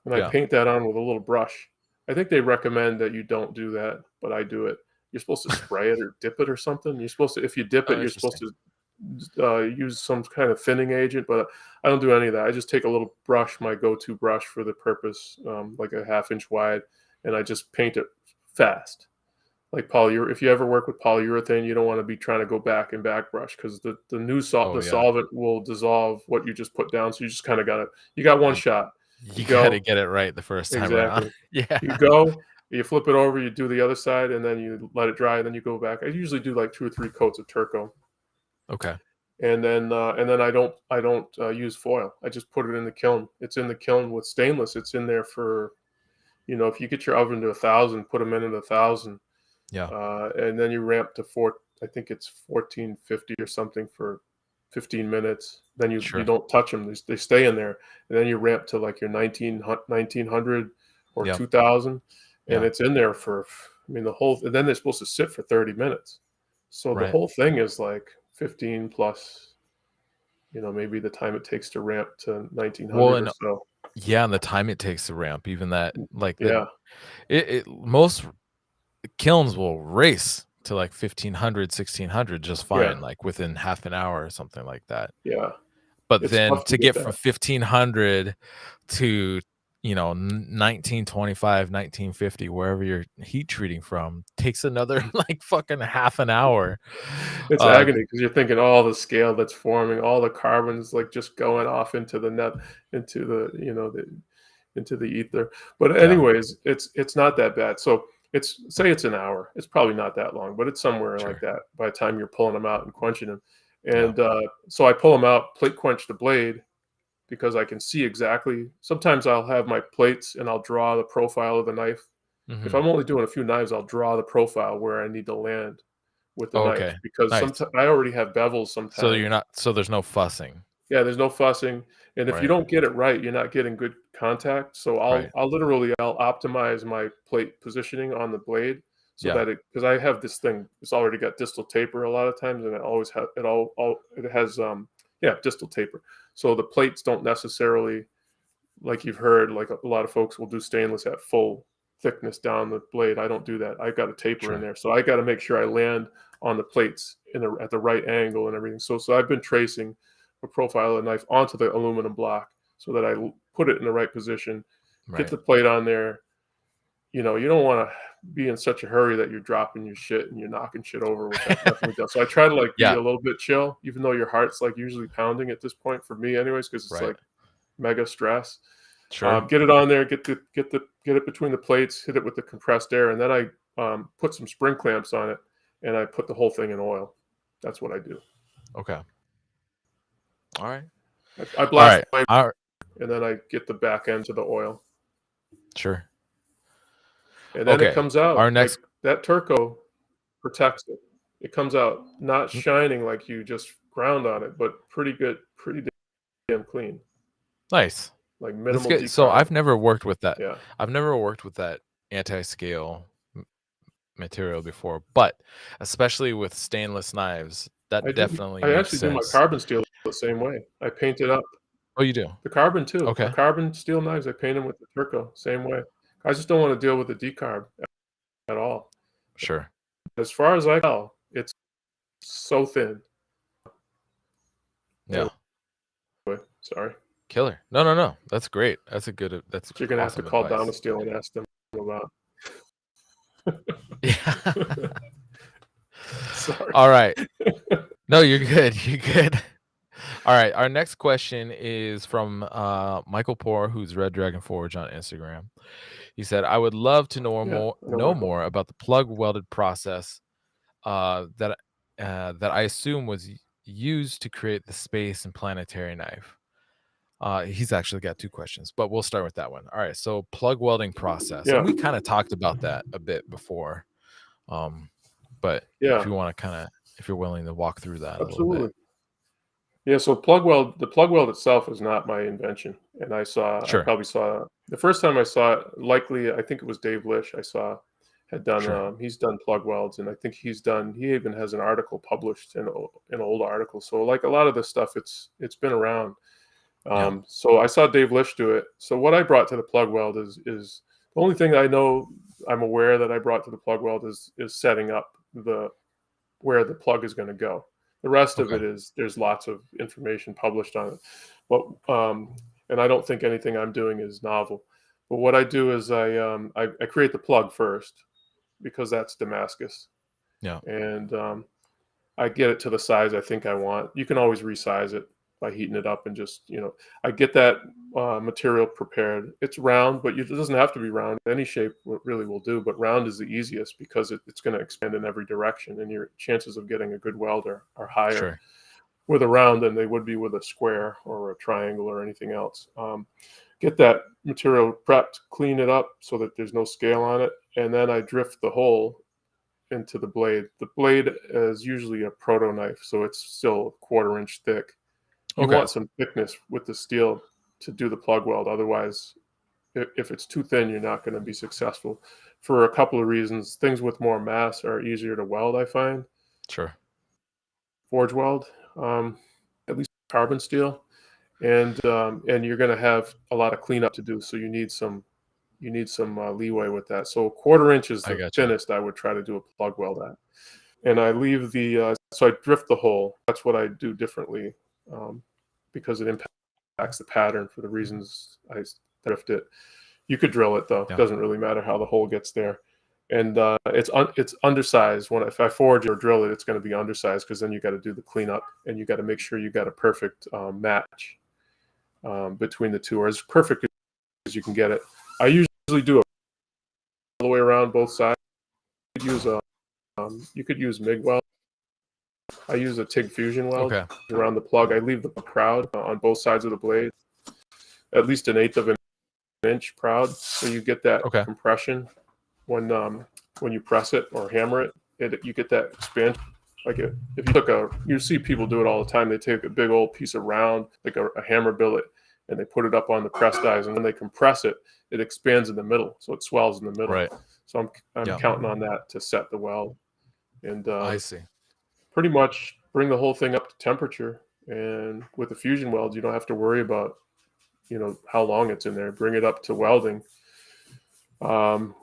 and I Yeah. paint that on with a little brush. I think they recommend that you don't do that, but I do it. You're supposed to spray it or dip it or something. You're supposed to, if you dip it, Oh, you're supposed interesting. to use some kind of thinning agent, but I don't do any of that. I just take a little brush, my go-to brush for the purpose, like a half-inch wide, and I just paint it fast. Like polyurethane, if you ever work with polyurethane, you don't want to be trying to go back and back brush because Oh the yeah. solvent will dissolve what you just put down. So you just kind of you got one You, shot. You you got to go get it right the first time around. exactly. Yeah. You go, you flip it over, you do the other side, and then you let it dry, and then you go back. I usually do like 2 or 3 coats of Turco, Okay. and then I don't use foil. I just put it in the kiln. It's in the kiln with stainless. It's in there for, if you get your oven to 1,000, put them in at 1,000, Yeah. and then you ramp to I think it's 1450 or something for 15 minutes. Then you Sure. don't touch them. They stay in there, and then you ramp to like your 1900 or Yeah. 2000, and Yeah. it's in there for, I mean, and then they're supposed to sit for 30 minutes. So the Right. whole thing is like 15 plus, maybe the time it takes to ramp to Well, 1900 or and so. yeah, and the time it takes to ramp, even that, like Yeah, most kilns will race to like 1500, 1600 just yeah, fine, like within half an hour or something like that. yeah. But It's then tough to to get get from that. 1500 to 1925, 1950, wherever you're heat treating from, takes another like fucking half an hour. It's Uh, agony because you're thinking all the scale that's forming, all the carbons like just going off into the net, into into the ether. But yeah, anyways, it's not that bad. So it's an hour. It's probably not that long, but it's somewhere like sure, that by the time you're pulling them out and quenching them. yeah, And so I pull them out, plate quench the blade because I can see exactly. Sometimes I'll have my plates and I'll draw the profile of the knife. If hmm I'm only doing a few knives, I'll draw the profile where I need to land with the knife okay, because nice. sometimes I already have bevels So sometimes. there's no fussing, Yeah, there's no fussing, and if you right, don't get it right, you're not getting good contact. So right, I'll optimize my plate positioning on the blade so yeah, that because I have this thing, it's already got distal taper a lot of times, and it always has it has distal taper. So the plates don't necessarily, like you've heard, like a lot of folks will do stainless at full thickness down the blade. I don't do that. I've got a taper in sure, there, so I got to make sure I land on the plates at the right angle and everything. So I've been tracing a profile of the knife onto the aluminum block so that I put it in the right position, get right, the plate on there. You don't want to be in such a hurry that you're dropping your shit and you're knocking shit over, which I've definitely done. So I try to like be yeah, a little bit chill, even though your heart's like usually pounding at this point for me, anyways, because it's right, like mega stress. sure, Get it on there, get it between the plates, hit it with the compressed air, and then I put some spring clamps on it, and I put the whole thing in oil. That's what I do. okay, all right, I all blast right, the flame, all right, and then I get the back end to the oil, sure, and then it okay. comes out Our like next, that Turco protects it. It comes out not mm, shining like you just ground on it, but pretty good, pretty damn clean, nice. like That's minimal good. So decarb. I've never worked with that. Yeah, I've never worked with that anti-scale material before, but especially with stainless knives, that definitely I makes actually do my sense. carbon steel the same way. I paint it up. Oh, you do? The carbon too. My Okay, carbon steel knives, I paint them with the Turco, same way. I just don't wanna deal with the decarb at all. sure. As far as I can tell, it's so thin. Yeah. Sorry. Killer. No. That's great. That's a good. That's You're gonna have to awesome call advice. Damascus and ask them about. Yeah. Sorry. All right. No, you're good. You're good. All right. Our next question is from Michael Poor, who's Red Dragon Forge on Instagram. He said, "I would love to know Yeah, more about the plug welded process that I assume was used to create the space and planetary knife." He's actually got two questions, but we'll start with that one. All right. So plug welding process, and yeah, we kind of talked about that a bit before. But if yeah, you want to if you're willing to walk through that a little bit. absolutely. Yeah, so the plug weld itself is not my invention, and I Sure. probably saw the first time I saw it. Likely, I think it was Dave Lish. I saw had done. Sure. He's done plug welds, and I think he's done. He even has an article published an old article. So like a lot of this stuff, it's been around. Yeah. So I saw Dave Lish do it. So what I brought to the plug weld is the only thing I know I'm aware that I brought to the plug weld is setting up the where the plug is going to go. The rest of Okay. it is there's lots of information published on it. But and I don't think anything I'm doing is novel. But what I do is I create the plug first because that's Damascus, Yeah. and I get it to the size I think I want. You can always resize it by heating it up and just, I get that material prepared. It's round, but it doesn't have to be round. Any shape really will do, but round is the easiest because it's going to expand in every direction, and your chances of getting a good weld are higher Sure. with a round than they would be with a square or a triangle or anything else. Get that material prepped, clean it up so that there's no scale on it, and then I drift the hole into the blade. The blade is usually a proto knife, so it's still a 1/4 inch thick. You Okay. want some thickness with the steel to do the plug weld. Otherwise, if it's too thin, you're not going to be successful for a couple of reasons. Things with more mass are easier to weld, I find. Sure. Forge weld, at least carbon steel, and you're going to have a lot of cleanup to do. So you need some leeway with that. So 1/4 inch is I the got you. thinnest I would try to do a plug weld at. And I leave so I drift the hole. That's what I do differently, because it impacts the pattern for the reasons I drift it. You could drill it though; it Yeah. doesn't really matter how the hole gets there. And it's undersized. If I forge it or drill it, it's going to be undersized because then you got to do the cleanup and you got to make sure you got a perfect match between the two, or as perfect as you can get it. I usually do it all the way around both sides. You could use MIG weld. I use a TIG fusion weld Okay. around the plug. I leave the proud on both sides of the blade, at least 1/8 of an inch proud, so you get that Okay. compression when you press it or hammer it. You get that expansion. Like if you see people do it all the time. They take a big old piece of round, like a hammer billet, and they put it up on the press dies, and when they compress it, it expands in the middle, so it swells in the middle. Right. So I'm Yeah. counting on that to set the weld, and I see. pretty much bring the whole thing up to temperature. And with the fusion welds, you don't have to worry about, how long it's in there. Bring it up to welding,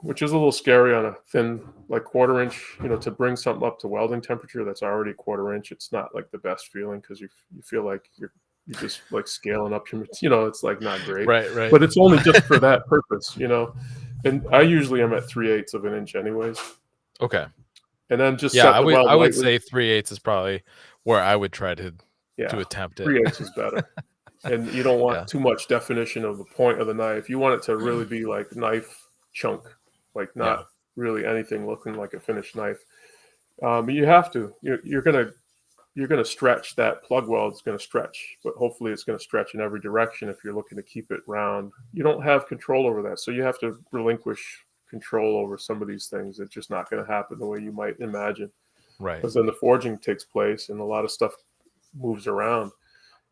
which is a little scary on a thin, like 1/4 inch, to bring something up to welding temperature that's already 1/4 inch. It's not like the best feeling because you feel like you're just like scaling up it's like not great, Right. but it's only just for that purpose. And I usually am at 3/8 of an inch anyways. Okay. And then just Yeah, set the weld I would lightly. say 3/8 is probably where I would try to Yeah, attempt it. 3/8 is better. And you don't Yeah. want too much definition of the point of the knife. You want it to really be like knife chunk, like Yeah. not really anything looking like a finished knife. You have to. You're gonna stretch that plug weld. It's gonna stretch, but hopefully it's gonna stretch in every direction. If you're looking to keep it round, you don't have control over that, so you have to relinquish control over some of these things. It's just not going to happen the way you might imagine, Right. because then the forging takes place and a lot of stuff moves around,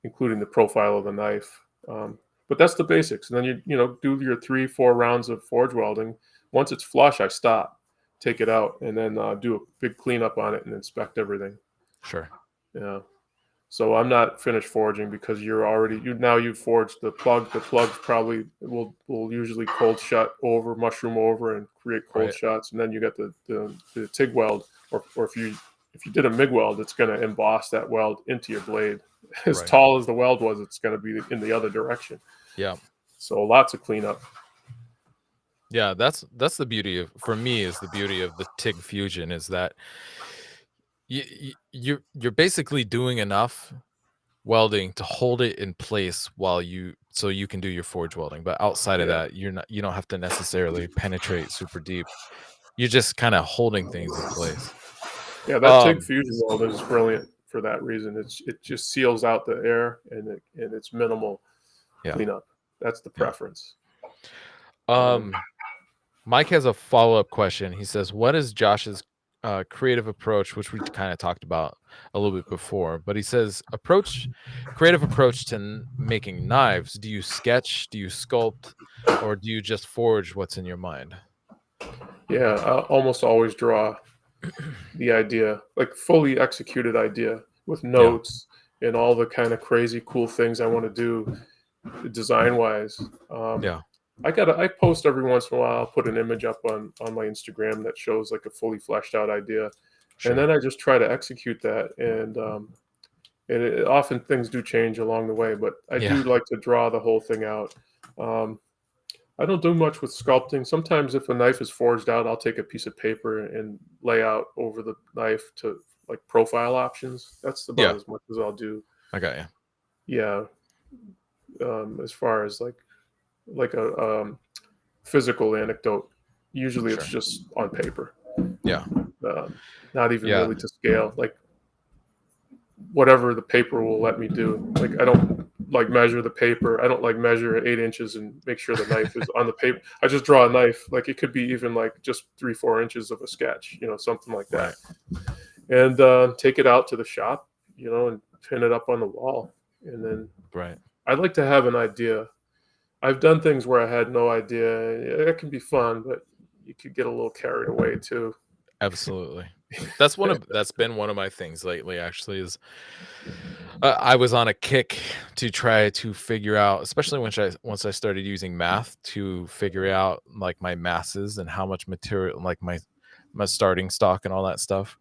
including the profile of the knife. But that's the basics. And then you do your 3-4 rounds of forge welding. Once it's flush, I stop, take it out, and then do a big cleanup on it and inspect everything. Sure. Yeah. So I'm not finished forging because you've forged the plug. The plug probably will usually cold shut mushroom over and create cold Right. shots. And then you got the TIG weld, or if you if you did a MIG weld, it's going to emboss that weld into your blade. As Right. tall as the weld was, it's going to be in the other direction. Yeah. So lots of cleanup. Yeah, that's the beauty of, for me, is the beauty of the TIG fusion, is that you're basically doing enough welding to hold it in place while so you can do your forge welding. But outside of Yeah, that, you don't have to necessarily penetrate super deep. You're just kind of holding things in place. yeah. That TIG Um, fusion weld is brilliant for that reason. It just seals out the air, and it's minimal yeah, cleanup. That's the yeah. preference. Um, Um, Mike has a follow-up question. He says, "What is Josh's creative approach?" Which we kind of talked about a little bit before, but he says, creative approach to making knives. Do you sketch? Do you sculpt? Or do you just forge what's in your mind? yeah, I almost always draw the idea, like fully executed idea with Yeah, notes and all the kind of crazy cool things I want to do design wise. yeah, I post every once in a while, I'll put an image up on my Instagram that shows like a fully fleshed out idea. And sure. then I just try to execute that. And often things do change along the way, but I Yeah, do like to draw the whole thing out. Um, I don't do much with sculpting. Sometimes if a knife is forged out, I'll take a piece of paper and lay out over the knife to like profile options. That's about yeah, as much as I'll do. I got you. Yeah. As far as like a physical anecdote, usually it's Sure. just on paper. Yeah, Um, Not even yeah, really to scale. Like whatever the paper will let me do. Like I don't like measure the paper. I don't like measure 8 inches and make sure the knife is on the paper. I just draw a knife. Like it could be even like just 3-4 inches of a sketch, something like that, right, and take it out to the shop, and pin it up on the wall. And then right. I'd like to have an idea. I've done things where I had no idea. It can be fun, but you could get a little carried away too. Absolutely. That's been one of my things lately, actually, is I was on a kick to try to figure out, especially once I started using math to figure out like my masses and how much material, like my starting stock and all that stuff,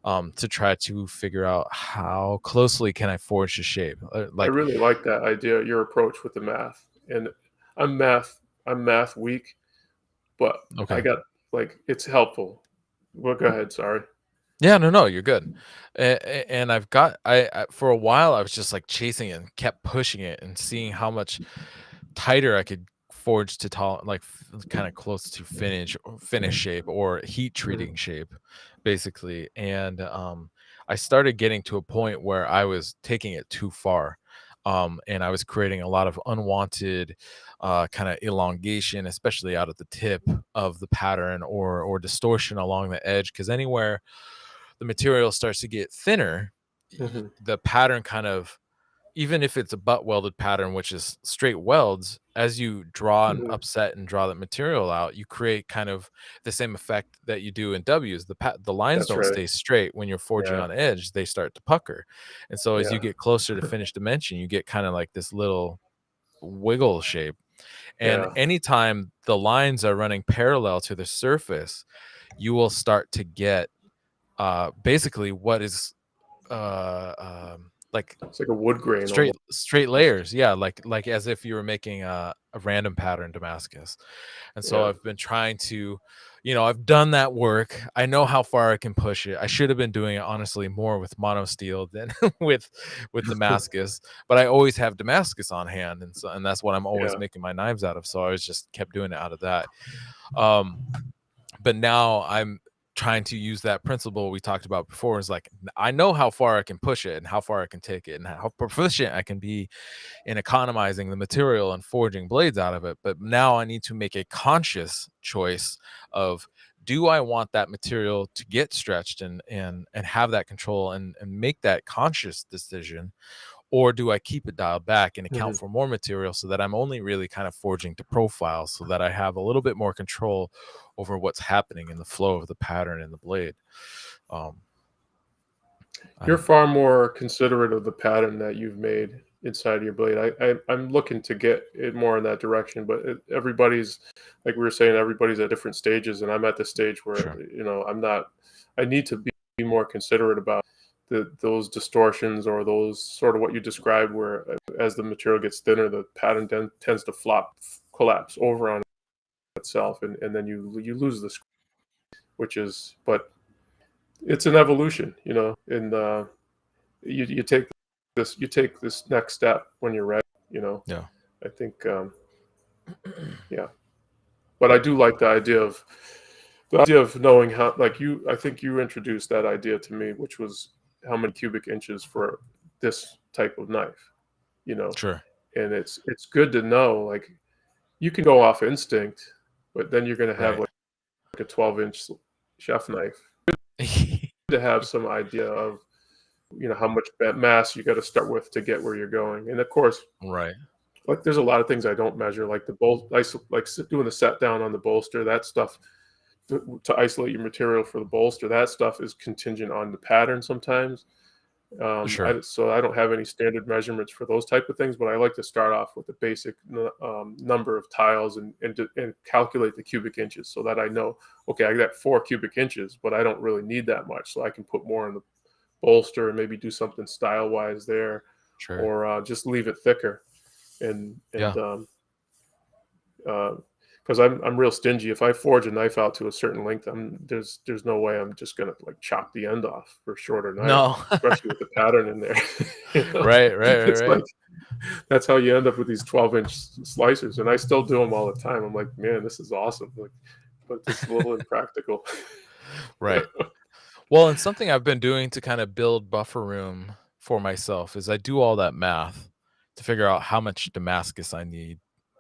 to try to figure out how closely can I forge the shape. I Like, really like that idea, your approach with the math. And I'm math, I'm math weak, but I okay. got like it's helpful. Well, go ahead. Sorry. Yeah, no, you're good. And I for a while I was just like chasing it and kept pushing it and seeing how much tighter I could forge to like kind of close to finish shape or heat Mhm. treating shape, basically. And I started getting to a point where I was taking it too far. And I was creating a lot of unwanted kind of elongation, especially out at the tip of the pattern, or distortion along the edge. Because anywhere the material starts to get thinner, Mhm. the pattern kind of, even if it's a butt welded pattern, which is straight welds, as you draw and Mhm. upset and draw that material out, you create kind of the same effect that you do in W's. The lines That's don't right. stay straight when you're forging Yeah. on edge; they start to pucker, and so as you Yeah. get closer to finished dimension, you get kind of like this little wiggle shape. And Yeah. anytime the lines are running parallel to the surface, you will start to get basically what is like It's like a wood grain straight almost. layers, yeah, like as if you were making a random pattern Damascus. And so Yeah. I've been trying to, I've done that work. I know how far I can push it. I should have been doing it honestly more with mono steel than with Damascus, but I always have Damascus on hand, and that's what I'm always Yeah. making my knives out of. So I was just kept doing it out of that. Um, but now I'm trying to use that principle we talked about before. Is like, I know how far I can push it and how far I can take it and how proficient I can be in economizing the material and forging blades out of it. But now I need to make a conscious choice of, do I want that material to get stretched and have that control and make that conscious decision, or do I keep it dialed back and account Mhm. for more material so that I'm only really kind of forging to profile, so that I have a little bit more control over what's happening in the flow of the pattern in the blade? Um, I You're don't. far more considerate of the pattern that you've made inside your blade. I'm looking to get it more in that direction, but everybody's, like we were saying, everybody's at different stages, and I'm at the stage where Sure. I'm not. I need to be more considerate about those distortions or those sort of what you described, where as the material gets thinner, the pattern tends to collapse over on itself, and then you lose the script, but it's an evolution, and you take this next step when you're ready, Yeah. I think, yeah. But I do like the idea of knowing how, like I think you introduced that idea to me, which was how many cubic inches for this type of knife, Sure. and it's good to know, like, you can go off instinct, but then you're going to have Right. like a 12-inch chef knife to have some idea of, how much mass you got to start with to get where you're going. And of course, Right. like, there's a lot of things I don't measure, like the bolt, like doing the set down on the bolster, that stuff, to isolate your material for the bolster, that stuff is contingent on the pattern sometimes. Sure. So I don't have any standard measurements for those type of things, but I like to start off with the basic number of tiles and calculate the cubic inches, so that I know, okay, I got 4 cubic inches, but I don't really need that much, so I can put more in the bolster and maybe do something style wise there, Sure. or just leave it thicker. And Yeah. Because I'm real stingy. If I forge a knife out to a certain length, there's no way I'm just gonna like chop the end off for a shorter knife, No. especially with the pattern in there. Right. It's Right. like, that's how you end up with these 12-inch slicers, and I still do them all the time. I'm like, man, this is awesome. Like, but it's a little impractical. Right. Well, and something I've been doing to kind of build buffer room for myself is I do all that math to figure out how much Damascus I need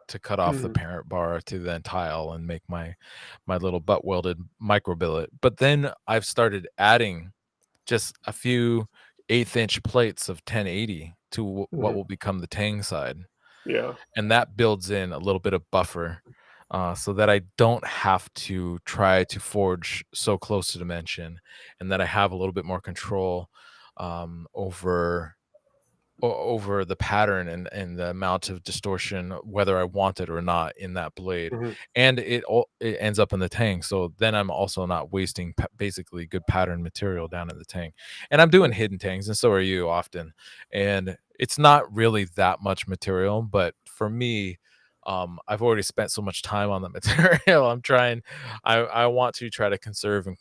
to cut off the Mhm. parent bar to then tile and make my little butt welded micro billet. But then I've started adding just a few 1/8 inch plates of 1080 to what Mhm. will become the tang side, Yeah. and that builds in a little bit of buffer, so that I don't have to try to forge so close to dimension, and that I have a little bit more control over over the pattern and the amount of distortion, whether I want it or not, in that blade, Mhm. and it ends up in the tang. So then I'm also not wasting basically good pattern material down in the tang. And I'm doing Yeah. hidden tangs, and so are you often. And it's not really that much material, but for me, I've already spent so much time on the material. I want to try to conserve and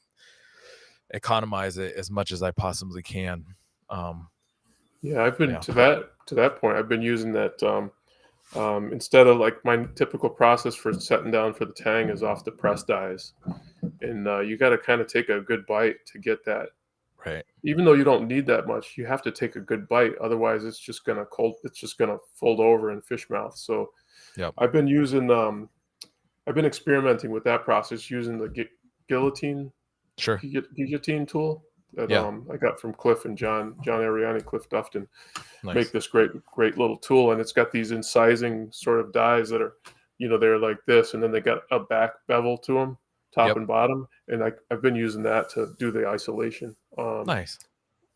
economize it as much as I possibly can. Um, Yeah, I've been yeah, to that point. I've been using that, instead of like my typical process for setting down for the tang is off the press dies, and you got to kind of take a good bite to get that. right. Even though you don't need that much, you have to take a good bite. Otherwise, it's just gonna cold. It's just gonna fold over in fish mouth. So Yep. I've been using. I've been experimenting with that process using the guillotine Sure. guillotine tool that Yeah. I got from Cliff and John Ariani, Cliff Dufton, make Nice. this great little tool, and it's got these incising sort of dies that are, they're like this, and then they got a back bevel to them, top Yep. and bottom, and I've been using that to do the isolation. Nice.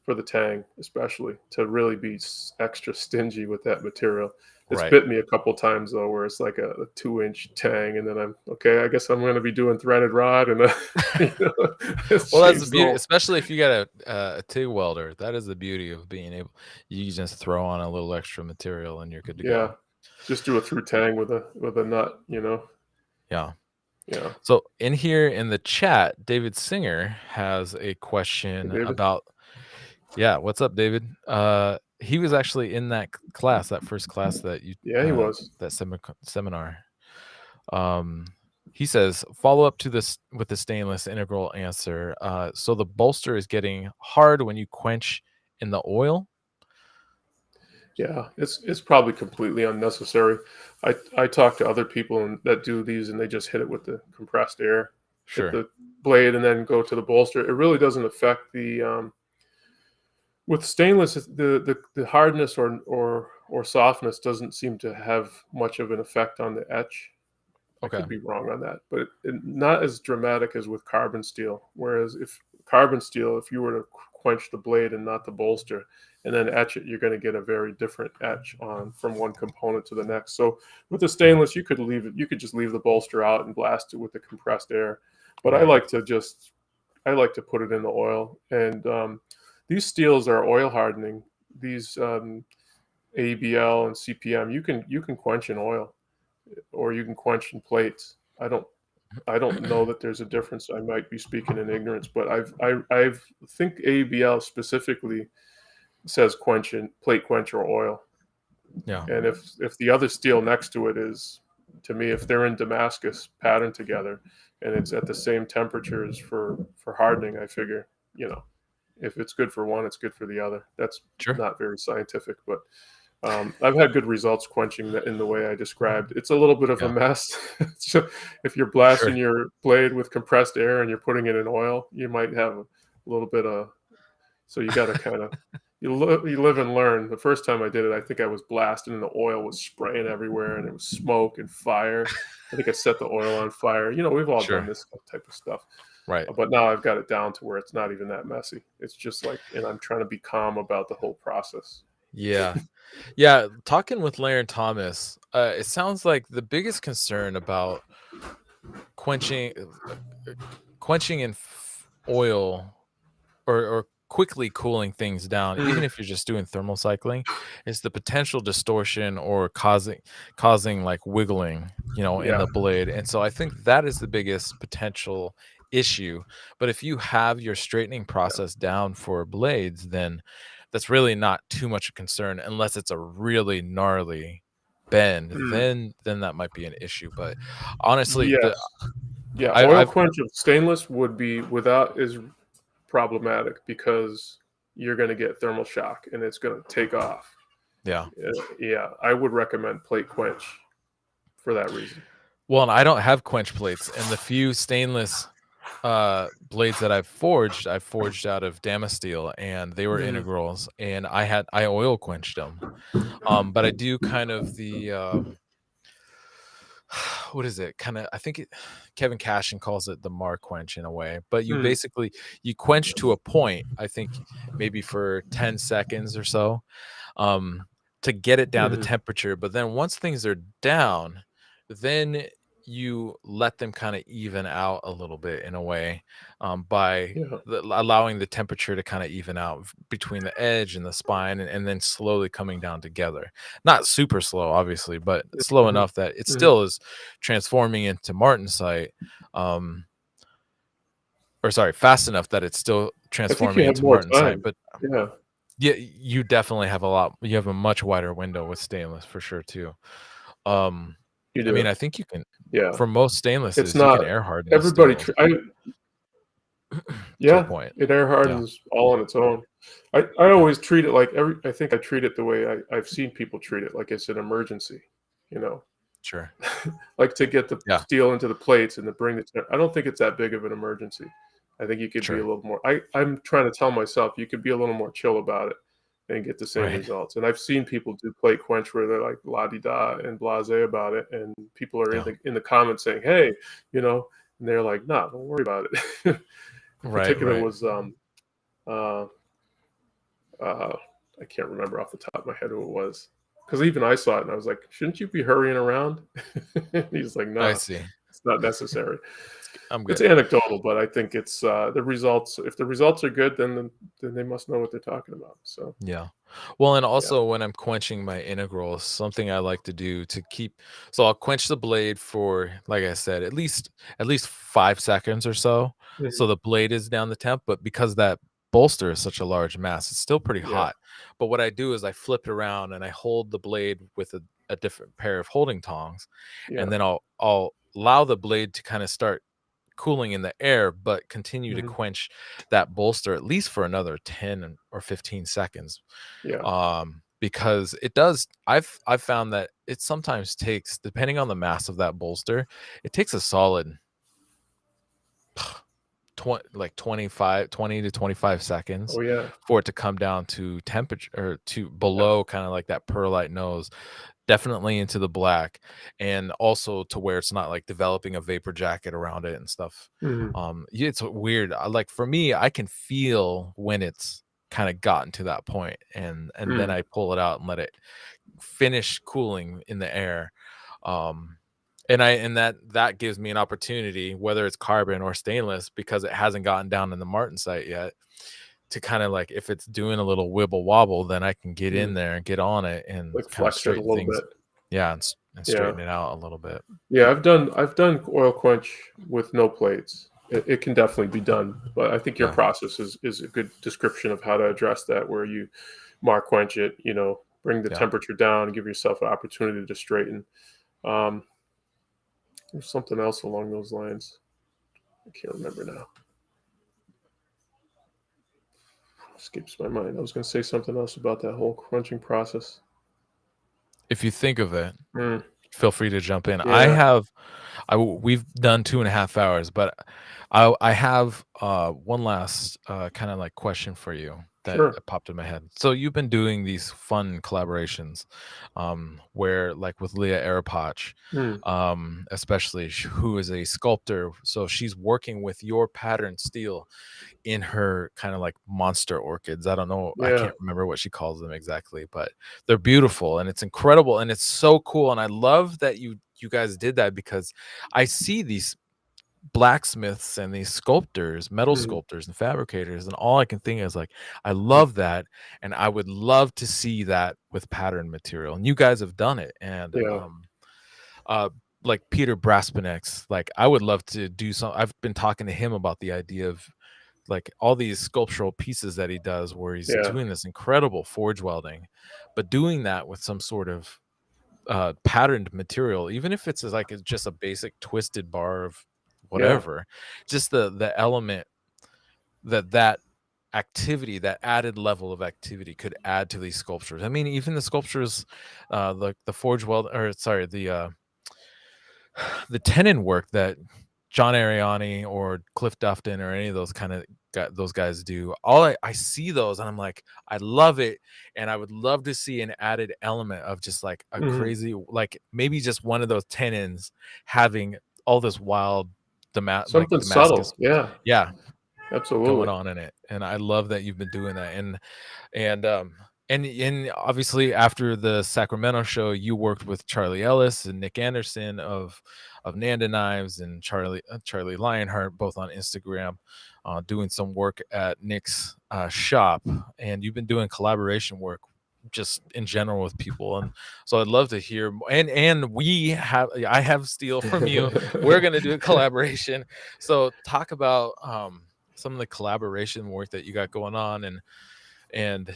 For the tang, especially, to really be extra stingy with that material. It's Right. bit me a couple times though, where it's like a 2-inch tang, and then I'm okay. I guess I'm going to be doing threaded rod, and it's Well, that's the changed the beauty, whole. especially if you got a TIG welder. That is the beauty of being able, you just throw on a little extra material and you're good to Yeah, go. just do a through tang with a nut. Yeah. Yeah. So in here in the chat, David Singer has a Hey, question David. about, yeah, what's up, David? He was actually in that class, that first class that you Yeah, he was. that seminar. Um, he says, follow up to this with the stainless integral answer. So the bolster is getting hard when you quench in the oil. Yeah, it's probably completely unnecessary. I talk to other people that do these, and they just hit it with the compressed air, hit Sure. the blade, and then go to the bolster. It really doesn't affect the, with stainless. The hardness or softness doesn't seem to have much of an effect on the etch. I Okay. could be wrong on that, but not as dramatic as with carbon steel. Whereas if carbon steel, if you were to quench the blade and not the bolster, and then etch it, you're going to get a very different etch on from one component to the next. So with the Yeah. stainless, you could leave it. You could just leave the bolster out and blast it with the compressed air. But I Right. like to just I like to put it in the oil. And these steels are oil hardening. These ABL and CPM, you can quench in oil, or you can quench in plates. I don't know that there's a difference. I might be speaking in ignorance, but I've think ABL specifically says quench in plate quench or oil. Yeah. And if the other steel next to it is, to me, if they're in Damascus patterned together and it's at the same temperatures for hardening, I figure, if it's good for one, it's good for the other. That's Sure. not very scientific, but I've had good results quenching that in the way I described. It's a little bit of a Yeah. mess. So if you're Sure. blasting your blade with compressed air and you're putting it in oil, you might have a little bit of. So you got to kind of you live and learn. The first time I did it, I think I was blasting and the oil was spraying everywhere and it was smoke and fire. I think I set the oil on fire. We've all done Sure. this type of stuff. Right. But now I've got it down to where it's not even that messy. It's just like, and I'm trying to be calm about the whole process. Yeah. Yeah. Talking with Larry Thomas, it sounds like the biggest concern about quenching quenching in oil or quickly cooling things down, even Mm, if you're just doing thermal cycling, is the potential distortion or causing like wiggling, in yeah. the blade. And so I think that is the biggest potential issue. But if you have your straightening Yeah. process down for blades, then that's really not too much a concern unless it's a really gnarly bend. Mm, Then that might be an issue. But honestly, yes. Yeah. Oil I've quench of stainless would be without is problematic because you're going to get thermal shock and it's going to take off. yeah. Yeah. I would recommend plate quench for that reason. Well, and I don't have quench plates, and the few stainless blades that I've forged out of Damasteel, and they were Mm, integrals, and I oil quenched them. But I do kind of the what is it? Kind of, I think Kevin Cashin calls it the Mar quench in a way. But mm, you quench to a point. I think maybe for 10 seconds or so, um, to get it down to mhm. temperature. But then once things are down, then you let them kind of even out a little bit in a way, by Yeah. allowing the temperature to kind of even out between the edge and the spine, and then slowly coming down together. Not super slow, obviously, but slow Mhm, enough that it mhm. still is transforming into martensite. Um, or sorry, fast enough that it's still I think you transforming have into more martensite. time. But Yeah, yeah, you have a much wider window with stainless for sure too. Um, you I mean, do. I think you can Yeah. for most It's stainlesses, you can not air harden the everybody steels tr I to a Yeah, point. it air Yeah, hardens all on its own. I yeah, always treat it like I think I treat it the way I've seen people treat it, like it's an emergency, you know? sure. Like, to get the Yeah, steel into the plates and to bring it to I don't think it's that big of an emergency. I think you could be a sure. little more I'm trying to tell myself you could be a little more chill about it and get the same Right. results, and I've seen people do plate quench where they're like la-di-da and blasé about it, and people are in Yeah. the comments saying, "Hey," you know, and they're like, "No, don't worry about it." In Right, particular right. was, uh, uh, I can't remember off the top of my head who it was, because even I saw it and I was like, "Shouldn't you be hurrying around?" He's like, I "No, see. it's not necessary." I'm It's good. anecdotal, but I think it's, the results if the results are good, then they must know what they're talking about, so, Yeah. Well, and yeah. also when I'm quenching my integrals, something I like to do to keep so I'll quench the blade for, like I said, at least 5 seconds or so. Mhm. So the blade is down the temp, but because that bolster is such a large mass, it's still pretty Yeah, hot. But what I do is I flip it around and I hold the blade with a different pair of holding tongs, and yeah, then I'll allow the blade to kind of start cooling in the air, but continue to mhm, quench that bolster at least for another 10 or 15 seconds. yeah, Because it does I've found that it sometimes takes, depending on the mass of that bolster, it takes a solid 20 like 20 to 25 seconds oh, yeah, for it to come down to temperature, or to yeah, below kind of like that perlite nose, definitely into the black, and also to where it's not like developing a vapor jacket around it and stuff. mhm, Yeah, it's weird. Like for me, I can feel when it's kind of gotten to that point, and then mm, I pull it out and let it finish cooling in the air. Um And that gives me an opportunity, whether it's carbon or stainless, because it hasn't gotten down in the martensite yet, to kind of like, if it's doing a little wibble wobble, then I can get in Mm. there and get on it and Like kind of flex it a straighten little things. bit. Yeah, and Yeah. straighten it out a little bit. Yeah, I've done oil quench with no plates. It can definitely be done, but I think your Yeah, process is a good description of how to address that, where you mark quench it, bring the yeah. temperature down, give yourself an opportunity to straighten. Um, there's something else along those lines. I can't remember now. Escapes my mind. I was going to say something else about that whole crunching process. If you think of it, Mm, feel free to jump in. yeah, We've done 2.5 hours, but I have one last kind of like question for you that sure. popped in my head. So you've been doing these fun collaborations, where like with Leah Arapach, Mm, especially who is a sculptor. So she's working with your pattern steel in her kind of like monster orchids. I don't know, I yeah. can't remember what she calls them exactly, but they're beautiful and it's incredible and it's so cool. And I love that you guys did that, because I see these blacksmiths and these sculptors, metal Mm, sculptors and fabricators, and all I can think is like, I love that, and I would love to see that with pattern material. And you guys have done it. And yeah, uh like Peter Braspinex, like I would love to do some. I've been talking to him about the idea of like all these sculptural pieces that he does where he's yeah, doing this incredible forge welding, but doing that with some sort of patterned material, even if it's just a basic twisted bar of yeah, whatever, just the element that activity, that added level of activity could add to these sculptures. I mean, even the sculptures, like the forge weld, or sorry, the tenon work that John Ariani or Cliff Dufton or any of those kind of those guys do. I see those and I'm like, I love it, and I would love to see an added element of just like a mhm. crazy, like maybe just one of those tenons having all this wild like Something Damascus, subtle. Yeah, yeah, going absolutely. on in it. And I love that you've been doing that. And obviously after the Sacramento show, you worked with Charlie Ellis and Nick Anderson of Nanda Knives, and Charlie Lionheart, both on Instagram, doing some work at Nick's shop. And you've been doing collaboration work just in general with people, and so I'd love to hear. And I have steel from you. We're gonna do a collaboration. So talk about some of the collaboration work that you got going on, and and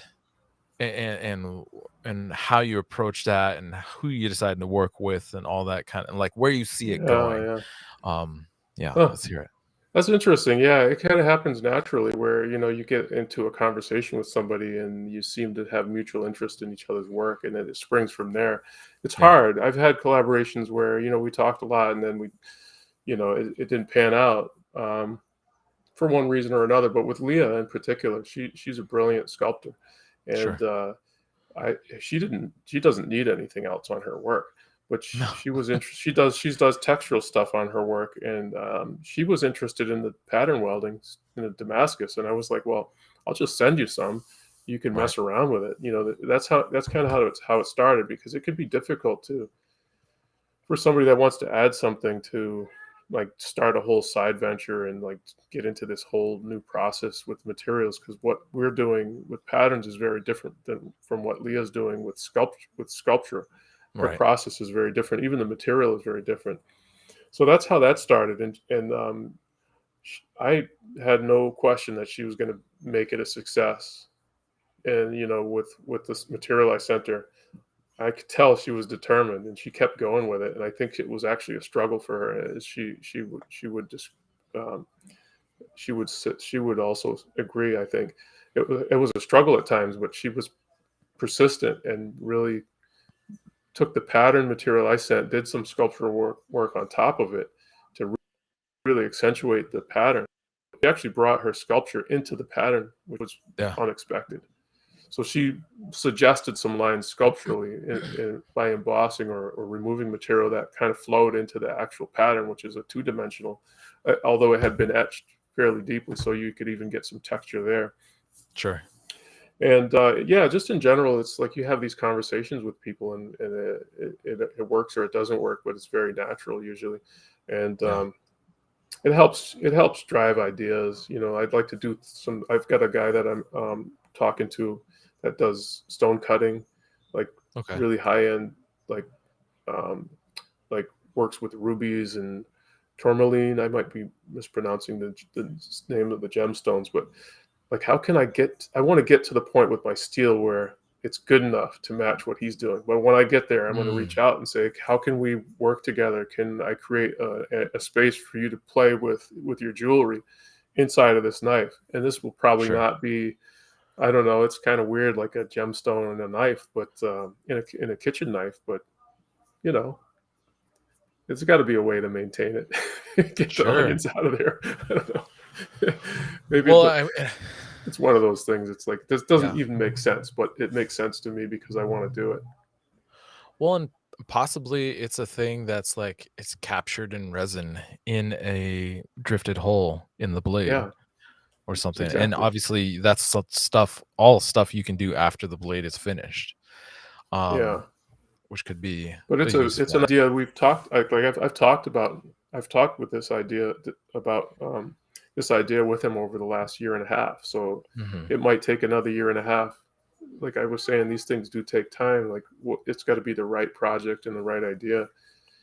and and how you approach that, and who you decided to work with, and all that kind of like where you see it Yeah, going. yeah. um yeah, Huh. let's hear it. That's interesting. Yeah, it kind of happens naturally where, you get into a conversation with somebody and you seem to have mutual interest in each other's work, and then it springs from there. It's Yeah, hard. I've had collaborations where, we talked a lot and then it didn't pan out, for one reason or another. But with Leah in particular, she's a brilliant sculptor. And sure. I she doesn't need anything else on her work, but No. she was interested. She does textural stuff on her work, and she was interested in the pattern welding in the Damascus. And I was like, well, I'll just send you some. You can Right. mess around with it. That's kind of how it started, because it could be difficult too for somebody that wants to add something to, like, start a whole side venture and like get into this whole new process with materials, because what we're doing with patterns is very different than from what Leah's doing with sculpture. Her Right. process is very different, even the material is very different. So that's how that started. And I had no question that she was going to make it a success. And with this material I sent her, I could tell she was determined, and she kept going with it. And I think it was actually a struggle for her. As she would just um, she would also agree. I think it was a struggle at times, but she was persistent and really took the pattern material I sent, did some sculptural work on top of it to really accentuate the pattern. She actually brought her sculpture into the pattern, which was Yeah. unexpected. So she suggested some lines sculpturally by embossing or removing material that kind of flowed into the actual pattern, which is a two-dimensional, although it had been etched fairly deeply, so you could even get some texture there. Sure. And yeah, just in general, it's like you have these conversations with people, and it works or it doesn't work, but it's very natural usually. And Yeah. it helps drive ideas. I'd like to do some. I've got a guy that I'm talking to that does stone cutting, like Okay. really high end, like um, like works with rubies and tourmaline. I might be mispronouncing the name of the gemstones, but like, how can I want to get to the point with my steel where it's good enough to match what he's doing. But when I get there, I'm going to reach Mm, out and say, how can we work together? Can I create a space for you to play with your jewelry inside of this knife? And this will probably sure. not be, I don't know, it's kind of weird, like a gemstone and a knife, but in a kitchen knife. But you know, there's got to be a way to maintain it, get the Sure. onions out of there. I don't know. Maybe Well, it's one of those things. It's like this doesn't yeah. even make sense, but it makes sense to me because I want to do it. Well, and possibly it's a thing that's like it's captured in resin in a drifted hole in the blade Yeah, or something. And exactly. obviously that's stuff, all stuff you can do after the blade is finished. Yeah, Which could be but it's an useful. idea we've talked. I've talked with this idea about this idea with him over the last year and a half. So Mhm. it might take another year and a half. Like I was saying, these things do take time. Like it's got to be the right project and the right idea.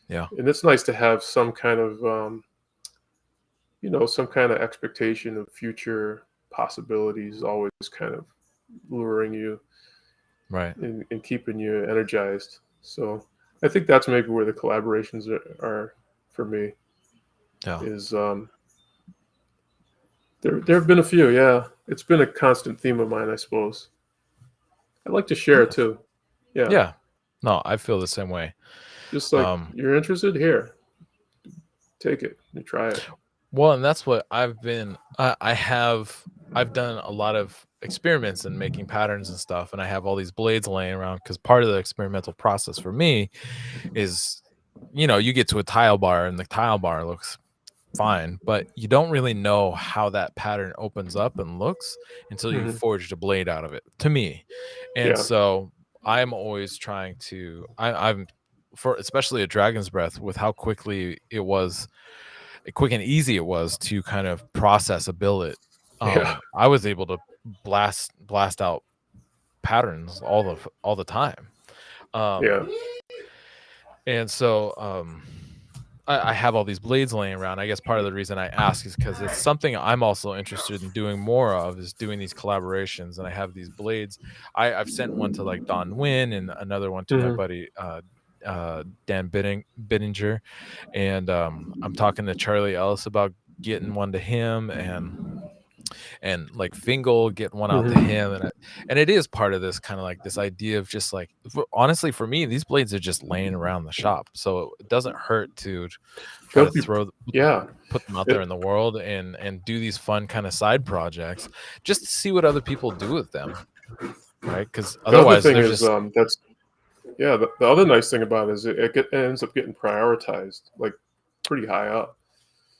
Yeah. And it's nice to have some kind of some kind of expectation of future possibilities, always kind of luring you Right. and keeping you energized. So I think that's maybe where the collaborations are for me. Yeah. Is there have been a few, yeah. It's been a constant theme of mine, I suppose. I like to share it Nice. too. Yeah, Yeah. No, I feel the same way. just like Um, you're interested here, take it and try it. well, and that's what I've done a lot of experiments in making patterns and stuff, and I have all these blades laying around because part of the experimental process for me is, you get to a tile bar and the tile bar looks fine, but you don't really know how that pattern opens up and looks until you Hmm. forged a blade out of it, to me. And Yeah, so I'm always trying to, I'm for especially a Dragon's Breath with how quick and easy it was to kind of process a billet. yeah, I was able to blast out patterns all the time. Um, yeah. and so I have all these blades laying around. I guess part of the reason I ask is because it's something I'm also interested in doing more of, is doing these collaborations. And I have these blades. I've sent one to like Don Wynn and another one to my Hmm. buddy Dan Bittinger, and I'm talking to Charlie Ellis about getting one to him, and like Fingal getting one out to Hmm. him, and it is part of this kind of like this idea of just like, honestly, for me, these blades are just laying around the shop, so it doesn't hurt to try They'll to be, yeah. put them out there It, in the world and do these fun kind of side projects just to see what other people do with them, right? Because the other otherwise thing they're is just that's yeah. The other nice thing about it is it ends up getting prioritized like pretty high up.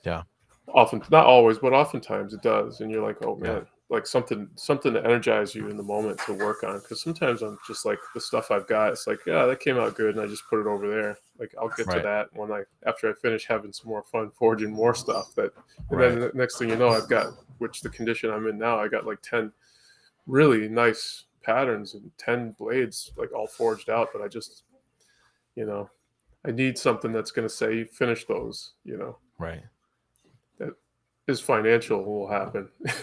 yeah, Often, not always, but oftentimes it does, and you're like, oh yeah, man, like something to energize you in the moment to work on. Because sometimes I'm just like the stuff I've got, it's like, yeah, that came out good, and I just put it over there. Like I'll get to right, that when after I finish having some more fun forging more stuff. And then right, the next thing you know, I've got, which the condition I'm in now, I got like 10 really nice patterns and 10 blades like all forged out. But I just, you know, I need something that's going to say finish those. right, That is financial will happen. right,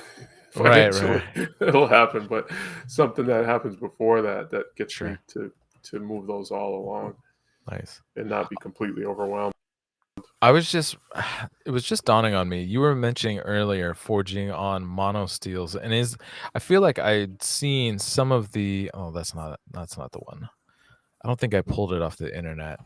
Financially, right, it'll happen, but something that happens before that gets me sure, to move those all along nice. and not be completely overwhelmed. I was just it was just dawning on me. You were mentioning earlier forging on mono steels, and I feel like I'd seen some of the, oh, that's not the one. I don't think I pulled it off the internet.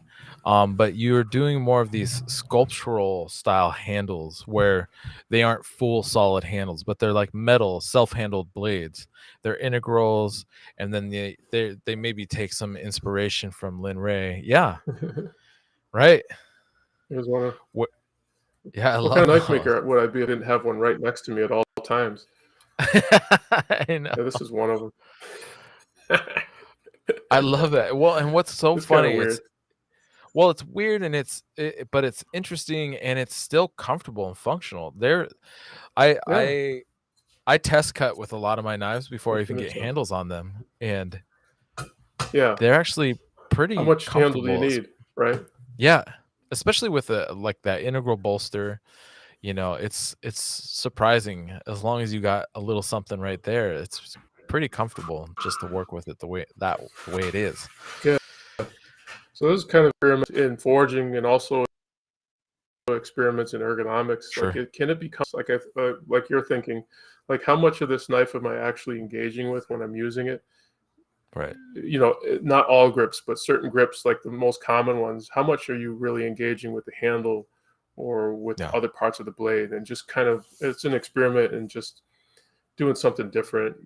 But you're doing more of these sculptural style handles where they aren't full solid handles, but they're like metal self-handled blades. They're integrals, and then they maybe take some inspiration from Lin Ray. Yeah, right. Here's What? Yeah, I what kind love of knife those. maker would I be? I didn't have one right next to me at all times. I know. Yeah, this is one of them. I love that. Well, and what's so It's kind of funny, weird. it's weird and but it's interesting and it's still comfortable and functional. I Yeah, I I test cut with a lot of my knives before I even infinite get stuff. handles on them, and Yeah. they're actually How pretty much handle do you comfortable. need, right? Yeah, especially with like that integral bolster. It's surprising as long as you got a little something right there. It's pretty comfortable just to work with it the way it is. Yeah. So this is kind of experiment in forging and also experiments in ergonomics. Like, Sure. can it become like you're thinking, like how much of this knife am I actually engaging with when I'm using it? Right. Not all grips, but certain grips, like the most common ones. How much are you really engaging with the handle or with Yeah. other parts of the blade? And just kind of, it's an experiment and just doing something different,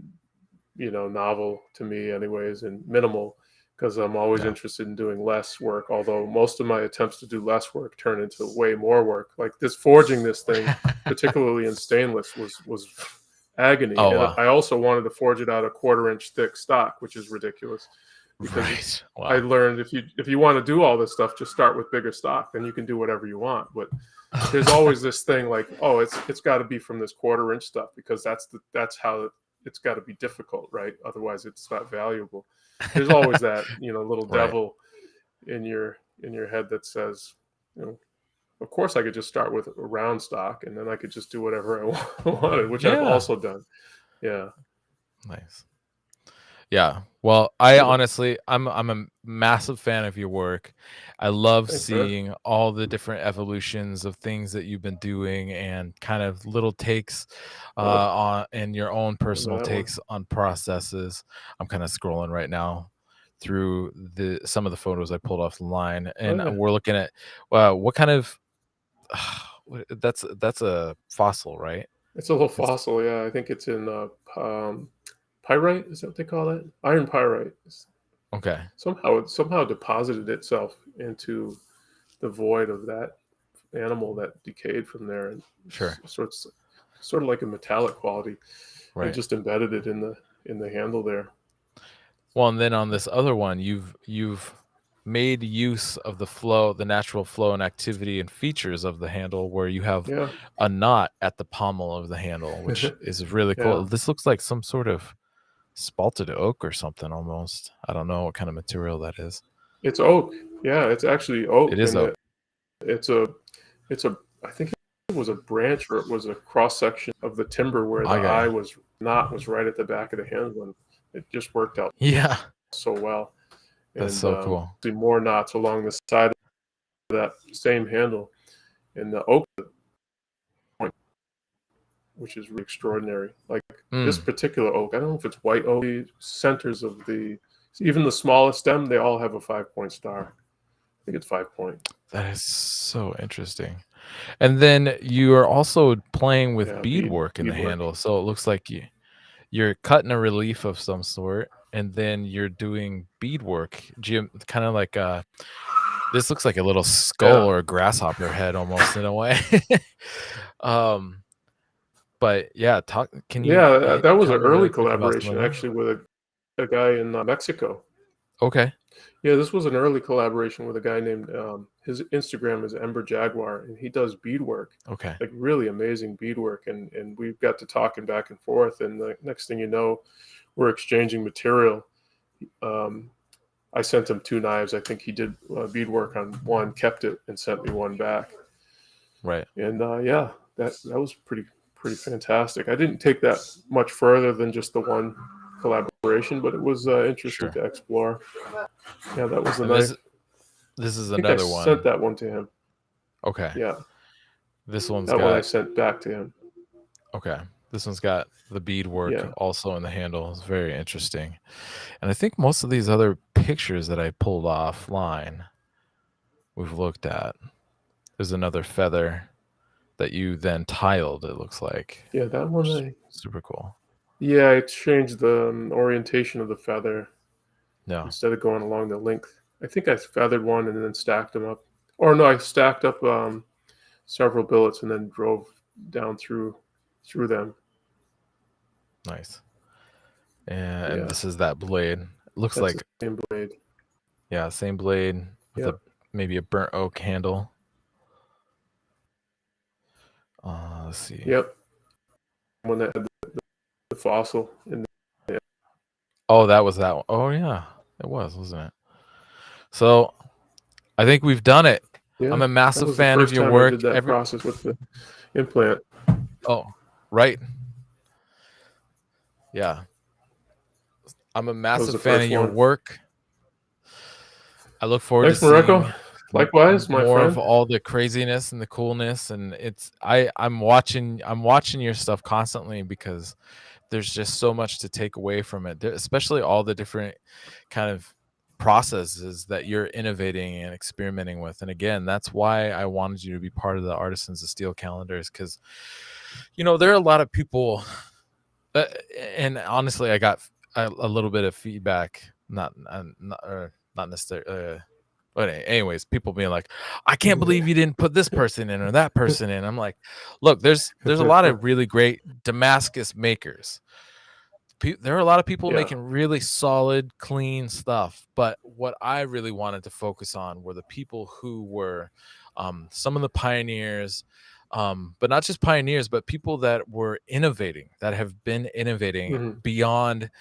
novel to me, anyways, and minimal, because I'm always Yeah. interested in doing less work. Although most of my attempts to do less work turn into way more work. Like this forging this thing, particularly in stainless, was agony. Oh, And wow. I also wanted to forge it out a 1/4 inch thick stock, which is ridiculous, because Right. I Wow. learned if you want to do all this stuff, just start with bigger stock, then you can do whatever you want. But there's always this thing like, oh, it's got to be from this 1/4 inch stuff, because that's how it's got to be difficult, right? Otherwise it's not valuable. There's always that, little Right. devil in your head that says, you know of course I could just start with a round stock and then I could just do whatever I wanted, which I've Yeah. also done. Yeah. Nice. Yeah. Well, I Anyway, honestly, I'm a massive fan of your work. I love thanks, man. seeing all the different evolutions of things that you've been doing and kind of little takes Oh, on and your own remember personal that one. takes on processes. I'm kind of scrolling right now through the some of the photos I pulled off the line, Oh and yeah. we're looking at what kind of that's a fossil, right? It's a little It's fossil, yeah. I think it's in pyrite, is that what they call it? Iron pyrite. okay. It somehow deposited itself into the void of that animal that decayed from there, and Sure. sort of like a metallic quality, and Right. just embedded it in the handle there. Well, and then on this other one, you've made use of the natural flow and activity and features of the handle where you have Yeah. a knot at the pommel of the handle, which is really Yeah. cool. This looks like some sort of spalted oak or something almost. I don't know what kind of material that is. It's oak. Yeah, it's actually It oak, is and oak. it's a I think it was a branch, or it was a cross section of the timber where the I got eye you. was right at the back of the handle, and it just worked out Yeah, so well. that's And so cool. see more knots along the side of that same handle, and the oak point, which is really extraordinary. Like this Mm, particular oak, I don't know if it's white oak. The centers of even the smallest stem, they all have a 5-point star. I think it's 5 point. that is so interesting. And then you are also playing with Yeah, beadwork in the beadwork. handle, so it looks like you're cutting a relief of some sort, and then you're doing beadwork, kind of like this looks like a little skull Yeah, or a grasshopper head almost in a way. um, but yeah, talk. Can you yeah. That was tell an me early really quick about some collaboration of them? actually with a guy in Mexico. Okay, Yeah, this was an early collaboration with a guy named, his Instagram is Ember Jaguar, and he does beadwork, okay, like really amazing beadwork. And we've got to talking back and forth, and the next thing you know, we're exchanging material. Um, I sent him 2 knives. I think he did beadwork on one, kept it, and sent me one back. right, And yeah, that was pretty fantastic. I didn't take that much further than just the one collaboration, but it was interesting sure. to explore. Yeah, that was the And knife. this is I think I another sent one. that one to him. Okay, Yeah, this one's that one I got sent back to him. okay. This one's got the beadwork Yeah, also in the handle. It's very interesting. And I think most of these other pictures that I pulled offline we've looked at. There's another feather that you then tiled, it looks like, yeah, that which one. is super cool. Yeah, I changed the orientation of the feather Yeah. instead of going along the length. I think I feathered one and then stacked them up. Or no, I stacked up several billets and then drove down through them. Nice. And this is that blade. Looks That's like the same blade. Yeah, same blade with maybe a burnt oak handle. Let's see. Yep. One that had the fossil in the Oh, that was that one. Oh yeah, it was, wasn't it? So I think we've done it. Yeah, I'm a massive that was fan the of first your time work. I did that process with the implant. Oh, right. Yeah. I'm a massive fan of your work. I look forward to seeing Likewise, my more friend. of all the craziness and the coolness, and I'm watching your stuff constantly because there's just so much to take away from it, especially all the different kind of processes that you're innovating and experimenting with. And again, that's why I wanted you to be part of the Artisans of Steel calendars, because there are a lot of people and honestly I got a little bit of feedback, not necessarily but anyways, people being like, I can't believe you didn't put this person in or that person in. I'm like, look, there's a lot of really great Damascus makers. There are a lot of people making really solid, clean stuff. But what I really wanted to focus on were the people who were some of the pioneers, but not just pioneers, but people that were innovating, that have been innovating beyond,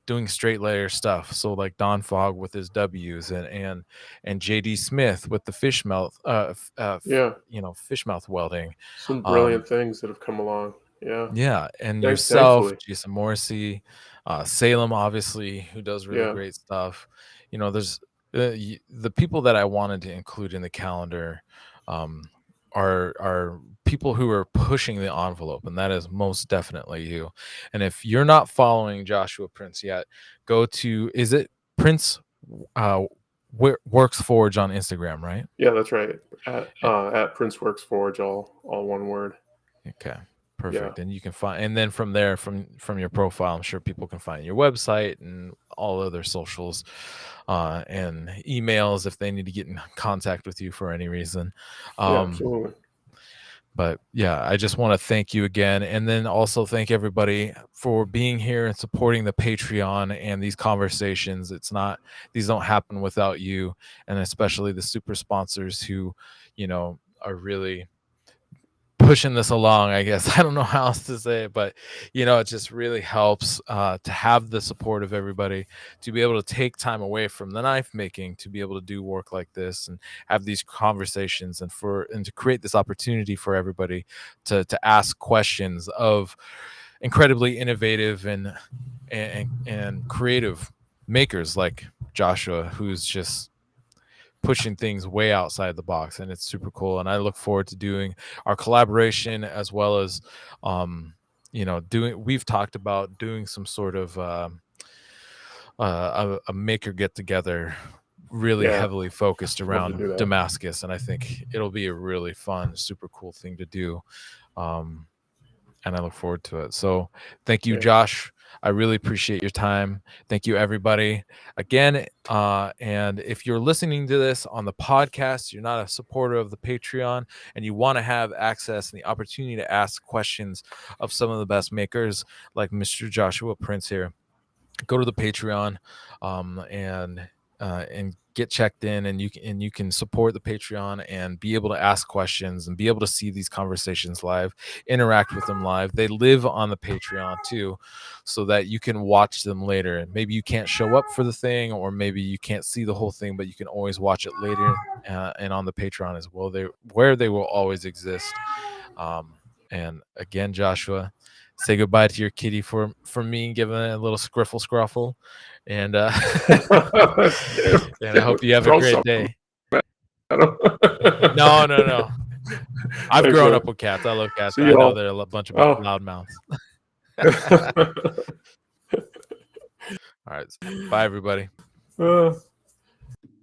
doing straight layer stuff. So like Don Fogg with his W's and JD Smith with the fish mouth, fish mouth welding. Some brilliant things that have come along. Yeah, and yourself, Jason Morrissey, Salem, obviously, who does really great stuff. There's the people that I wanted to include in the calendar are people who are pushing the envelope, and that is most definitely you. And if you're not following Joshua Prince yet, go to, is it Prince Works Forge on Instagram, right? Yeah, that's right. At Prince Works Forge, all one word. Okay. Perfect. And you can find, and then from there, from your profile, I'm sure people can find your website and all other socials and emails if they need to get in contact with you for any reason. Absolutely. But yeah, I just want to thank you again, and then also thank everybody for being here and supporting the Patreon and these conversations. These don't happen without you, and especially the super sponsors who, are really pushing this along, I guess. I don't know how else to say it, but it just really helps to have the support of everybody, to be able to take time away from the knife making, to be able to do work like this and have these conversations, and to create this opportunity for everybody to ask questions of incredibly innovative and creative makers like Joshua, who's just pushing things way outside the box, and it's super cool. And I look forward to doing our collaboration, as well as we've talked about doing some sort of a maker get together, really heavily focused around Damascus, and I think it'll be a really fun, super cool thing to do, and I look forward to it. So thank you, Josh. I really appreciate your time. Thank you, everybody. Again, and if you're listening to this on the podcast, you're not a supporter of the Patreon, and you want to have access and the opportunity to ask questions of some of the best makers like Mr. Joshua Prince here, go to the Patreon and get checked in, and you can support the Patreon and be able to ask questions and be able to see these conversations live, interact with them live. They live on the Patreon too, so that you can watch them later. Maybe you can't show up for the thing, or maybe you can't see the whole thing, but you can always watch it later and on the Patreon as well, where they will always exist. And again, Joshua, say goodbye to your kitty for me, giving it a little scruffle, and and I hope you have a great day. No. I've grown up with cats. I love cats. I know they're a bunch of loud mouths. All right, bye everybody.